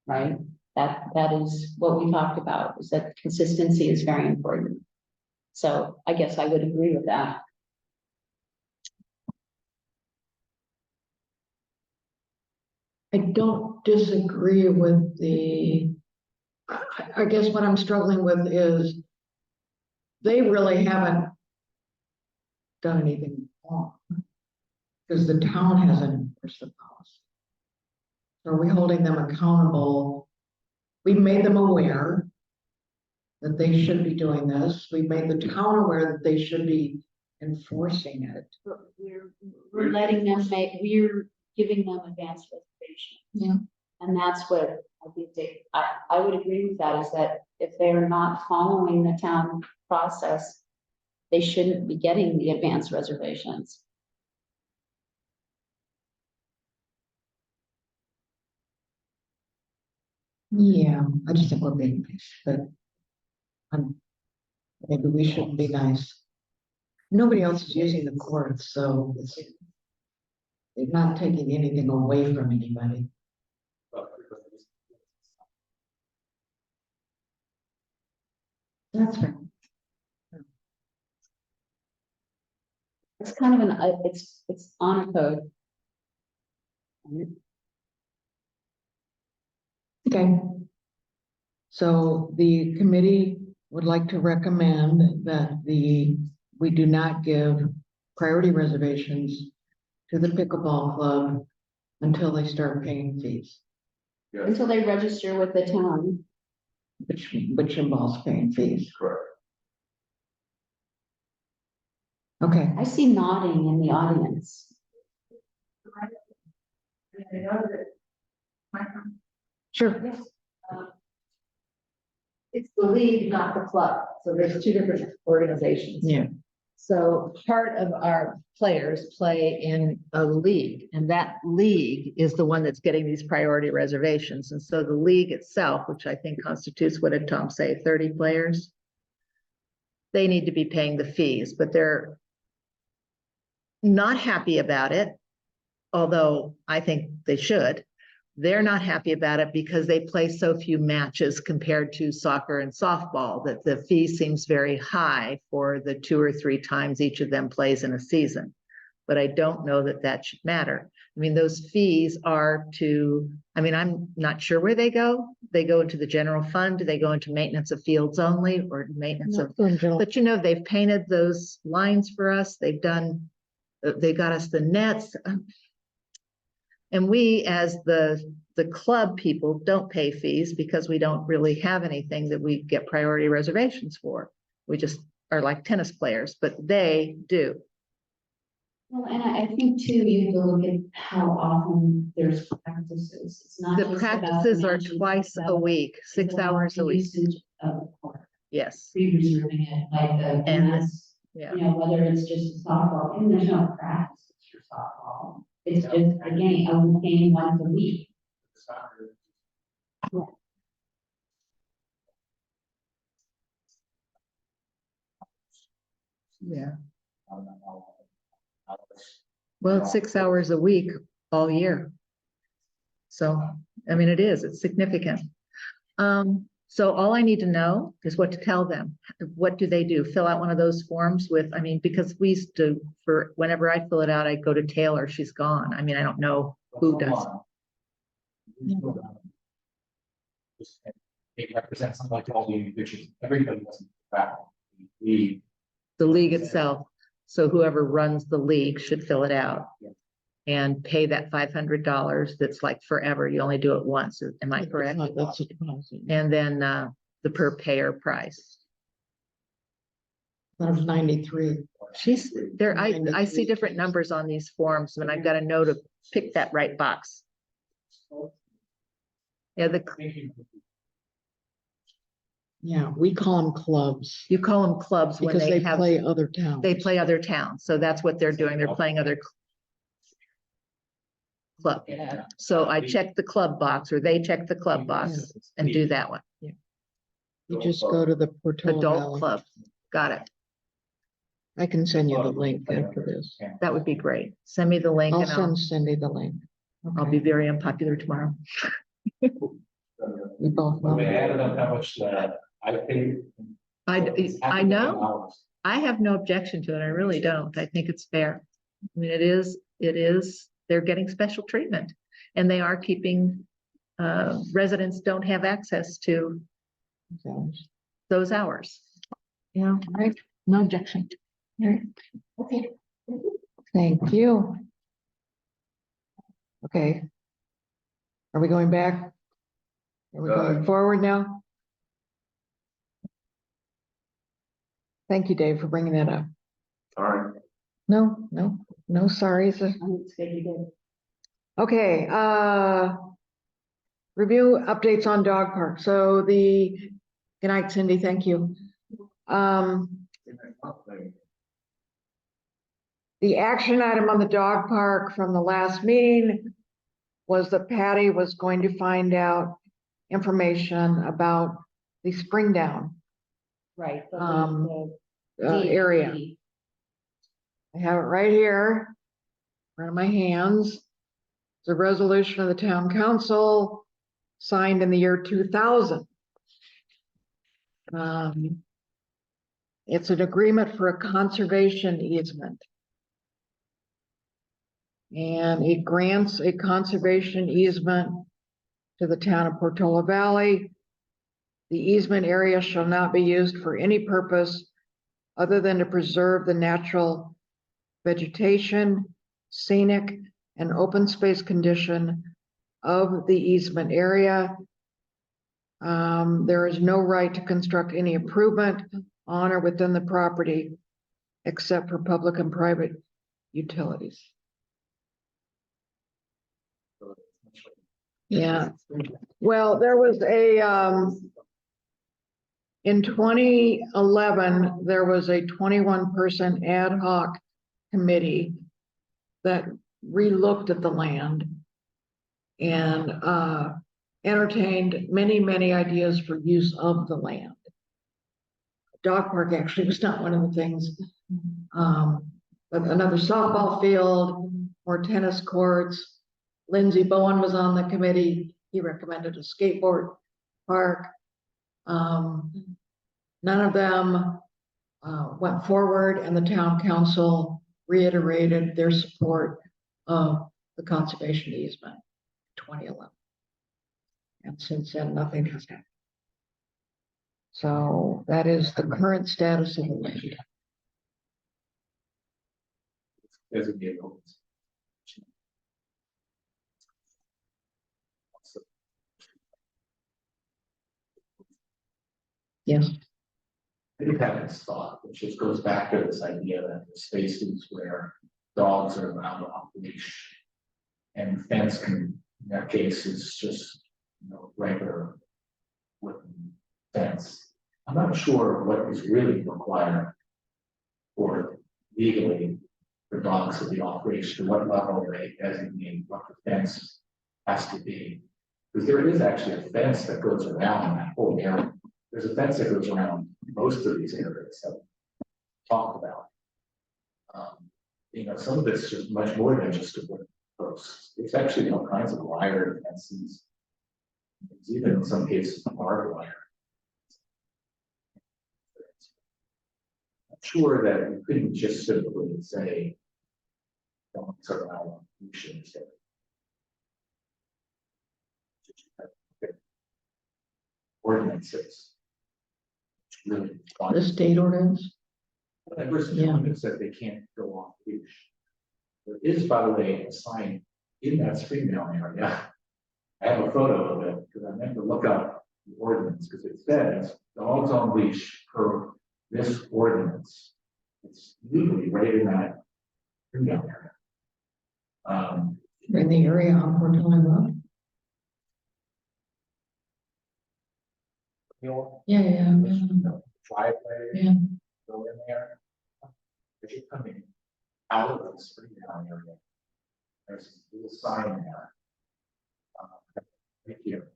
right? That is what we talked about, is that consistency is very important. So I guess I would agree with that. I don't disagree with I guess what I'm struggling with is they really haven't done anything wrong because the town hasn't enforced the policy. So are we holding them accountable? We've made them aware that they should be doing this. We've made the town aware that they should be enforcing it. But we're letting them we're giving them advanced reservations. Yeah. And that's what I think I would agree with that, is that if they're not following the town process, they shouldn't be getting the advanced reservations. Yeah, I just think we're being nice, but maybe we shouldn't be nice. Nobody else is using the courts, so they're not taking anything away from anybody. That's fair. It's kind of it's honor code. Okay. So the committee would like to recommend that we do not give priority reservations to the pickleball club until they start paying fees, Until they register with the town. which involves paying fees. Correct. Okay, I see nodding in the audience. sure. It's the league, not the club, so there's two different organizations. Yeah. So part of our players play in a league, and that league is the one that's getting these priority reservations. And so the league itself, which I think constitutes, what did Tom say, 30 players? They need to be paying the fees, but they're not happy about it, although I think they should. They're not happy about it because they play so few matches compared to soccer and softball, that the fee seems very high for the 2 or 3 times each of them plays in a season. But I don't know that that should matter. I mean, those fees are I'm not sure where they go. They go into the general fund. Do they go into maintenance of fields only, or maintenance of, but they've painted those lines for us. They got us the nets. And we, as the club people, don't pay fees because we don't really have anything that we get priority reservations for. We just are like tennis players, but they do. Well, and I think too, you have to look at how often there's practices. It's not The just about practices are matches, twice it's a about- week, it's 6 about hours a the week. usage of the court, Yes, pre-reserving it, and And- that's, yeah. whether it's just softball, and there's no practice for softball. It's just a game once a week. Yeah. Well, it's 6 hours a week all year. So, it's significant. So all I need to know is what to tell them. What do they do? Fill out one of those forms with, because we used to, for whenever I fill it out, I go to Taylor, she's gone. I don't know who does. It represents something like all the individuals, everybody wasn't back. The league itself. So whoever runs the league should fill it out. and pay that $500 that's like forever. You only do it once. Am I correct? That's a deposit. And then the per payer price. That was 93. She's there. I see different numbers on these forms and I've got to know to pick that right box. Yeah, Yeah, we call them clubs you call them clubs when because they have, play other towns. they play other towns. So that's what they're doing. They're playing other club. Yeah. So I check the club box or they check the club box and do that one. You just go to the Portola Adult Valley. club. Got it. I can send you the link after this. That would be great. Send me the link I'll and send Cindy the link. I'll be very unpopular tomorrow. We both When know. we added up how much I paid. I know. I have no objection to it. I really don't. I think it's fair. I mean, it is, they're getting special treatment. And they are keeping, residents don't have access to those hours. You know, right? No objection. Right. Okay. Thank you. Okay. Are we going back? Are we going forward now? Thank you, Dave, for bringing that up. All right. No, sorries. Okay, review updates on dog park. So good night, Cindy, thank you. The action item on the dog park from the last meeting was that Patty was going to find out information about the Springdown Right. area. I have it right here, in front of my hands. It's a resolution of the town council signed in the year 2000. It's an agreement for a conservation easement. And it grants a conservation easement to the town of Portola Valley. The easement area shall not be used for any purpose other than to preserve the natural vegetation, scenic, and open space condition of the easement area. There is no right to construct any improvement on or within the property except for public and private utilities. Yeah, well, there was in 2011, there was a 21-person ad hoc committee that re-looked at the land and entertained many ideas for use of the land. Dog park actually was not one of the things, but another softball field, more tennis courts. Lindsey Bowen was on the committee. He recommended a skateboard park. None of them went forward, and the town council reiterated their support of the conservation easement in 2011. And since then, nothing has happened. So that is the current status of the land. Designated open space. Yes. I did have this thought, which just goes back to this idea that the spaces where dogs are allowed off leash. And fence can, in that case, is just, regular wooden fence. I'm not sure what is really required for legally for dogs to be off leash, to what level they designate what the fence has to be. Because there is actually a fence that goes around that whole area. There's a fence that goes around most of these areas that we talk about. Some of it's just much more than just a wooden post. It's actually all kinds of wire fences. It's even in some cases barbed wire. I'm sure that you couldn't just simply say, don't turn out you shouldn't say. Ordinances. Really. The state ordinance. That person Yeah. said they can't go off leash. There is, by the way, a sign in that Springdale area. I have a photo of it, because I meant to look up the ordinance, because it says dogs on leash per this ordinance. It's legally right in that Springdale area. In the area on Portola Road. Yeah. Driveway. Yeah. Go in there. As you're coming out of the Springdale area, there's a little sign there. Right here.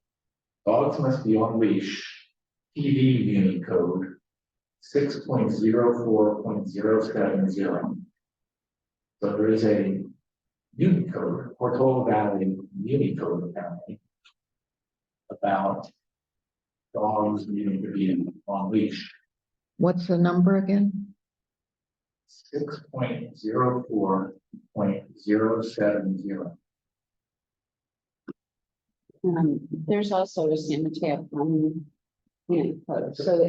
Dogs must be on leash, TV unit code 6.04.070. So there is a unit code, Portola Valley unit code apparently, about dogs needing to be on leash. What's the number again? 6.04.070. There's also a cemetery on Unicode, so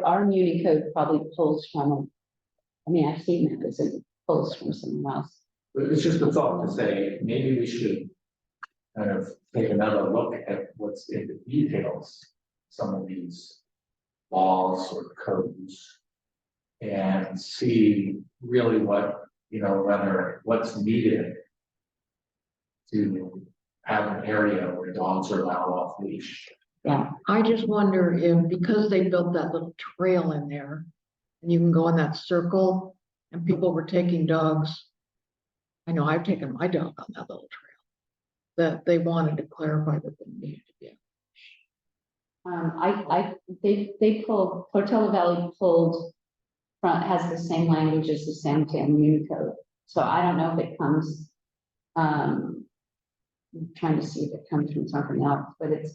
our Unicode probably pulls from, I mean, I've seen it as it pulls from somewhere else. But it's just a thought to say, maybe we should kind of take another look at what's in the details, some of these laws or codes, and see really what, whether what's needed to have an area where dogs are allowed off leash. Yeah. I just wonder if, because they built that little trail in there, and you can go in that circle, and people were taking dogs. I know I've taken my dog on that little trail, that they wanted to clarify that they needed to be. They pulled, Portola Valley pulled has the same language as the San Tan Unicode. So I don't know if it comes, I'm trying to see if it comes from something else, but it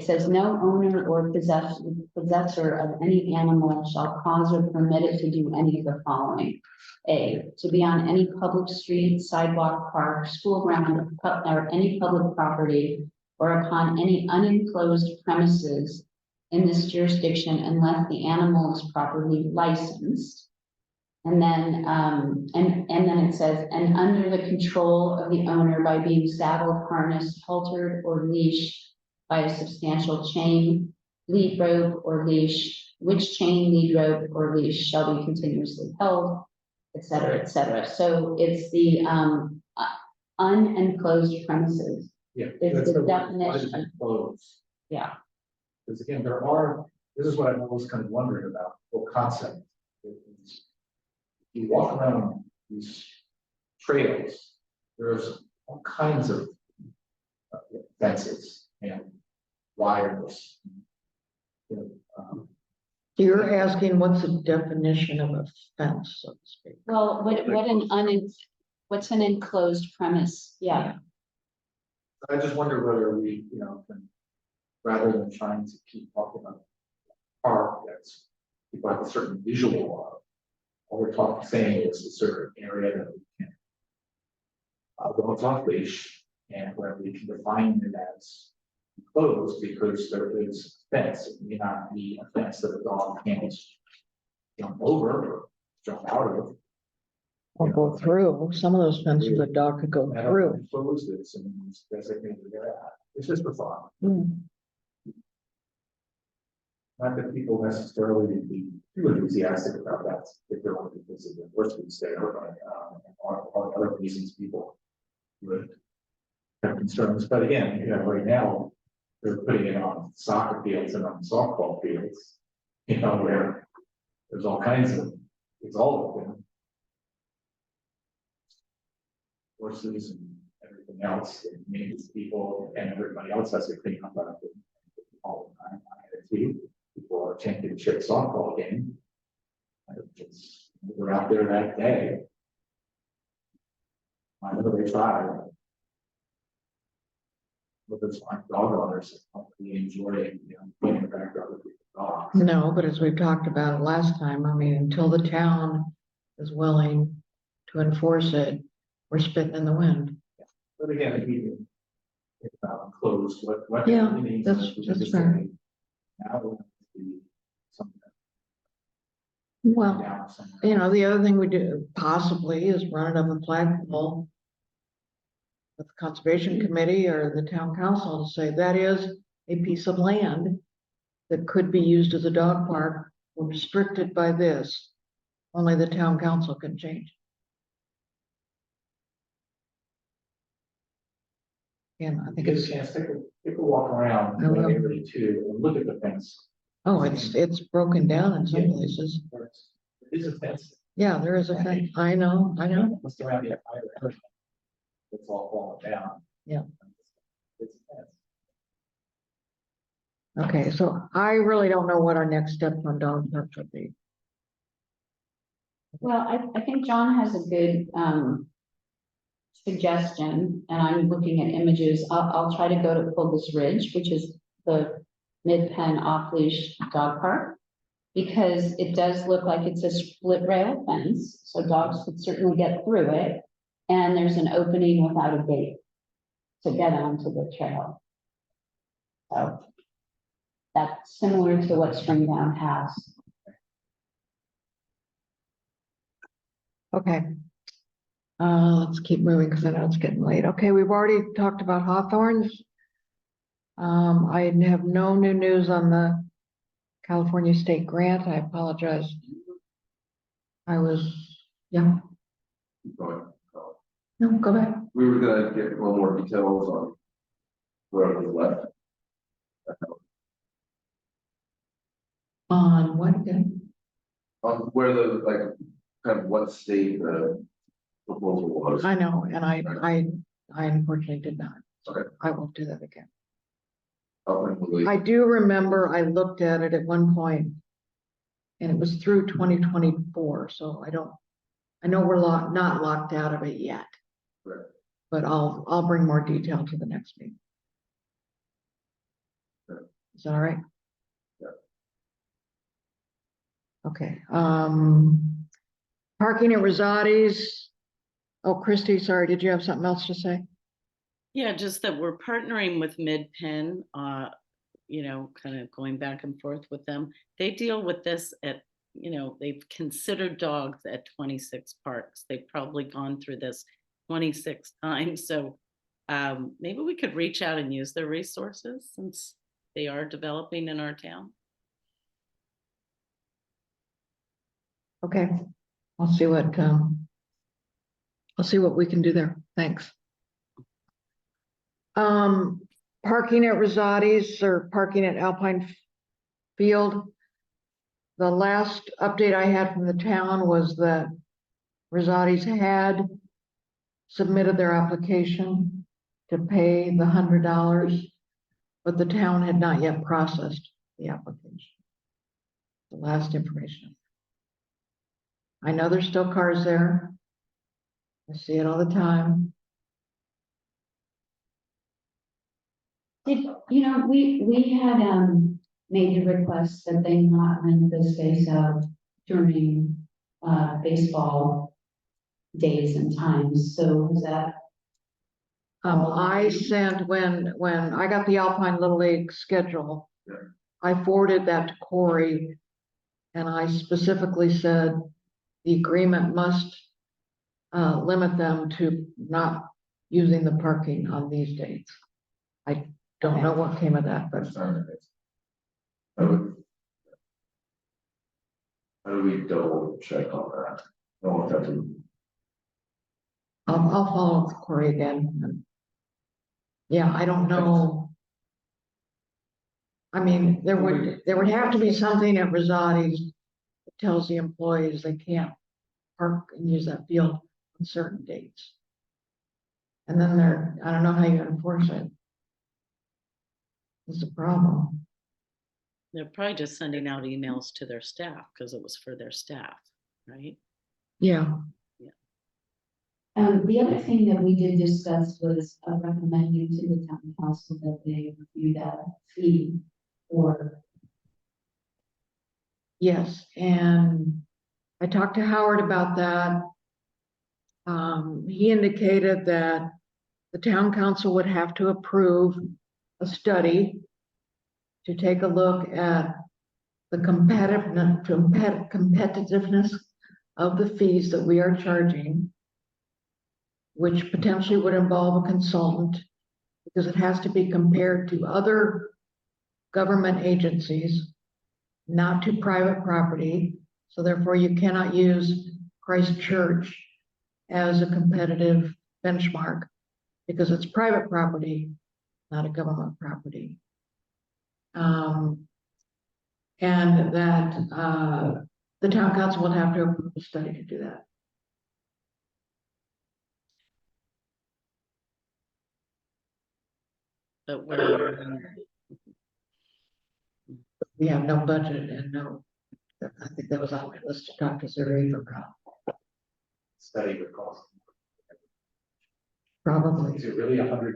says no owner or possessor of any animal shall cause or permit it to do any of the following. A, to be on any public street, sidewalk, park, school ground, or any public property, or upon any unenclosed premises in this jurisdiction unless the animal is properly licensed. And then, and then it says, and under the control of the owner by being saddled, harnessed, haltered, or leashed by a substantial chain, lead rope, or leash, which chain, lead rope, or leash shall be continuously held, et cetera, et cetera. So it's the unenclosed premises. Yeah. It's the why does it definition. close? Yeah. Because again, this is what I've always kind of wondered about, the whole concept. You walk around these trails, there's all kinds of fences and wires. You're asking what's the definition of a fence, so to speak? Well, what's an enclosed premise? Yeah. I just wonder whether we, can, rather than trying to keep talking about park that's people have a certain visual of, all we're saying is a certain area that we can go off leash, and where we can define it as enclosed because there is fence. It may not be a fence that a dog can't jump over or jump out of. Or go through. Some of those fences a dog could go through. Enclosed this and it's designated there. It's just for fun. Not that people necessarily would be too enthusiastic about that if they're on the visit the worst would stay or other reasons people would have concerns. But again, right now they're putting it on soccer fields and on softball fields, where there's all kinds of, it's all open. Horses and everything else, it means people and everybody else has to clean up after all the time. People are championship softball game. We're out there that day. I know they try. But it's like dog owners hopefully enjoy, playing back other people's dogs. No, but as we've talked about last time, I mean, until the town is willing to enforce it, we're spitting in the wind. But again, if we can think about closed, what Yeah, it really means that's is we just fair. say, now we'll have to do something Well, down somewhere. the other thing we do possibly is run it up a flagpole with the Conservation Committee or the town council to say that is a piece of land that could be used as a dog park. We're restricted by this. Only the town council can change. And I think Get a it's, chance, take a walk around I the will. area too, and look at the fence. oh, it's broken down in some places. It is a fence. Yeah, there is a thing. I know. Must around the entire area. It's all falling down. Yeah. It's a fence. Okay, so I really don't know what our next step on dog parks would be. Well, I think John has a good, suggestion, and I'm looking at images. I'll try to go to Fulgus Ridge, which is the mid-pen off-leash dog park. Because it does look like it's a split rail fence, so dogs could certainly get through it. And there's an opening without a gate to get onto the trail. So that's similar to what Springdown has. Okay. Let's keep moving because I know it's getting late. Okay, we've already talked about Hawthorns. I have no new news on the California State Grant. I apologize. Yeah, Going. no, go back. We were gonna get one more details on where it was left. On what again? On where the, like, kind of what state the proposal was. I know, and I unfortunately did not. Okay. I won't do that again. Ultimately, I do remember I looked at it at one point and it was through 2024, so I know we're not locked out of it yet. Right. But I'll bring more detail to the next meeting. Sure. Is that all right? Yeah. Okay, parking at Rosati's. Oh, Christy, sorry, did you have something else to say? Yeah, just that we're partnering with Mid-Penn, you know, kind of going back and forth with them. They deal with this at, you know, they've considered dogs at 26 parks. They've probably gone through this 26 times. So maybe we could reach out and use their resources since they are developing in our town. Okay, I'll see what we can do there. Thanks. Parking at Rosati's or parking at Alpine Field. The last update I had from the town was that Rosati's had submitted their application to pay the $100, but the town had not yet processed the application. The last information. I know there's still cars there. I see it all the time. You know, we had, made the request that they not rent the space out during, baseball days and times, so was that? I sent, when I got the Alpine Little League schedule, Yeah. I forwarded that to Corey. And I specifically said, the agreement must limit them to not using the parking on these dates. I don't know what came of that, but how do we double check on that? I don't want that to. I'll follow up with Corey again. Yeah, I don't know. I mean, there would have to be something at Rosati's that tells the employees they can't park and use that field on certain dates. And then I don't know how you enforce it. It's a problem. They're probably just sending out emails to their staff because it was for their staff, right? Yeah. The other thing that we did discuss was recommending to the town council that they review that fee for. Yes, and I talked to Howard about that. He indicated that the town council would have to approve a study to take a look at the competitiveness of the fees that we are charging. which potentially would involve a consultant because it has to be compared to other government agencies, not to private property. So therefore you cannot use Christ Church as a competitive benchmark because it's private property, not a government property. And that the town council would have to approve a study to do that. But we're, We have no budget and no, I think that was on my list to talk to Zuri about. Study would cost. Probably. Is it really $100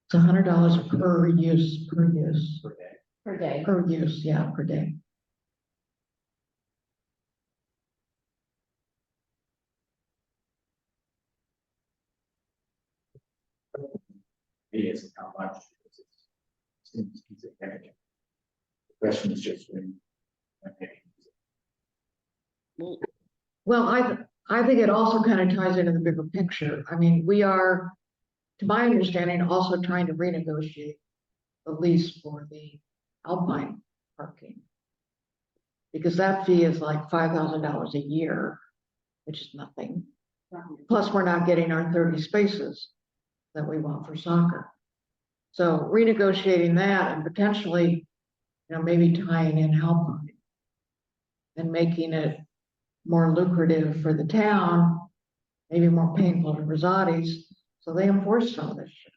It's $100 per use, per day? Per day. per use, yeah, per day. Me isn't how much. It seems insignificant. The question is just when they use it. Well, I think it also kind of ties into the bigger picture. I mean, we are, to my understanding, also trying to renegotiate the lease for the Alpine parking. Because that fee is like $5,000 a year, which is nothing. Plus, we're not getting our 30 spaces that we want for soccer. So renegotiating that and potentially, you know, maybe tying in Alpine and making it more lucrative for the town, maybe more painful to Rosati's, so they enforce some of this shit.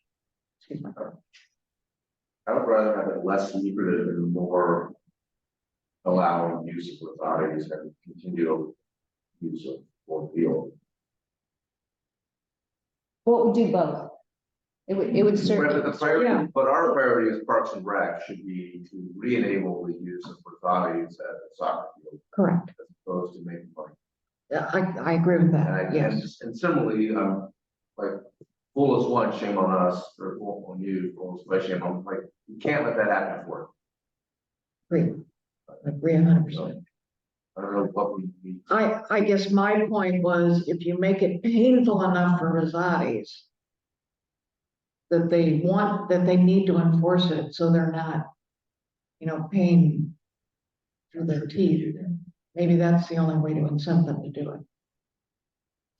Excuse my God. I would rather have it less lucrative and more allowing use of authorities and continual use of or field. Well, we'll do both. It would serve. But the priority, Yeah. but our priority as Parks and Rec should be to re-enable the use of authorities at the soccer field Correct. as opposed to making money. Yeah, I agree with And that, yes. and similarly, like, fool is one, shame on us, or fool on you, fool is my shame on, like, you can't let that happen at work. Agree. Agree 100%. I don't know what we need. I guess my point was, if you make it painful enough for Rosati's that they need to enforce it, so they're not, you know, paying through their teeth. Maybe that's the only way to incent them to do it.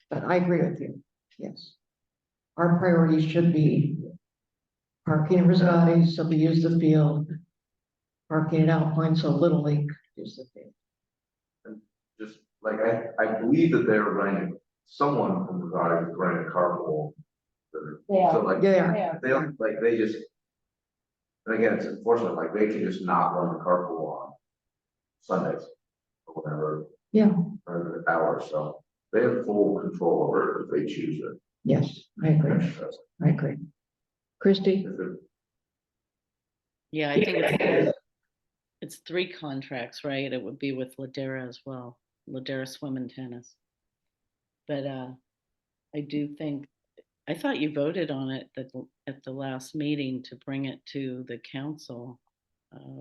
But I agree with you, yes. Our priorities should be parking at Rosati's, so we use the field. Parking at Alpine, so Little League use the field. Just like, I believe that they're running, someone from the guy is running a carpool. They are. So like, Yeah. they don't, like, they just. And again, it's unfortunate, like, they can just not run the carpool on Sundays or whatever. Yeah. Or the hours, so they have full control over it if they choose it. Yes, I agree. I agree. Christie? yeah, I think it's 3 contracts, right? It would be with Ladera as well, Ladera Swim and Tennis. But I do think, I thought you voted on it at the last meeting to bring it to the council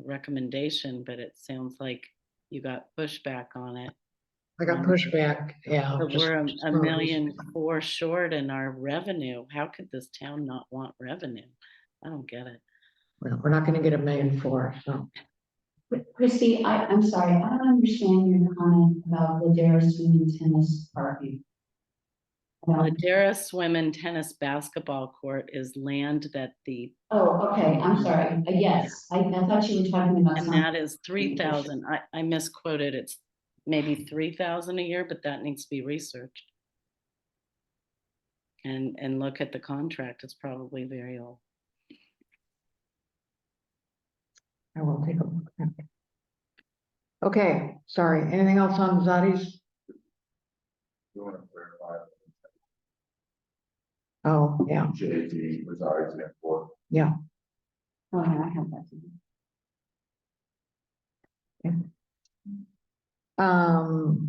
recommendation, but it sounds like you got pushback on it. I got pushback, yeah. But just we're for a some reason. million four short in our revenue. How could this town not want revenue? I don't get it. Well, we're not gonna get $1.4 million, so. Christy, I'm sorry, I don't understand your comment about Ladera swim and tennis parking. Ladera Swim and Tennis Basketball Court is land that the, Oh, okay, I'm sorry. Yes, I thought you were talking about and something. that is 3,000. I misquoted. It's maybe 3,000 a year, but that needs to be researched. And look at the contract. It's probably very old. I will take a look at it. Okay, sorry. Anything else on Rosati's? You want to clarify? Oh, yeah, JV resides in Fort. yeah. Oh, yeah, I have that.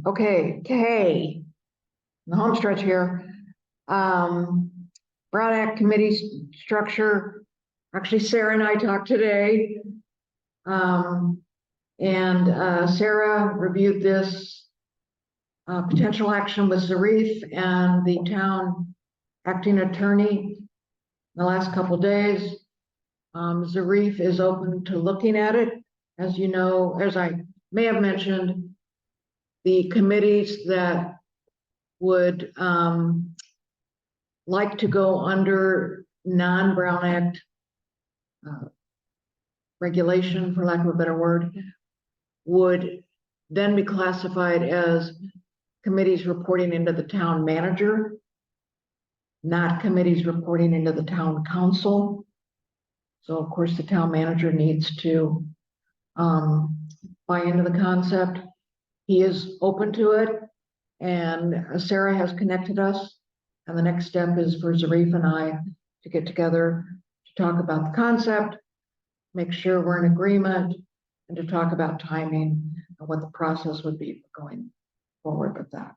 Okay, Kay. The home stretch here. Broad Act Committee structure. Actually, Sarah and I talked today. Sarah reviewed this potential action with Zarif and the town acting attorney the last couple days. Zarif is open to looking at it. As you know, as I may have mentioned, the committees that would like to go under non-Brown Act regulation, for lack of a better word, would then be classified as committees reporting into the town manager, not committees reporting into the town council. So of course, the town manager needs to buy into the concept. He is open to it, and Sarah has connected us. And the next step is for Zarif and I to get together to talk about the concept, make sure we're in agreement, and to talk about timing and what the process would be for going forward with that.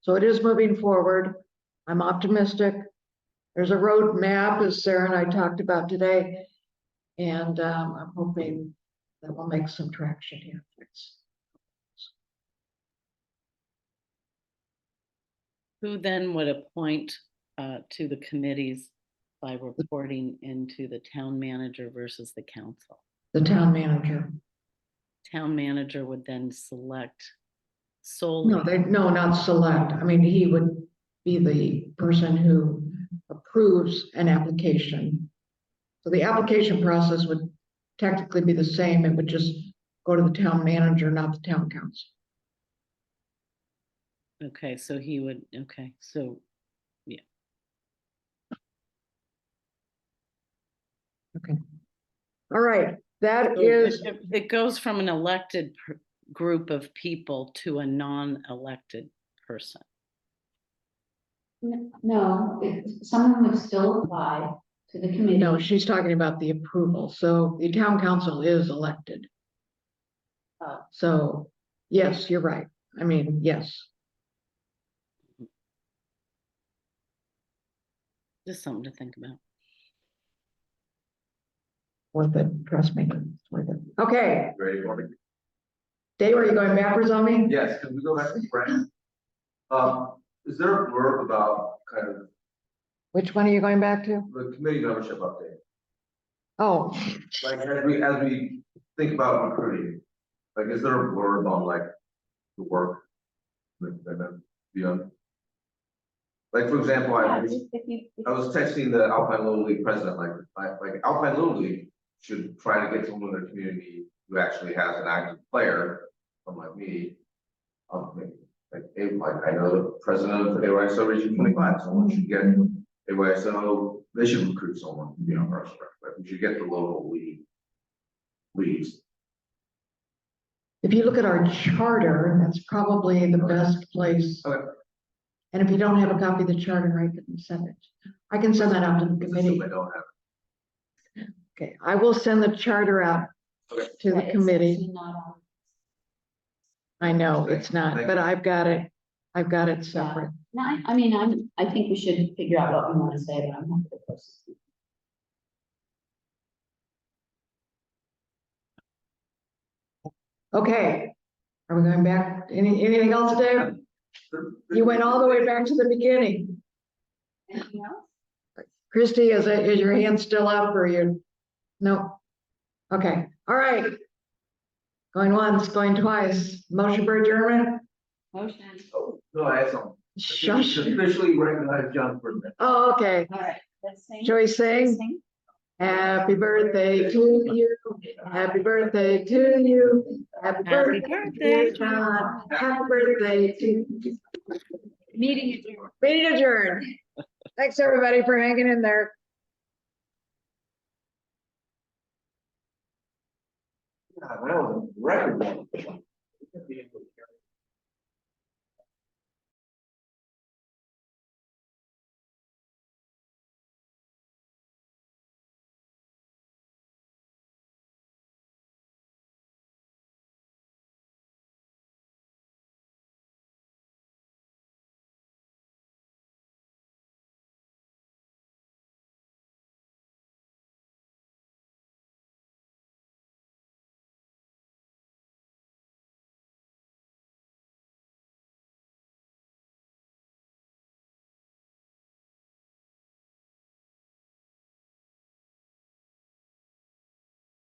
So it is moving forward. I'm optimistic. There's a road map, as Sarah and I talked about today, and I'm hoping that we'll make some traction here. Who then would appoint to the committees by reporting into the town manager versus the council? The town manager. Town manager would then select solely. No, not select. I mean, he would be the person who approves an application. So the application process would technically be the same. It would just go to the town manager, not the town council. Okay, so he would, okay, so, yeah. Okay. All right, that So is, it goes from an elected group of people to a non-elected person. No, someone would still apply to the committee. no, she's talking about the approval. So the town council is elected. Oh. So yes, you're right. I mean, yes. Just something to think about. Worth it, trust me. It's worth it. Okay, Ready for me? Dave, are you going backwards on me? Yes, can we go back to Brent? Is there a blurb about kind of Which one are you going back to? the committee membership update? Oh, Like, as we think about recruiting, like, is there a blurb on like the work? And then beyond? Like, for example, I was texting the Alpine Little League president, like Alpine Little League should try to get someone in their community who actually has an active player, unlike me. Like, I know the president of AYSO Region 25, someone should get AYSO, they should recruit someone, you know, first, but we should get the local leagues. if you look at our charter, that's probably the best place. Okay. And if you don't have a copy of the charter, I can send it. I can send that out to the committee. I don't have. Okay, I will send the charter out Okay. to the It's committee. actually not on. I know it's not, Thank but you. I've got it. I've got it separate. No, I mean, I think we should figure out what we want to say, but I'm happy to post it. Okay. Are we going back? Anything else, Dave? You went all the way back to the beginning. Anything else? Christie, is your hand still up or you? No. Okay, all right. Going once, going twice. Motion for adjournment? Motion. Oh, no, I had something. Shush. Officially recognize John Ferdinand. Oh, okay. All right, let's sing. Shall we sing? Sing. Happy birthday to you. Happy birthday to you. Happy birthday, birthday, John. Happy birthday to you. Meeting adjourned. Meeting adjourned. Thanks, everybody, for hanging in there. Yeah, that was a record.